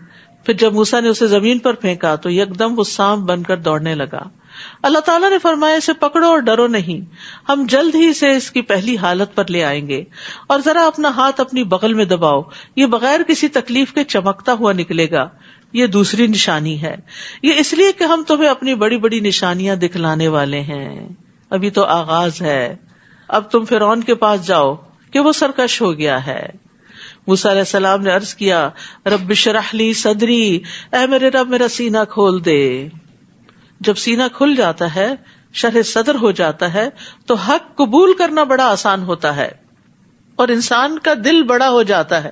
پھر جب موسیٰ نے اسے زمین پر پھینکا تو یکدم وہ سانپ بن کر دوڑنے لگا. اللہ تعالیٰ نے فرمایا اسے پکڑو اور ڈرو نہیں، ہم جلد ہی اسے اس کی پہلی حالت پر لے آئیں گے. اور ذرا اپنا ہاتھ اپنی بغل میں دباؤ، یہ بغیر کسی تکلیف کے چمکتا ہوا نکلے گا. یہ دوسری نشانی ہے. یہ اس لیے کہ ہم تمہیں اپنی بڑی بڑی نشانیاں دکھلانے والے ہیں. ابھی تو آغاز ہے. اب تم فرعون کے پاس جاؤ کہ وہ سرکش ہو گیا ہے. موسیٰ علیہ السلام نے عرض کیا رب اشرح لی صدری، اے میرے رب میرا سینہ کھول دے. جب سینہ کھل جاتا ہے، شرح صدر ہو جاتا ہے، تو حق قبول کرنا بڑا آسان ہوتا ہے اور انسان کا دل بڑا ہو جاتا ہے.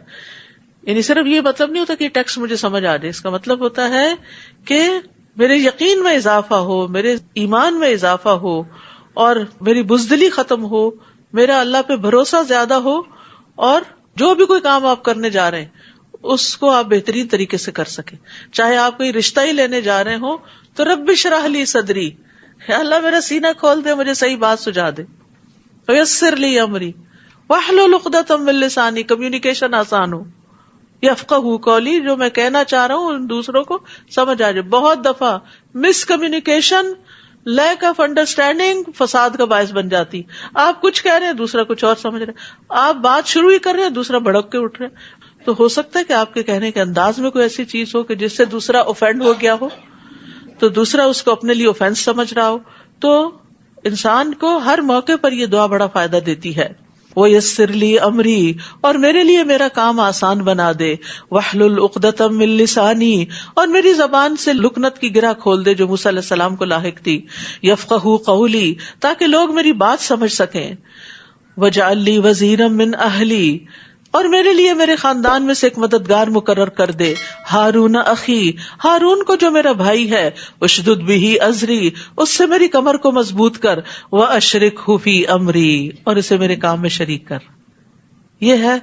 یعنی صرف یہ مطلب نہیں ہوتا کہ ٹیکسٹ مجھے سمجھ آ جائے، اس کا مطلب ہوتا ہے کہ میرے یقین میں اضافہ ہو، میرے ایمان میں اضافہ ہو، اور میری بزدلی ختم ہو، میرا اللہ پہ بھروسہ زیادہ ہو، اور جو بھی کوئی کام آپ کرنے جا رہے ہیں اس کو آپ بہترین طریقے سے کر سکیں. چاہے آپ کوئی رشتہ ہی لینے جا رہے ہوں تو رب اشرح لی صدری، اللہ میرا سینہ کھول دے، مجھے صحیح بات سجا دے. ویسر لی امری واحلل عقدۃ من لسانی، کمیونیکیشن آسان ہو. یفقہوا قولی، جو میں کہنا چاہ رہا ہوں دوسروں کو سمجھ آ جائے. بہت دفعہ مس کمیونیکیشن، لیک آف انڈرسٹینڈنگ فساد کا باعث بن جاتی. آپ کچھ کہہ رہے ہیں، دوسرا کچھ اور سمجھ رہے ہیں. آپ بات شروع ہی کر رہے ہیں، دوسرا بھڑک کے اٹھ رہے ہیں. تو ہو سکتا ہے کہ آپ کے کہنے کے انداز میں کوئی ایسی چیز ہو کہ جس سے دوسرا اوفینڈ ہو گیا ہو، تو دوسرا اس کو اپنے لیے اوفینس سمجھ رہا ہو. تو انسان کو ہر موقع پر یہ دعا بڑا فائدہ دیتی ہے. وَيَسِّرْ لِي أَمْرِي، اور میرے لیے میرا کام آسان بنا دے. وَاحْلُلْ عُقْدَةً مِّن لِّسَانِي، اور میری زبان سے لکنت کی گرہ کھول دے جو موسیٰ علیہ السلام کو لاحق تھی. يَفْقَهُوا قَوْلِي، تاکہ لوگ میری بات سمجھ سکیں. وَاجْعَل لِّي وَزِيرًا مِّنْ أَهْلِي، اور میرے لیے میرے خاندان میں سے ایک مددگار مقرر کر دے. ہارون اخی، ہارون کو جو میرا بھائی ہے. اشدد بہ ازری، اس سے میری کمر کو مضبوط کر. واشرکہ فی امری، اور اسے میرے کام میں شریک کر. یہ ہے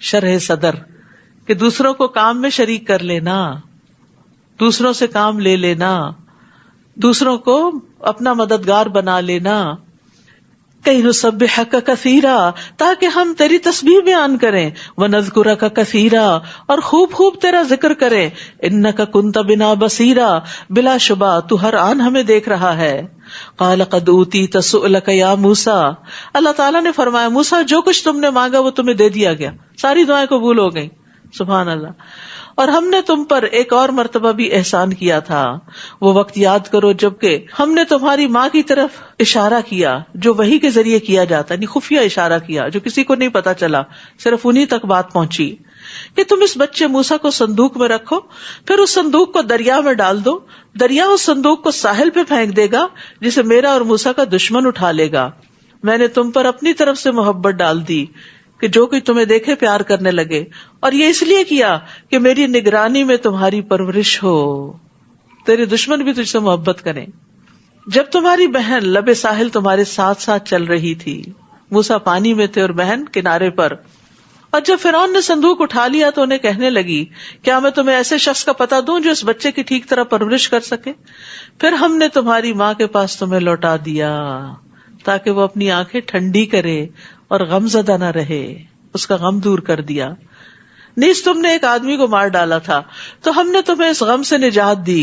شرح صدر، کہ دوسروں کو کام میں شریک کر لینا، دوسروں سے کام لے لینا، دوسروں کو اپنا مددگار بنا لینا. کئی نسبحک کثیرا، تاکہ ہم تیری تسبیح بیان کریں. ونذکرک کثیرا، اور خوب خوب تیرا ذکر کریں. انک کنت بنا بصیرا، بلا شبہ تو ہر آن ہمیں دیکھ رہا ہے. قال قد اوتیت سؤلک یا موسیٰ، اللہ تعالیٰ نے فرمایا موسیٰ جو کچھ تم نے مانگا وہ تمہیں دے دیا گیا، ساری دعائیں قبول ہو گئیں. سبحان اللہ. اور ہم نے تم پر ایک اور مرتبہ بھی احسان کیا تھا. وہ وقت یاد کرو جبکہ ہم نے تمہاری ماں کی طرف اشارہ کیا، جو وحی کے ذریعے کیا جاتا، یعنی خفیہ اشارہ کیا جو کسی کو نہیں پتا چلا، صرف انہی تک بات پہنچی، کہ تم اس بچے موسیٰ کو صندوق میں رکھو، پھر اس صندوق کو دریا میں ڈال دو. دریا اس صندوق کو ساحل پہ پھینک دے گا جسے میرا اور موسیٰ کا دشمن اٹھا لے گا. میں نے تم پر اپنی طرف سے محبت ڈال دی کہ جو کوئی تمہیں دیکھے پیار کرنے لگے، اور یہ اس لیے کیا کہ میری نگرانی میں تمہاری پرورش ہو، تیرے دشمن بھی تجھ سے محبت کریں. جب تمہاری بہن لب ساحل تمہارے ساتھ ساتھ چل رہی تھی، موسیٰ پانی میں تھے اور بہن کنارے پر، اور جب فرعون نے صندوق اٹھا لیا تو انہیں کہنے لگی کیا میں تمہیں ایسے شخص کا پتہ دوں جو اس بچے کی ٹھیک طرح پرورش کر سکے. پھر ہم نے تمہاری ماں کے پاس تمہیں لوٹا دیا تاکہ وہ اپنی آنکھیں ٹھنڈی کرے اور غم زدہ نہ رہے، اس کا غم دور کر دیا. نیز تم نے ایک آدمی کو مار ڈالا تھا تو ہم نے تمہیں اس غم سے نجات دی،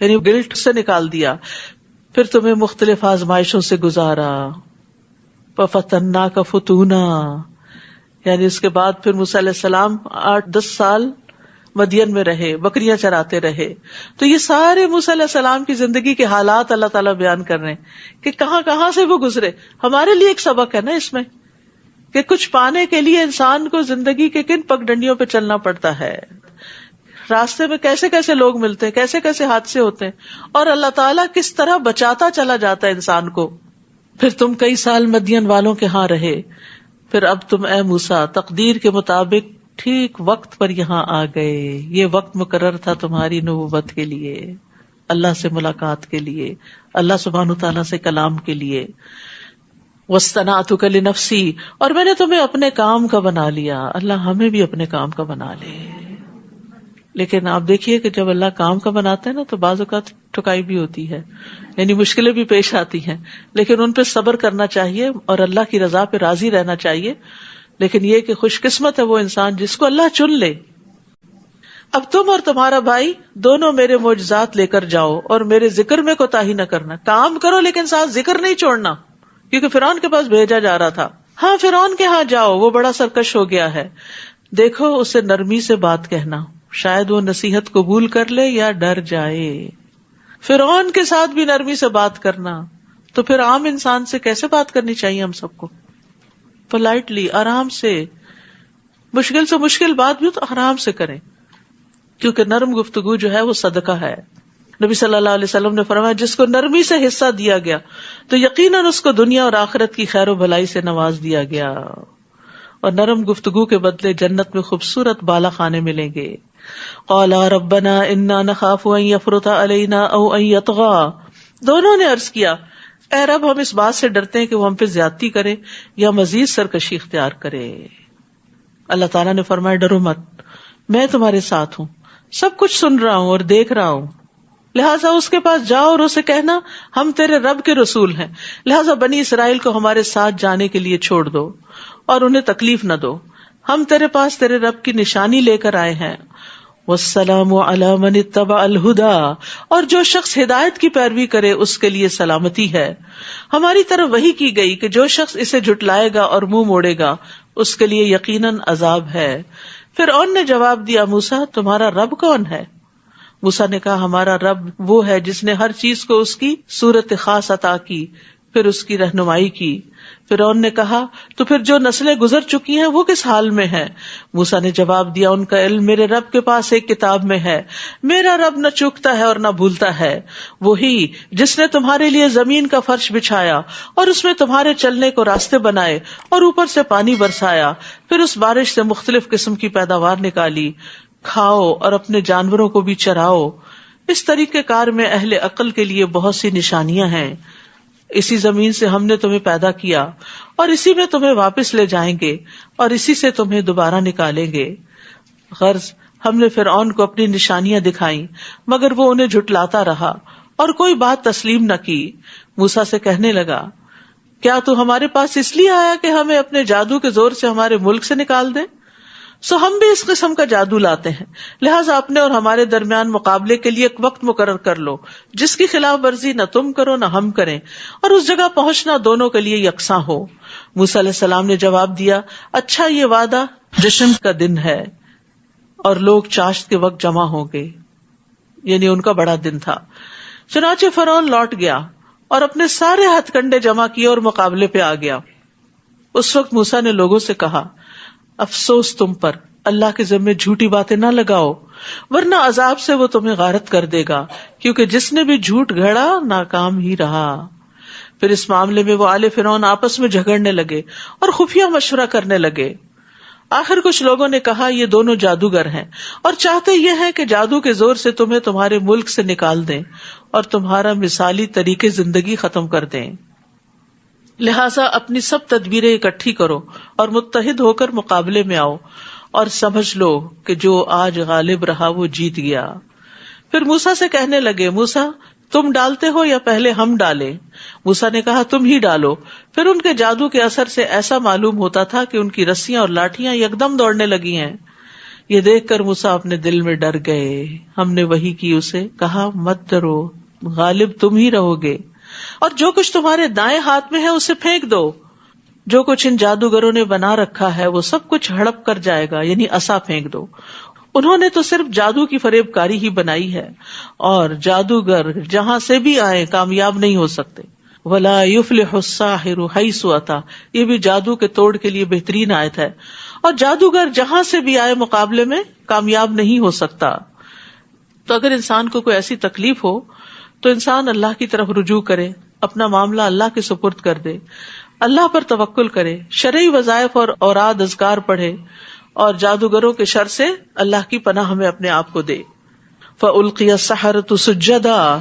یعنی گلٹ سے نکال دیا. پھر تمہیں مختلف آزمائشوں سے گزارا. فَفَتَنَّاكَ فُتُونًا، یعنی اس کے بعد پھر موسیٰ علیہ السلام 8-10 سال مدین میں رہے، بکریاں چراتے رہے. تو یہ سارے موسیٰ علیہ السلام کی زندگی کے حالات اللہ تعالیٰ بیان کر رہے ہیں کہ کہاں کہاں سے وہ گزرے. ہمارے لیے ایک سبق ہے نا اس میں، کہ کچھ پانے کے لیے انسان کو زندگی کے کن پگڈنڈیوں پہ چلنا پڑتا ہے. راستے میں کیسے کیسے لوگ ملتے ہیں، کیسے کیسے حادثے ہوتے ہیں، اور اللہ تعالیٰ کس طرح بچاتا چلا جاتا ہے انسان کو. پھر تم کئی سال مدین والوں کے ہاں رہے، پھر اب تم اے موسیٰ تقدیر کے مطابق ٹھیک وقت پر یہاں آ گئے. یہ وقت مقرر تھا تمہاری نبوت کے لیے، اللہ سے ملاقات کے لیے، اللہ سبحانہ تعالیٰ سے کلام کے لیے. وَاصْطَنَعْتُكَ لِنَفْسِي، اور میں نے تمہیں اپنے کام کا بنا لیا. اللہ ہمیں بھی اپنے کام کا بنا لے. لیکن آپ دیکھیے کہ جب اللہ کام کا بناتے ہیں نا تو بعض اوقات ٹھکائی بھی ہوتی ہے، یعنی مشکلیں بھی پیش آتی ہیں، لیکن ان پہ صبر کرنا چاہیے اور اللہ کی رضا پہ راضی رہنا چاہیے. لیکن یہ کہ خوش قسمت ہے وہ انسان جس کو اللہ چن لے. اب تم اور تمہارا بھائی دونوں میرے معجزات لے کر جاؤ اور میرے ذکر میں کوتاہی نہ کرنا. کام کرو لیکن ساتھ ذکر نہیں چھوڑنا، کیونکہ فرعون کے پاس بھیجا جا رہا تھا. ہاں فرعون کے ہاں جاؤ، وہ بڑا سرکش ہو گیا ہے. دیکھو اسے نرمی سے بات کہنا، شاید وہ نصیحت قبول کر لے یا ڈر جائے. فرعون کے ساتھ بھی نرمی سے بات کرنا، تو پھر عام انسان سے کیسے بات کرنی چاہیے ہم سب کو؟ پولائٹلی، آرام سے. مشکل سے مشکل بات بھی تو آرام سے کریں، کیونکہ نرم گفتگو جو ہے وہ صدقہ ہے. نبی صلی اللہ علیہ وسلم نے فرمایا جس کو نرمی سے حصہ دیا گیا تو یقیناً اس کو دنیا اور آخرت کی خیر و بھلائی سے نواز دیا گیا. اور نرم گفتگو کے بدلے جنت میں خوبصورت بالا خانے ملیں گے. قالا ربنا انا نخاف ان یفرط علینا او ان یطغى، دونوں نے عرض کیا اے رب ہم اس بات سے ڈرتے ہیں کہ وہ ہم پہ زیادتی کرے یا مزید سرکشی اختیار کرے. اللہ تعالیٰ نے فرمایا ڈرو مت، میں تمہارے ساتھ ہوں، سب کچھ سن رہا ہوں اور دیکھ رہا ہوں. لہٰذا اس کے پاس جاؤ اور اسے کہنا ہم تیرے رب کے رسول ہیں، لہٰذا بنی اسرائیل کو ہمارے ساتھ جانے کے لیے چھوڑ دو اور انہیں تکلیف نہ دو. ہم تیرے پاس تیرے رب کی نشانی لے کر آئے ہیں. والسلام علی من اتبع الہدی، اور جو شخص ہدایت کی پیروی کرے اس کے لیے سلامتی ہے. ہماری طرف وحی کی گئی کہ جو شخص اسے جھٹلائے گا اور منہ موڑے گا اس کے لیے یقیناً عذاب ہے. فرعون نے جواب دیا موسیٰ تمہارا رب کون ہے؟ موسیٰ نے کہا ہمارا رب وہ ہے جس نے ہر چیز کو اس کی صورت خاص عطا کی، پھر اس کی رہنمائی کی. فرعون نے کہا تو پھر جو نسلیں گزر چکی ہیں وہ کس حال میں ہیں؟ موسیٰ نے جواب دیا ان کا علم میرے رب کے پاس ایک کتاب میں ہے. میرا رب نہ چوکتا ہے اور نہ بھولتا ہے. وہی جس نے تمہارے لیے زمین کا فرش بچھایا اور اس میں تمہارے چلنے کو راستے بنائے اور اوپر سے پانی برسایا، پھر اس بارش سے مختلف قسم کی پیداوار نکالی. کھاؤ اور اپنے جانوروں کو بھی چراؤ. اس طریقے کار میں اہل عقل کے لیے بہت سی نشانیاں ہیں. اسی زمین سے ہم نے تمہیں پیدا کیا اور اسی میں تمہیں واپس لے جائیں گے اور اسی سے تمہیں دوبارہ نکالیں گے. غرض ہم نے فرعون کو اپنی نشانیاں دکھائیں مگر وہ انہیں جھٹلاتا رہا اور کوئی بات تسلیم نہ کی. موسیٰ سے کہنے لگا کیا تو ہمارے پاس اس لیے آیا کہ ہمیں اپنے جادو کے زور سے ہمارے ملک سے نکال دے؟ سو ہم بھی اس قسم کا جادو لاتے ہیں، لہٰذا اپنے اور ہمارے درمیان مقابلے کے لیے ایک وقت مقرر کر لو جس کی خلاف ورزی نہ تم کرو نہ ہم کریں، اور اس جگہ پہنچنا دونوں کے لیے یکساں ہو. موسیٰ علیہ السلام نے جواب دیا اچھا یہ وعدہ جشن کا دن ہے اور لوگ چاشت کے وقت جمع ہوں گے، یعنی ان کا بڑا دن تھا. چنانچہ فرعون لوٹ گیا اور اپنے سارے ہتھ کنڈے جمع کیے اور مقابلے پہ آ گیا. اس وقت موسیٰ نے لوگوں سے کہا افسوس تم پر، اللہ کے ذمے جھوٹی باتیں نہ لگاؤ ورنہ عذاب سے وہ تمہیں غارت کر دے گا، کیونکہ جس نے بھی جھوٹ گھڑا ناکام ہی رہا. پھر اس معاملے میں وہ آل فرعون آپس میں جھگڑنے لگے اور خفیہ مشورہ کرنے لگے. آخر کچھ لوگوں نے کہا یہ دونوں جادوگر ہیں اور چاہتے یہ ہے کہ جادو کے زور سے تمہیں تمہارے ملک سے نکال دیں اور تمہارا مثالی طریقے زندگی ختم کر دیں. لہٰذا اپنی سب تدبیریں اکٹھی کرو اور متحد ہو کر مقابلے میں آؤ اور سمجھ لو کہ جو آج غالب رہا وہ جیت گیا. پھر موسیٰ سے کہنے لگے موسیٰ تم ڈالتے ہو یا پہلے ہم ڈالیں؟ موسیٰ نے کہا تم ہی ڈالو. پھر ان کے جادو کے اثر سے ایسا معلوم ہوتا تھا کہ ان کی رسیاں اور لاٹیاں یکدم دوڑنے لگی ہیں. یہ دیکھ کر موسیٰ اپنے دل میں ڈر گئے. ہم نے وحی کی اسے کہا مت ڈرو، غالب تم ہی رہو گے، اور جو کچھ تمہارے دائیں ہاتھ میں ہے اسے پھینک دو. جو کچھ ان جادوگروں نے بنا رکھا ہے وہ سب کچھ ہڑپ کر جائے گا، یعنی عصا پھینک دو. انہوں نے تو صرف جادو کی فریب کاری ہی بنائی ہے اور جادوگر جہاں سے بھی آئے کامیاب نہیں ہو سکتے. وَلَا يُفْلِحُ السَّاحِرُ حَيْثُ أَتَى، یہ بھی جادو کے توڑ کے لیے بہترین آیت ہے. اور جادوگر جہاں سے بھی آئے مقابلے میں کامیاب نہیں ہو سکتا. تو اگر انسان کو کوئی ایسی تکلیف ہو تو انسان اللہ کی طرف رجوع کرے، اپنا معاملہ اللہ کے سپرد کر دے، اللہ پر توکل کرے، شرعی وظائف اور اوراد اذکار پڑھے، اور جادوگروں کے شر سے اللہ کی پناہ ہمیں اپنے آپ کو دے۔ فَأُلْقِيَ السَّحَرَةُ سُجَّدًا،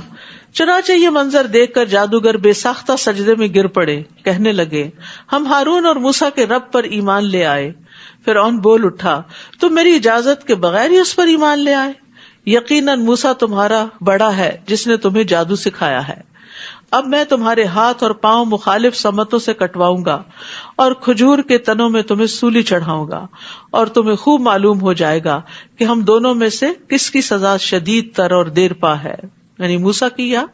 چنانچہ یہ منظر دیکھ کر جادوگر بے ساختہ سجدے میں گر پڑے، کہنے لگے ہم ہارون اور موسیٰ کے رب پر ایمان لے آئے۔ فرعون بول اٹھا تم میری اجازت کے بغیر ہی اس پر ایمان لے آئے؟ یقیناً موسیٰ تمہارا بڑا ہے جس نے تمہیں جادو سکھایا ہے۔ اب میں تمہارے ہاتھ اور پاؤں مخالف سمتوں سے کٹواؤں گا اور کھجور کے تنوں میں تمہیں سولی چڑھاؤں گا، اور تمہیں خوب معلوم ہو جائے گا کہ ہم دونوں میں سے کس کی سزا شدید تر اور دیر پا ہے، یعنی موسیٰ کی یا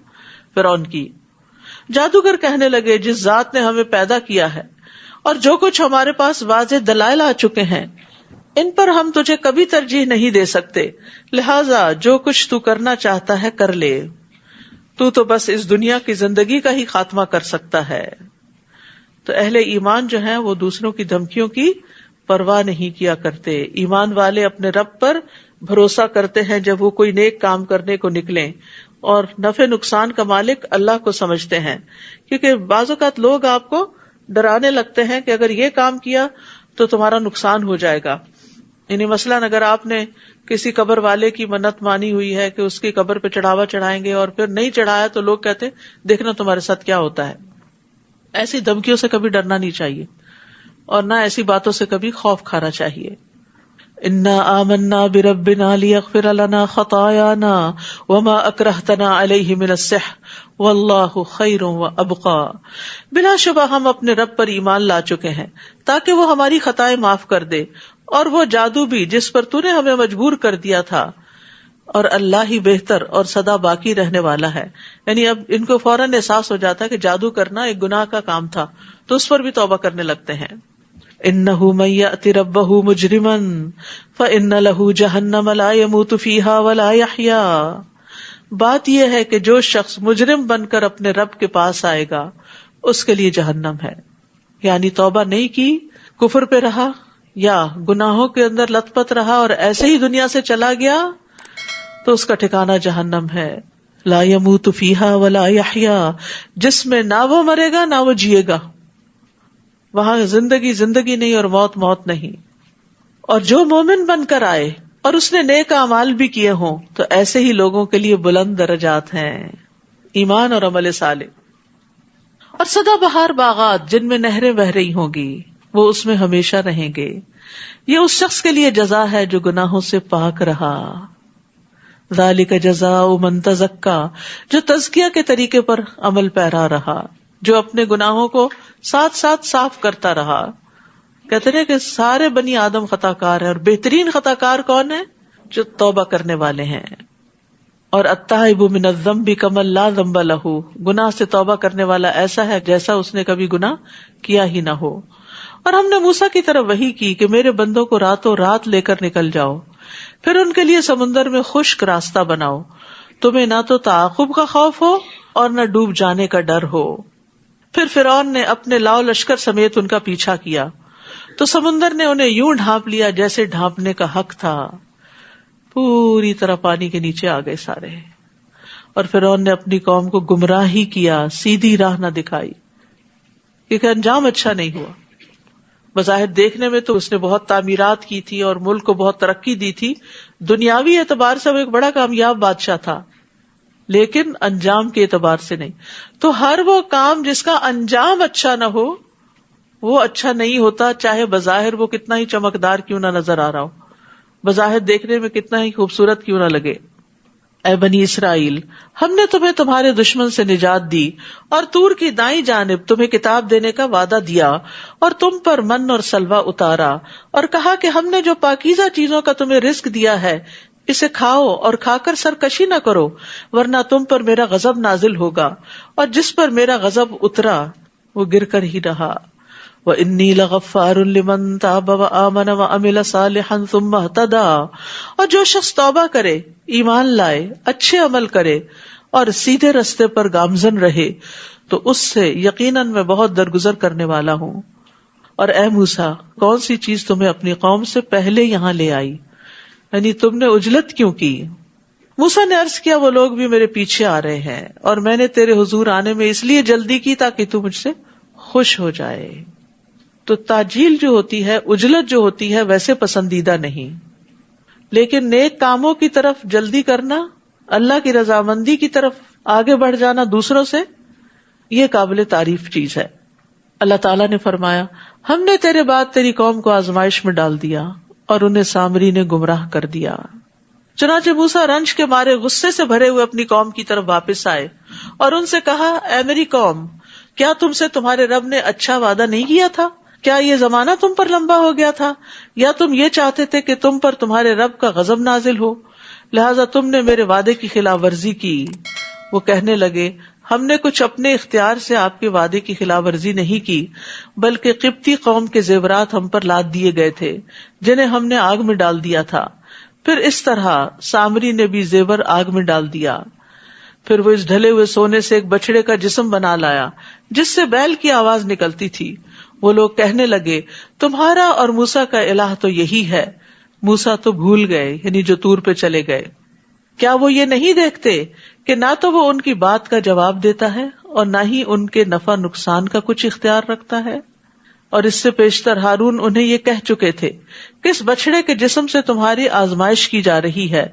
فرعون کی۔ جادوگر کہنے لگے جس ذات نے ہمیں پیدا کیا ہے اور جو کچھ ہمارے پاس واضح دلائل آ چکے ہیں، ان پر ہم تجھے کبھی ترجیح نہیں دے سکتے، لہٰذا جو کچھ تو کرنا چاہتا ہے کر لے، تو بس اس دنیا کی زندگی کا ہی خاتمہ کر سکتا ہے۔ تو اہل ایمان جو ہیں وہ دوسروں کی دھمکیوں کی پرواہ نہیں کیا کرتے۔ ایمان والے اپنے رب پر بھروسہ کرتے ہیں جب وہ کوئی نیک کام کرنے کو نکلیں، اور نفع نقصان کا مالک اللہ کو سمجھتے ہیں، کیونکہ بعض اوقات لوگ آپ کو ڈرانے لگتے ہیں کہ اگر یہ کام کیا تو تمہارا نقصان ہو جائے گا۔ یعنی مثلاً اگر آپ نے کسی قبر والے کی منت مانی ہوئی ہے کہ اس کی قبر پہ چڑھاوا چڑھائیں گے اور پھر نہیں چڑھایا تو لوگ کہتے ہیں دیکھنا تمہارے ساتھ کیا ہوتا ہے۔ ایسی دھمکیوں سے کبھی ڈرنا نہیں چاہیے اور نہ ایسی باتوں سے کبھی خوف کھانا چاہیے۔ انا آمنا بربنا لیغفر لنا خطایانا وما اکرہتنا علیہ من السحر واللہ خیر وابقی، بلا شبہ ہم اپنے رب پر ایمان لا چکے ہیں تاکہ وہ ہماری خطائیں معاف کر دے، اور وہ جادو بھی جس پر تو نے ہمیں مجبور کر دیا تھا، اور اللہ ہی بہتر اور سدا باقی رہنے والا ہے۔ یعنی اب ان کو فوراً احساس ہو جاتا ہے کہ جادو کرنا ایک گناہ کا کام تھا، تو اس پر بھی توبہ کرنے لگتے ہیں۔ انہ من یأت ربہ مجرما فإن لہ جہنم لا یموت فیہا ولا یحیا، بات یہ ہے کہ جو شخص مجرم بن کر اپنے رب کے پاس آئے گا اس کے لیے جہنم ہے، یعنی توبہ نہیں کی، کفر پہ رہا یا گناہوں کے اندر لت پت رہا اور ایسے ہی دنیا سے چلا گیا تو اس کا ٹھکانہ جہنم ہے۔ لا یموت فیہا ولا یحیا، جس میں نہ وہ مرے گا نہ وہ جیے گا، وہاں زندگی زندگی نہیں اور موت موت نہیں۔ اور جو مومن بن کر آئے اور اس نے نیک اعمال بھی کیے ہوں تو ایسے ہی لوگوں کے لیے بلند درجات ہیں، ایمان اور عمل صالح۔ اور سدا بہار باغات جن میں نہریں بہ رہی ہوں گی، وہ اس میں ہمیشہ رہیں گے، یہ اس شخص کے لیے جزا ہے جو گناہوں سے پاک رہا۔ ذالک جزاء من تزکا، جو تزکیہ کے طریقے پر عمل پیرا رہا، جو اپنے گناہوں کو ساتھ ساتھ صاف کرتا رہا۔ کہتے ہیں کہ سارے بنی آدم خطا کار ہیں، اور بہترین خطا کار کون ہے؟ جو توبہ کرنے والے ہیں۔ اور التائب من الذنب کمن لا ذنب لہ، گناہ سے توبہ کرنے والا ایسا ہے جیسا اس نے کبھی گناہ کیا ہی نہ ہو۔ اور ہم نے موسیٰ کی طرف وحی کی کہ میرے بندوں کو راتوں رات لے کر نکل جاؤ، پھر ان کے لیے سمندر میں خشک راستہ بناؤ، تمہیں نہ تو تعاقب کا خوف ہو اور نہ ڈوب جانے کا ڈر ہو۔ پھر فرعون نے اپنے لاؤ لشکر سمیت ان کا پیچھا کیا تو سمندر نے انہیں یوں ڈھانپ لیا جیسے ڈھانپنے کا حق تھا، پوری طرح پانی کے نیچے آ گئے سارے۔ اور فرعون نے اپنی قوم کو گمراہی کیا، سیدھی راہ نہ دکھائی، کیونکہ انجام اچھا نہیں ہوا۔ بظاہر دیکھنے میں تو اس نے بہت تعمیرات کی تھی اور ملک کو بہت ترقی دی تھی، دنیاوی اعتبار سے وہ ایک بڑا کامیاب بادشاہ تھا، لیکن انجام کے اعتبار سے نہیں۔ تو ہر وہ کام جس کا انجام اچھا نہ ہو وہ اچھا نہیں ہوتا، چاہے بظاہر وہ کتنا ہی چمکدار کیوں نہ نظر آ رہا ہو، بظاہر دیکھنے میں کتنا ہی خوبصورت کیوں نہ لگے۔ اے بنی اسرائیل، ہم نے تمہیں تمہارے دشمن سے نجات دی اور طور کی دائیں جانب تمہیں کتاب دینے کا وعدہ دیا، اور تم پر من اور سلوہ اتارا، اور کہا کہ ہم نے جو پاکیزہ چیزوں کا تمہیں رزق دیا ہے اسے کھاؤ اور کھا کر سرکشی نہ کرو، ورنہ تم پر میرا غضب نازل ہوگا، اور جس پر میرا غضب اترا وہ گر کر ہی رہا۔ وَإِنِّي لَغَفَّارٌ لِمَن تَابَ وَآمَنَ وَعَمِلَ صَالِحًا ثُمَّ اهْتَدَىٰ، اور جو شخص توبہ کرے، ایمان لائے، اچھے عمل کرے اور سیدھے رستے پر گامزن رہے تو اس سے یقیناً میں بہت درگزر کرنے والا ہوں۔ اور اے موسیٰ، کون سی چیز تمہیں اپنی قوم سے پہلے یہاں لے آئی؟ یعنی تم نے عجلت کیوں کی؟ موسیٰ نے عرض کیا وہ لوگ بھی میرے پیچھے آ رہے ہیں اور میں نے تیرے حضور آنے میں اس لیے جلدی کی تاکہ تو مجھ سے خوش ہو جائے. تو تاجیل جو ہوتی ہے، عجلت جو ہوتی ہے، ویسے پسندیدہ نہیں، لیکن نیک کاموں کی طرف جلدی کرنا، اللہ کی رضامندی کی طرف آگے بڑھ جانا دوسروں سے، یہ قابل تعریف چیز ہے. اللہ تعالیٰ نے فرمایا ہم نے تیرے بعد تیری قوم کو آزمائش میں ڈال دیا اور انہیں سامری نے گمراہ کر دیا. چنانچہ موسیٰ رنج کے مارے غصے سے بھرے ہوئے اپنی قوم کی طرف واپس آئے اور ان سے کہا اے میری قوم، کیا تم سے تمہارے رب نے اچھا وعدہ نہیں کیا تھا؟ کیا یہ زمانہ تم پر لمبا ہو گیا تھا؟ یا تم یہ چاہتے تھے کہ تم پر تمہارے رب کا غضب نازل ہو؟ لہٰذا تم نے میرے وعدے کی خلاف ورزی کی. وہ کہنے لگے ہم نے کچھ اپنے اختیار سے آپ کے وعدے کی خلاف ورزی نہیں کی، بلکہ قبطی قوم کے زیورات ہم پر لاد دیے گئے تھے جنہیں ہم نے آگ میں ڈال دیا تھا. پھر اس طرح سامری نے بھی زیور آگ میں ڈال دیا. پھر وہ اس ڈھلے ہوئے سونے سے ایک بچڑے کا جسم بنا لایا جس سے بیل کی آواز نکلتی تھی. وہ لوگ کہنے لگے تمہارا اور موسیٰ کا الہ تو یہی ہے. موسیٰ تو بھول گئے، یعنی جو طور پہ چلے گئے. کیا وہ یہ نہیں دیکھتے کہ نہ تو وہ ان کی بات کا جواب دیتا ہے اور نہ ہی ان کے نفع نقصان کا کچھ اختیار رکھتا ہے؟ اور اس سے پیشتر ہارون انہیں یہ کہہ چکے تھے کہ اس بچڑے کے جسم سے تمہاری آزمائش کی جا رہی ہے،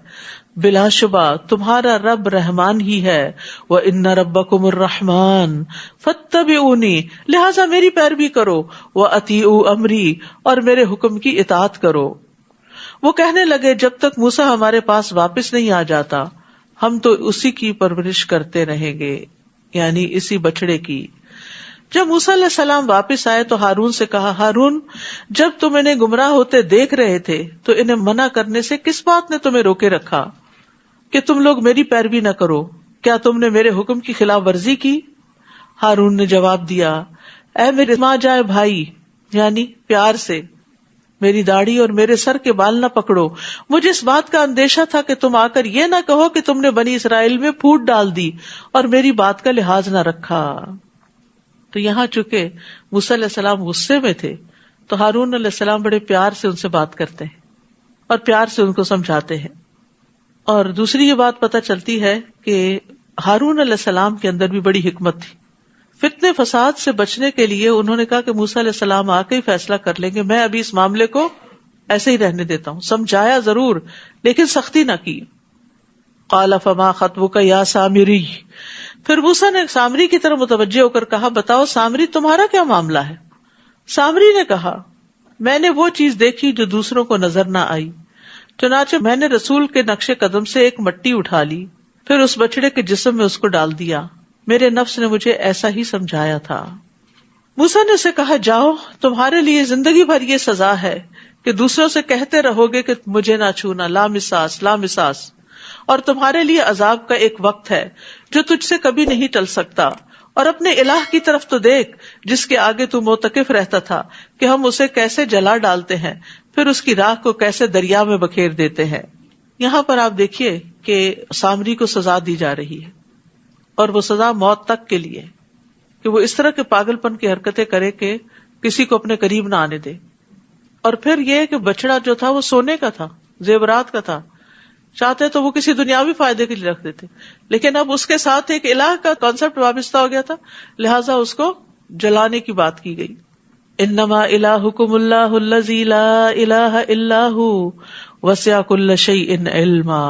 بلا شبہ تمہارا رب رحمان ہی ہے. وَإِنَّ رَبَّكُمُ الرَّحْمَنُ فَاتَّبِعُونِي، لہٰذا میری پیروی کرو. وَأَطِیعُوا أَمْرِی، اور میرے حکم کی اطاعت کرو. وہ کہنے لگے جب تک موسیٰ ہمارے پاس واپس نہیں آ جاتا ہم تو اسی کی پرورش کرتے رہیں گے، یعنی اسی بچڑے کی. جب موسیٰ علیہ السلام واپس آئے تو ہارون سے کہا ہارون، جب تم انہیں گمراہ ہوتے دیکھ رہے تھے تو انہیں منع کرنے سے کس بات نے تمہیں روکے رکھا کہ تم لوگ میری پیروی نہ کرو؟ کیا تم نے میرے حکم کی خلاف ورزی کی؟ ہارون نے جواب دیا اے میرے ماں جائے بھائی، یعنی پیار سے، میری داڑھی اور میرے سر کے بال نہ پکڑو. مجھے اس بات کا اندیشہ تھا کہ تم آ کر یہ نہ کہو کہ تم نے بنی اسرائیل میں پھوٹ ڈال دی اور میری بات کا لحاظ نہ رکھا. تو یہاں چونکہ موسیٰ علیہ السلام غصے میں تھے تو ہارون علیہ السلام بڑے پیار سے ان سے بات کرتے ہیں اور پیار سے ان کو سمجھاتے ہیں. اور دوسری یہ بات پتہ چلتی ہے کہ ہارون علیہ السلام کے اندر بھی بڑی حکمت تھی. فتنے فساد سے بچنے کے لیے انہوں نے کہا کہ موسیٰ علیہ السلام آ کے ہی فیصلہ کر لیں گے، میں ابھی اس معاملے کو ایسے ہی رہنے دیتا ہوں. سمجھایا ضرور لیکن سختی نہ کی. قال فما خطبک یا سامری، پھر موسیٰ نے سامری کی طرف متوجہ ہو کر کہا بتاؤ سامری تمہارا کیا معاملہ ہے؟ سامری نے کہا میں نے وہ چیز دیکھی جو دوسروں کو نظر نہ آئی، چنانچہ میں نے رسول کے نقش قدم سے ایک مٹی اٹھا لی، پھر اس بچڑے کے جسم میں اس کو ڈال دیا. میرے نفس نے مجھے ایسا ہی سمجھایا تھا. موسیٰ نے اسے کہا جاؤ، تمہارے لیے زندگی بھر یہ سزا ہے کہ دوسروں سے کہتے رہو گے کہ مجھے نہ چھونا، لا مساس لا مساس، اور تمہارے لیے عذاب کا ایک وقت ہے جو تجھ سے کبھی نہیں ٹل سکتا. اور اپنے الہ کی طرف تو دیکھ جس کے آگے تو موتقف رہتا تھا کہ ہم اسے کیسے جلا ڈالتے ہیں، پھر اس کی راکھ کو کیسے دریا میں بکھیر دیتے ہیں. یہاں پر آپ دیکھیے کہ سامری کو سزا دی جا رہی ہے اور وہ سزا موت تک کے لیے، کہ وہ اس طرح کے پاگل پن کی حرکتیں کرے کہ کسی کو اپنے قریب نہ آنے دے. اور پھر یہ کہ بچڑا جو تھا وہ سونے کا تھا، زیورات کا تھا، چاہتے تو وہ کسی دنیاوی فائدے کے لیے رکھ دیتے، لیکن اب اس کے ساتھ ایک الہ کا کانسیپٹ وابستہ ہو گیا تھا، لہٰذا اس کو جلانے کی بات کی گئی. انما الہکم اللہ الذی لا الہ الا ھو وسع کل شیء علما،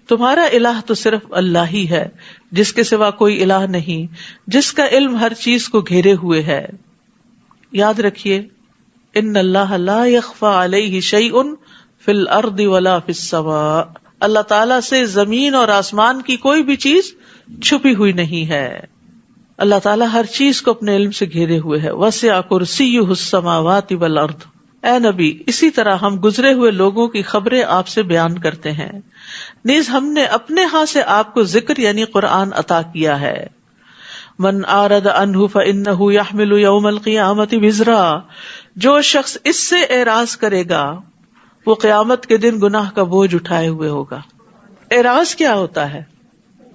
تمہارا الہ تو صرف اللہ ہی ہے جس کے سوا کوئی الہ نہیں، جس کا علم ہر چیز کو گھیرے ہوئے ہے. یاد رکھیے ان اللہ لا یخفی علیہ شیء فی الارض ولا فی السماء، اللہ تعالیٰ سے زمین اور آسمان کی کوئی بھی چیز چھپی ہوئی نہیں ہے. اللہ تعالیٰ ہر چیز کو اپنے علم سے گھیرے ہوئے ہے. وسع کرسیہ السماوات والارض. اے نبی اسی طرح ہم گزرے ہوئے لوگوں کی خبریں آپ سے بیان کرتے ہیں، نیز ہم نے اپنے ہاں سے آپ کو ذکر یعنی قرآن عطا کیا ہے. من اعرض عنہ فانہ یحمل یوم القیامۃ وزرا، جو شخص اس سے اعراض کرے گا وہ قیامت کے دن گناہ کا بوجھ اٹھائے ہوئے ہوگا. اعراض کیا ہوتا ہے؟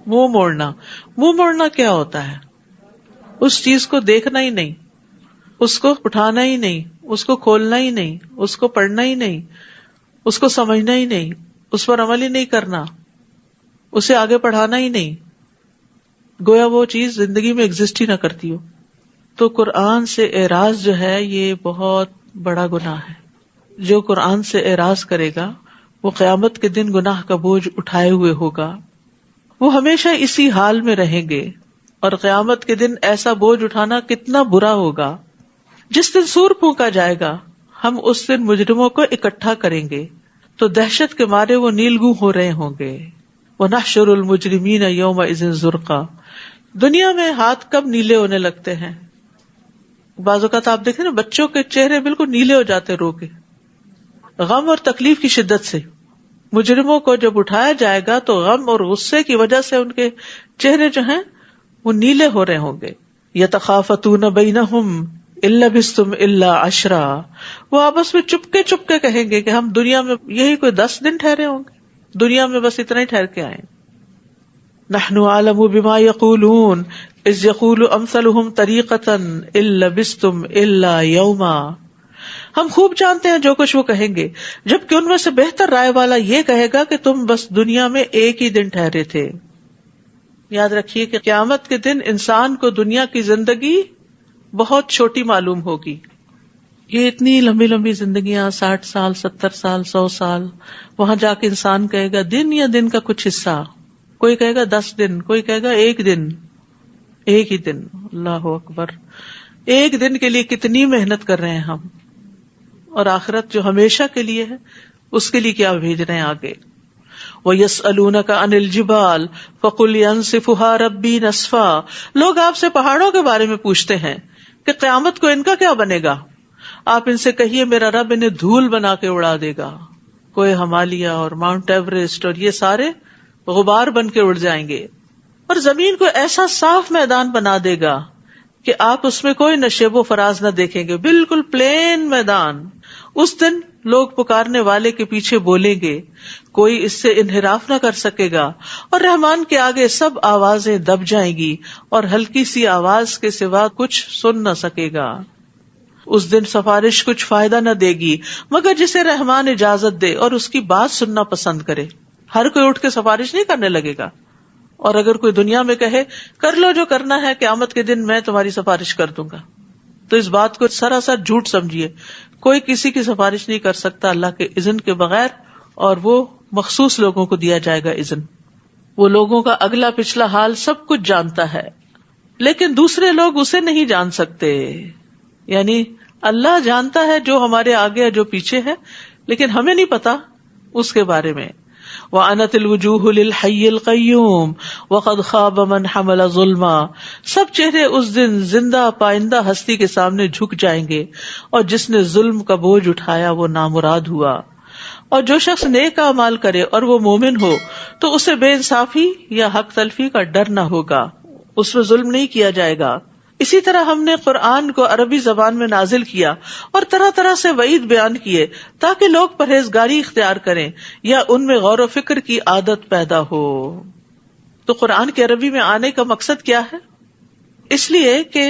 منہ موڑنا. منہ موڑنا کیا ہوتا ہے؟ اس چیز کو دیکھنا ہی نہیں، اس کو اٹھانا ہی نہیں، اس کو کھولنا ہی نہیں، اس کو پڑھنا ہی نہیں، اس کو سمجھنا ہی نہیں، اس پر عمل ہی نہیں کرنا. اسے آگے پڑھانا ہی نہیں، گویا وہ چیز زندگی میں ایگزسٹ ہی نہ کرتی ہو. تو قرآن سے اعراض جو ہے یہ بہت بڑا گناہ ہے. جو قرآن سے اعراض کرے گا وہ قیامت کے دن گناہ کا بوجھ اٹھائے ہوئے ہوگا. وہ ہمیشہ اسی حال میں رہیں گے، اور قیامت کے دن ایسا بوجھ اٹھانا کتنا برا ہوگا. جس دن سور پھونکا جائے گا ہم اس دن مجرموں کو اکٹھا کریں گے تو دہشت کے مارے وہ نیلگوں ہو رہے ہوں گے. وَنَحْشُرُ الْمُجْرِمِينَ يَوْمَئِذٍ زُرْقًا. دنیا میں ہاتھ کب نیلے ہونے لگتے ہیں؟ بعض اوقات آپ دیکھیں نا بچوں کے چہرے بالکل نیلے ہو جاتے رو کے، غم اور تکلیف کی شدت سے. مجرموں کو جب اٹھایا جائے گا تو غم اور غصے کی وجہ سے ان کے چہرے جو ہیں وہ نیلے ہو رہے ہوں گے. یتخافتون بینہم ان لبثتم الا عشرا. وہ آپس میں چپکے چپکے کہیں گے کہ ہم دنیا میں یہی کوئی 10 دن ٹھہرے ہوں گے، دنیا میں بس اتنا ہی ٹھہر کے آئے. نحن اعلم بما یقولون اذ یقول امثلهم طریقۃ ان لبثتم الا یوما. ہم خوب جانتے ہیں جو کچھ وہ کہیں گے، جبکہ ان میں سے بہتر رائے والا یہ کہے گا کہ تم بس دنیا میں ایک ہی دن ٹھہرے تھے. یاد رکھیے کہ قیامت کے دن انسان کو دنیا کی زندگی بہت چھوٹی معلوم ہوگی. یہ اتنی لمبی لمبی زندگیاں، 60 سال 70 سال 100 سال، وہاں جا کے انسان کہے گا دن یا دن کا کچھ حصہ، کوئی کہے گا 10 دن، کوئی کہے گا 1 دن. ایک ہی دن، اللہ اکبر. ایک دن کے لیے کتنی محنت کر رہے ہیں ہم، اور آخرت جو ہمیشہ کے لیے ہے اس کے لیے کیا بھیج رہے ہیں آگے. وَيَسْأَلُونَكَ عَنِ الْجِبَالِ فَقُلْ يَنسِفُهَا رَبِّي نَسْفًا. لوگ آپ سے پہاڑوں کے بارے میں پوچھتے ہیں کہ قیامت کو ان کا کیا بنے گا. آپ ان سے کہیے میرا رب انہیں دھول بنا کے اڑا دے گا. کوئی ہمالیہ اور ماؤنٹ ایوریسٹ اور یہ سارے غبار بن کے اڑ جائیں گے، اور زمین کو ایسا صاف میدان بنا دے گا کہ آپ اس میں کوئی نشیب و فراز نہ دیکھیں گے، بالکل پلین میدان. اس دن لوگ پکارنے والے کے پیچھے بولیں گے، کوئی اس سے انحراف نہ کر سکے گا، اور رحمان کے آگے سب آوازیں دب جائیں گی اور ہلکی سی آواز کے سوا کچھ سن نہ سکے گا. اس دن سفارش کچھ فائدہ نہ دے گی مگر جسے رحمان اجازت دے اور اس کی بات سننا پسند کرے. ہر کوئی اٹھ کے سفارش نہیں کرنے لگے گا، اور اگر کوئی دنیا میں کہے کر لو جو کرنا ہے، قیامت کے دن میں تمہاری سفارش کر دوں گا، تو اس بات کو سراسر جھوٹ سمجھیے. کوئی کسی کی سفارش نہیں کر سکتا اللہ کے اذن کے بغیر، اور وہ مخصوص لوگوں کو دیا جائے گا اذن. وہ لوگوں کا اگلا پچھلا حال سب کچھ جانتا ہے، لیکن دوسرے لوگ اسے نہیں جان سکتے. یعنی اللہ جانتا ہے جو ہمارے آگے ہے جو پیچھے ہے، لیکن ہمیں نہیں پتا اس کے بارے میں. وَأَنَتِ الْوُجُوهُ لِلْحَيِّ الْقَيُّومِ وَقَدْ خَابَ مَنْ حَمَلَ ظُلْمًا. سب چہرے اس دن زندہ پائندہ ہستی کے سامنے جھک جائیں گے، اور جس نے ظلم کا بوجھ اٹھایا وہ نامراد ہوا. اور جو شخص نیک اعمال کرے اور وہ مومن ہو تو اسے بے انصافی یا حق تلفی کا ڈر نہ ہوگا، اس میں ظلم نہیں کیا جائے گا. اسی طرح ہم نے قرآن کو عربی زبان میں نازل کیا اور طرح طرح سے وعید بیان کیے تاکہ لوگ پرہیزگاری اختیار کریں یا ان میں غور و فکر کی عادت پیدا ہو. تو قرآن کے عربی میں آنے کا مقصد کیا ہے؟ اس لیے کہ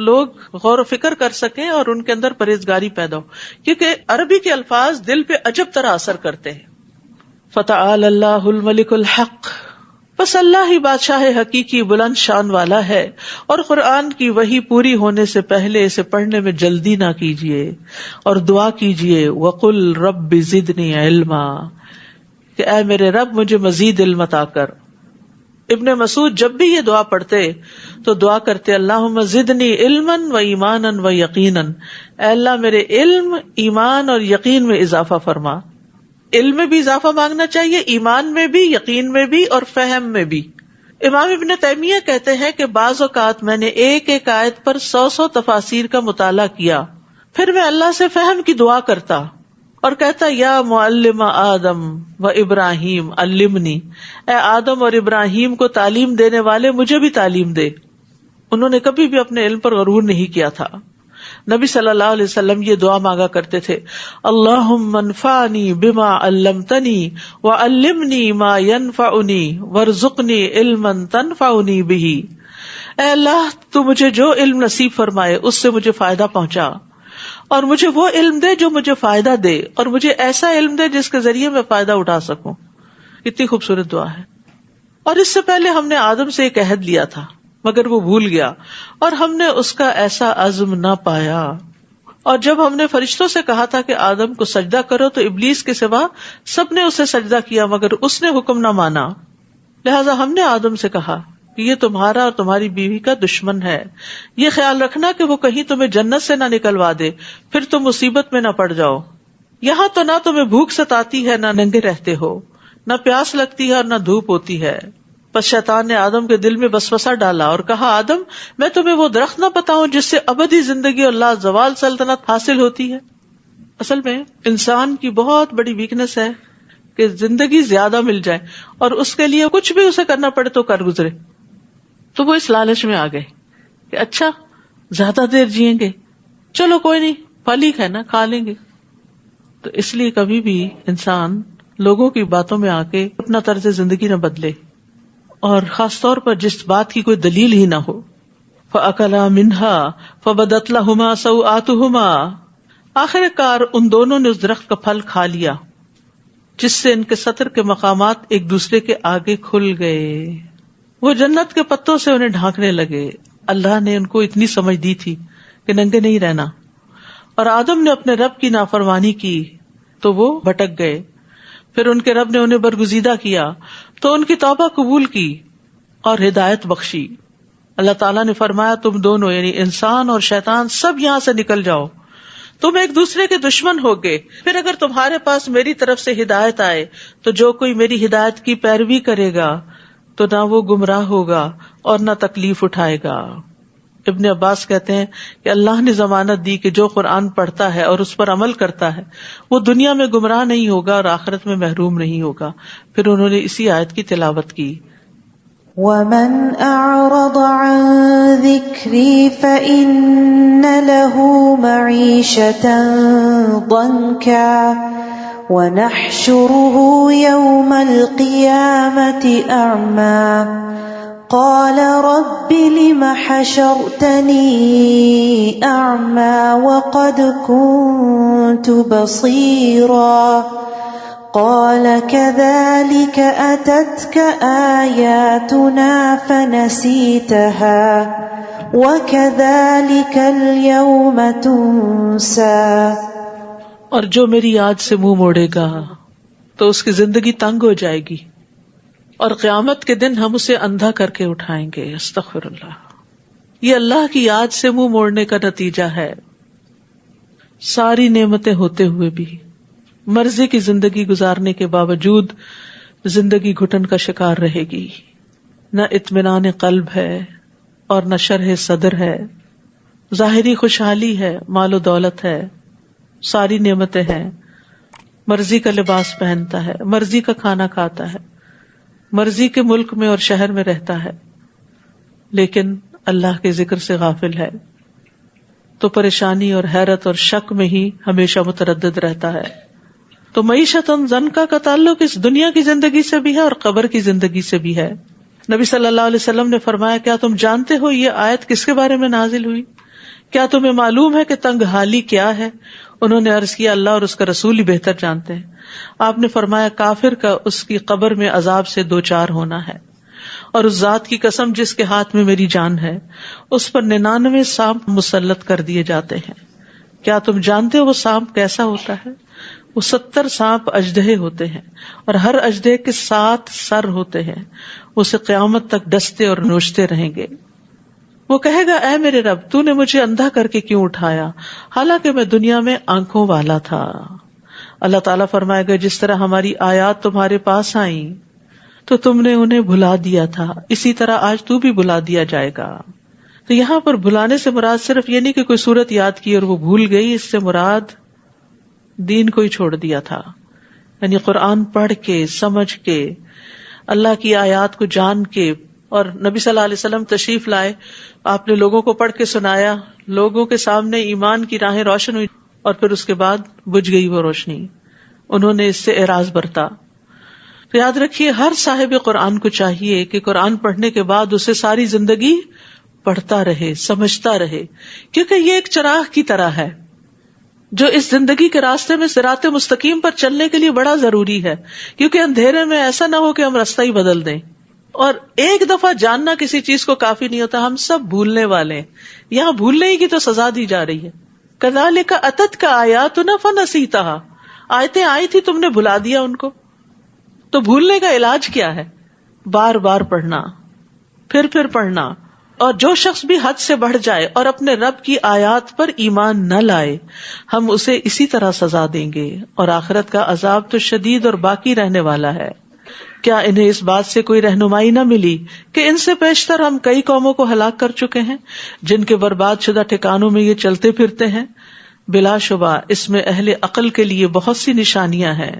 لوگ غور و فکر کر سکیں اور ان کے اندر پرہیزگاری پیدا ہو، کیونکہ عربی کے الفاظ دل پہ عجب طرح اثر کرتے ہیں. فتعال اللہ الملک الحق. بس اللہ ہی بادشاہ حقیقی بلند شان والا ہے، اور قرآن کی وحی پوری ہونے سے پہلے اسے پڑھنے میں جلدی نہ کیجیے اور دعا کیجیے وقل رب زدنی علما، کہ اے میرے رب مجھے مزید علم عطا کر. ابن مسعود جب بھی یہ دعا پڑھتے تو دعا کرتے اللہم زدنی علما و ایمانا و یقینا، اے اللہ میرے علم، ایمان اور یقین میں اضافہ فرما. علم میں بھی اضافہ مانگنا چاہیے، ایمان میں بھی، یقین میں بھی اور فہم میں بھی. امام ابن تیمیہ کہتے ہیں کہ بعض اوقات میں نے ایک ایک آیت پر 100 تفاسیر کا مطالعہ کیا، پھر میں اللہ سے فہم کی دعا کرتا اور کہتا یا معلم آدم و ابراہیم علمنی، اے آدم اور ابراہیم کو تعلیم دینے والے مجھے بھی تعلیم دے. انہوں نے کبھی بھی اپنے علم پر غرور نہیں کیا تھا. نبی صلی اللہ علیہ وسلم یہ دعا مانگا کرتے تھے اللہم انفعنی بما علمتنی وعلمنی ما ینفعنی وارزقنی علما تنفعنی بہ. اے اللہ تو مجھے جو علم نصیب فرمائے اس سے مجھے فائدہ پہنچا، اور مجھے وہ علم دے جو مجھے فائدہ دے، اور مجھے ایسا علم دے جس کے ذریعے میں فائدہ اٹھا سکوں. کتنی خوبصورت دعا ہے. اور اس سے پہلے ہم نے آدم سے ایک عہد لیا تھا مگر وہ بھول گیا اور ہم نے اس کا ایسا عزم نہ پایا. اور جب ہم نے فرشتوں سے کہا تھا کہ آدم کو سجدہ کرو تو ابلیس کے سوا سب نے اسے سجدہ کیا مگر اس نے حکم نہ مانا. لہذا ہم نے آدم سے کہا کہ یہ تمہارا اور تمہاری بیوی کا دشمن ہے، یہ خیال رکھنا کہ وہ کہیں تمہیں جنت سے نہ نکلوا دے پھر تم مصیبت میں نہ پڑ جاؤ. یہاں تو نہ تمہیں بھوک ستاتی ہے نہ ننگے رہتے ہو، نہ پیاس لگتی ہے اور نہ دھوپ ہوتی ہے. پس شیطان نے آدم کے دل میں وسوسہ ڈالا اور کہا آدم میں تمہیں وہ درخت نہ بتاؤں جس سے ابدی زندگی اور لا زوال سلطنت حاصل ہوتی ہے. اصل میں انسان کی بہت بڑی ویکنس ہے کہ زندگی زیادہ مل جائے اور اس کے لیے کچھ بھی اسے کرنا پڑے تو کر گزرے. تو وہ اس لالچ میں آ گئے کہ اچھا زیادہ دیر جئیں گے، چلو کوئی نہیں پھل ہی ہے نا کھا لیں گے. تو اس لیے کبھی بھی انسان لوگوں کی باتوں میں آ کے اپنا طرز زندگی نہ بدلے، اور خاص طور پر جس بات کی کوئی دلیل ہی نہ ہو. فَأَكَلَا مِنْهَا فَبَدَتْ لَهُمَا سَوْآتُهُمَا، آخر کار ان دونوں نے اس درخت کا پھل کھا لیا جس سے ان کے سطر کے مقامات ایک دوسرے کے آگے کھل گئے. وہ جنت کے پتوں سے انہیں ڈھانکنے لگے. اللہ نے ان کو اتنی سمجھ دی تھی کہ ننگے نہیں رہنا، اور آدم نے اپنے رب کی نافرمانی کی تو وہ بھٹک گئے. پھر ان کے رب نے انہیں برگزیدہ کیا تو ان کی توبہ قبول کی اور ہدایت بخشی. اللہ تعالیٰ نے فرمایا تم دونوں یعنی انسان اور شیطان سب یہاں سے نکل جاؤ، تم ایک دوسرے کے دشمن ہوگے. پھر اگر تمہارے پاس میری طرف سے ہدایت آئے تو جو کوئی میری ہدایت کی پیروی کرے گا تو نہ وہ گمراہ ہوگا اور نہ تکلیف اٹھائے گا. ابن عباس کہتے ہیں کہ اللہ نے ضمانت دی کہ جو قرآن پڑھتا ہے اور اس پر عمل کرتا ہے وہ دنیا میں گمراہ نہیں ہوگا اور آخرت میں محروم نہیں ہوگا. پھر انہوں نے اسی آیت کی تلاوت کی. وَمَنْ أَعْرَضَ عَنْ ذِكْرِي فَإِنَّ لَهُ مَعِيشَةً ضَنْكًا وَنَحْشُرُهُ يَوْمَ الْقِيَامَةِ أَعْمَى قال رب لم حشرتني أعمى وقد كنت بصيرا قال كذلك أتتك آياتنا فنسيتها وكذلك اليوم تنسى. اور جو میری یاد سے منہ موڑے گا تو اس کی زندگی تنگ ہو جائے گی اور قیامت کے دن ہم اسے اندھا کر کے اٹھائیں گے. استغفر اللہ. یہ اللہ کی یاد سے منہ موڑنے کا نتیجہ ہے. ساری نعمتیں ہوتے ہوئے بھی مرضی کی زندگی گزارنے کے باوجود زندگی گھٹن کا شکار رہے گی. نہ اطمینان قلب ہے اور نہ شرح صدر ہے. ظاہری خوشحالی ہے، مال و دولت ہے، ساری نعمتیں ہیں، مرضی کا لباس پہنتا ہے، مرضی کا کھانا کھاتا ہے، مرضی کے ملک میں اور شہر میں رہتا ہے، لیکن اللہ کے ذکر سے غافل ہے تو پریشانی اور حیرت اور شک میں ہی ہمیشہ متردد رہتا ہے. تو معیشتاً ضنکا کا تعلق اس دنیا کی زندگی سے بھی ہے اور قبر کی زندگی سے بھی ہے. نبی صلی اللہ علیہ وسلم نے فرمایا کیا تم جانتے ہو یہ آیت کس کے بارے میں نازل ہوئی؟ کیا تمہیں معلوم ہے کہ تنگ حالی کیا ہے؟ انہوں نے عرض کیا اللہ اور اس کا رسول ہی بہتر جانتے ہیں. آپ نے فرمایا کافر کا اس کی قبر میں عذاب سے دو چار ہونا ہے، اور اس ذات کی قسم جس کے ہاتھ میں میری جان ہے اس پر 99 سانپ مسلط کر دیے جاتے ہیں. کیا تم جانتے ہو وہ سانپ کیسا ہوتا ہے؟ وہ 70 سانپ اژدہے ہوتے ہیں اور ہر اژدہے کے 7 سر ہوتے ہیں. اسے قیامت تک ڈستے اور نوچتے رہیں گے. وہ کہے گا اے میرے رب تو نے مجھے اندھا کر کے کیوں اٹھایا حالانکہ میں دنیا میں آنکھوں والا تھا. اللہ تعالیٰ فرمائے گا جس طرح ہماری آیات تمہارے پاس آئیں تو تم نے انہیں بھلا دیا تھا، اسی طرح آج تو بھی بھلا دیا جائے گا. تو یہاں پر بھلانے سے مراد صرف یہ نہیں کہ کوئی صورت یاد کی اور وہ بھول گئی، اس سے مراد دین کو ہی چھوڑ دیا تھا. یعنی قرآن پڑھ کے سمجھ کے اللہ کی آیات کو جان کے، اور نبی صلی اللہ علیہ وسلم تشریف لائے، آپ نے لوگوں کو پڑھ کے سنایا، لوگوں کے سامنے ایمان کی راہیں روشن ہوئی اور پھر اس کے بعد بجھ گئی وہ روشنی. انہوں نے اس سے اعراض برتا. تو یاد رکھیے ہر صاحب قرآن کو چاہیے کہ قرآن پڑھنے کے بعد اسے ساری زندگی پڑھتا رہے، سمجھتا رہے، کیونکہ یہ ایک چراغ کی طرح ہے جو اس زندگی کے راستے میں صراط مستقیم پر چلنے کے لیے بڑا ضروری ہے. کیونکہ اندھیرے میں ایسا نہ ہو کہ ہم راستہ ہی بدل دیں. اور ایک دفعہ جاننا کسی چیز کو کافی نہیں ہوتا، ہم سب بھولنے والے ہیں. یہاں بھولنے ہی کی تو سزا دی جا رہی ہے. کذالک اتتک آیاتنا فنسیتھا، آیتیں آئی تھی تم نے بھلا دیا ان کو. تو بھولنے کا علاج کیا ہے؟ بار بار پڑھنا، پھر پڑھنا. اور جو شخص بھی حد سے بڑھ جائے اور اپنے رب کی آیات پر ایمان نہ لائے، ہم اسے اسی طرح سزا دیں گے، اور آخرت کا عذاب تو شدید اور باقی رہنے والا ہے. کیا انہیں اس بات سے کوئی رہنمائی نہ ملی کہ ان سے پیشتر ہم کئی قوموں کو ہلاک کر چکے ہیں جن کے برباد شدہ ٹھکانوں میں یہ چلتے پھرتے ہیں؟ بلا شبہ اس میں اہل عقل کے لیے بہت سی نشانیاں ہیں.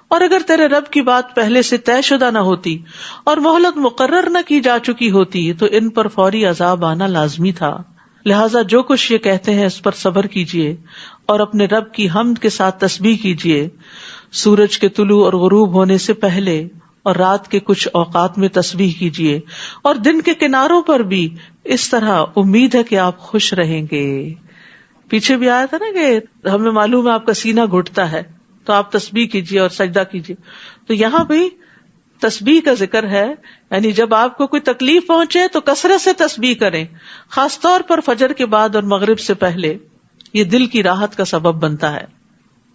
اور اگر تیرے رب کی بات پہلے سے طے شدہ نہ ہوتی اور مہلت مقرر نہ کی جا چکی ہوتی تو ان پر فوری عذاب آنا لازمی تھا. لہٰذا جو کچھ یہ کہتے ہیں اس پر صبر کیجیے اور اپنے رب کی حمد کے ساتھ تسبیح کیجیے. سورج کے طلوع اور غروب ہونے سے پہلے اور رات کے کچھ اوقات میں تسبیح کیجیے، اور دن کے کناروں پر بھی. اس طرح امید ہے کہ آپ خوش رہیں گے. پیچھے بھی آیا تھا نا کہ ہمیں معلوم ہے آپ کا سینہ گھٹتا ہے تو آپ تسبیح کیجیے اور سجدہ کیجیے. تو یہاں بھی تسبیح کا ذکر ہے، یعنی جب آپ کو کوئی تکلیف پہنچے تو کثرت سے تسبیح کریں، خاص طور پر فجر کے بعد اور مغرب سے پہلے. یہ دل کی راحت کا سبب بنتا ہے.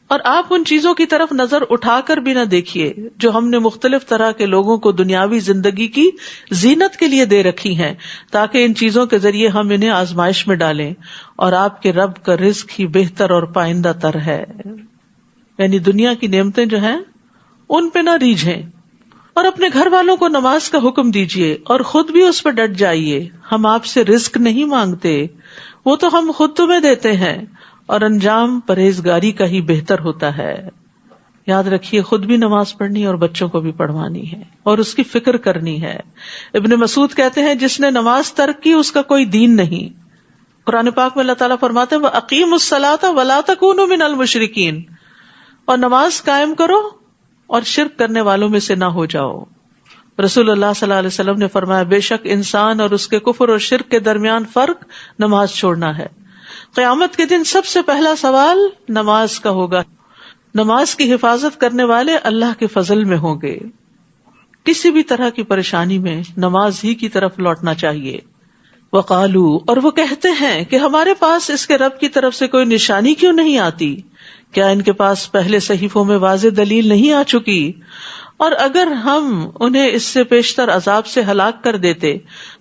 اور آپ ان چیزوں کی طرف نظر اٹھا کر بھی نہ دیکھیے جو ہم نے مختلف طرح کے لوگوں کو دنیاوی زندگی کی زینت کے لیے دے رکھی ہیں، تاکہ ان چیزوں کے ذریعے ہم انہیں آزمائش میں ڈالیں. اور آپ کے رب کا رزق ہی بہتر اور پائندہ تر ہے. یعنی دنیا کی نعمتیں جو ہیں ان پہ نہ ریجھیں. اور اپنے گھر والوں کو نماز کا حکم دیجیے اور خود بھی اس پہ ڈٹ جائیے. ہم آپ سے رزق نہیں مانگتے، وہ تو ہم خود تمہیں دیتے ہیں، اور انجام پرہیزگاری کا ہی بہتر ہوتا ہے. یاد رکھیے خود بھی نماز پڑھنی اور بچوں کو بھی پڑھوانی ہے اور اس کی فکر کرنی ہے. ابن مسعود کہتے ہیں جس نے نماز ترک کی اس کا کوئی دین نہیں. قرآن پاک میں اللہ تعالیٰ فرماتے ہیں وَأَقِيمُوا الصَّلَاةَ وَلَا تَكُونُوا مِنَ الْمُشْرِكِينَ، اور نماز قائم کرو اور شرک کرنے والوں میں سے نہ ہو جاؤ. رسول اللہ صلی اللہ علیہ وسلم نے فرمایا بے شک انسان اور اس کے کفر اور شرک کے درمیان فرق نماز چھوڑنا ہے. قیامت کے دن سب سے پہلا سوال نماز کا ہوگا. نماز کی حفاظت کرنے والے اللہ کے فضل میں ہوں گے. کسی بھی طرح کی پریشانی میں نماز ہی کی طرف لوٹنا چاہیے. وقالو، اور وہ کہتے ہیں کہ ہمارے پاس اس کے رب کی طرف سے کوئی نشانی کیوں نہیں آتی؟ کیا ان کے پاس پہلے صحیفوں میں واضح دلیل نہیں آ چکی؟ اور اگر ہم انہیں اس سے پیشتر عذاب سے ہلاک کر دیتے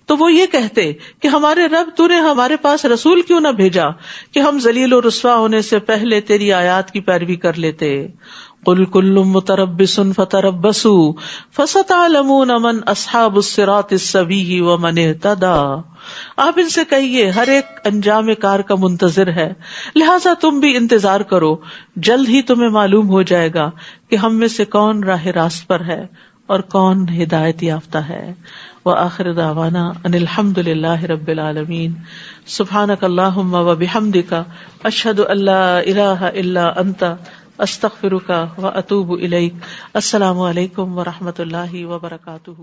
تو وہ یہ کہتے کہ ہمارے رب تو نے ہمارے پاس رسول کیوں نہ بھیجا کہ ہم ذلیل و رسوا ہونے سے پہلے تیری آیات کی پیروی کر لیتے. قل کل متربص فتربصوا فستعلمون من اصحاب الصراط السوی ومن اهتدى. آپ ان سے کہیے ہر ایک انجام کار کا منتظر ہے، لہٰذا تم بھی انتظار کرو، جلد ہی تمہیں معلوم ہو جائے گا کہ ہم میں سے کون راہ راست پر ہے اور کون ہدایت یافتہ ہے. وآخر دعوانا ان الحمد للہ رب العالمین. سبحانک اللہم وبحمدک اشہد ان لا الہ الا انت استغفرک واتوب الیک. السلام علیکم ورحمۃ اللہ وبرکاتہ.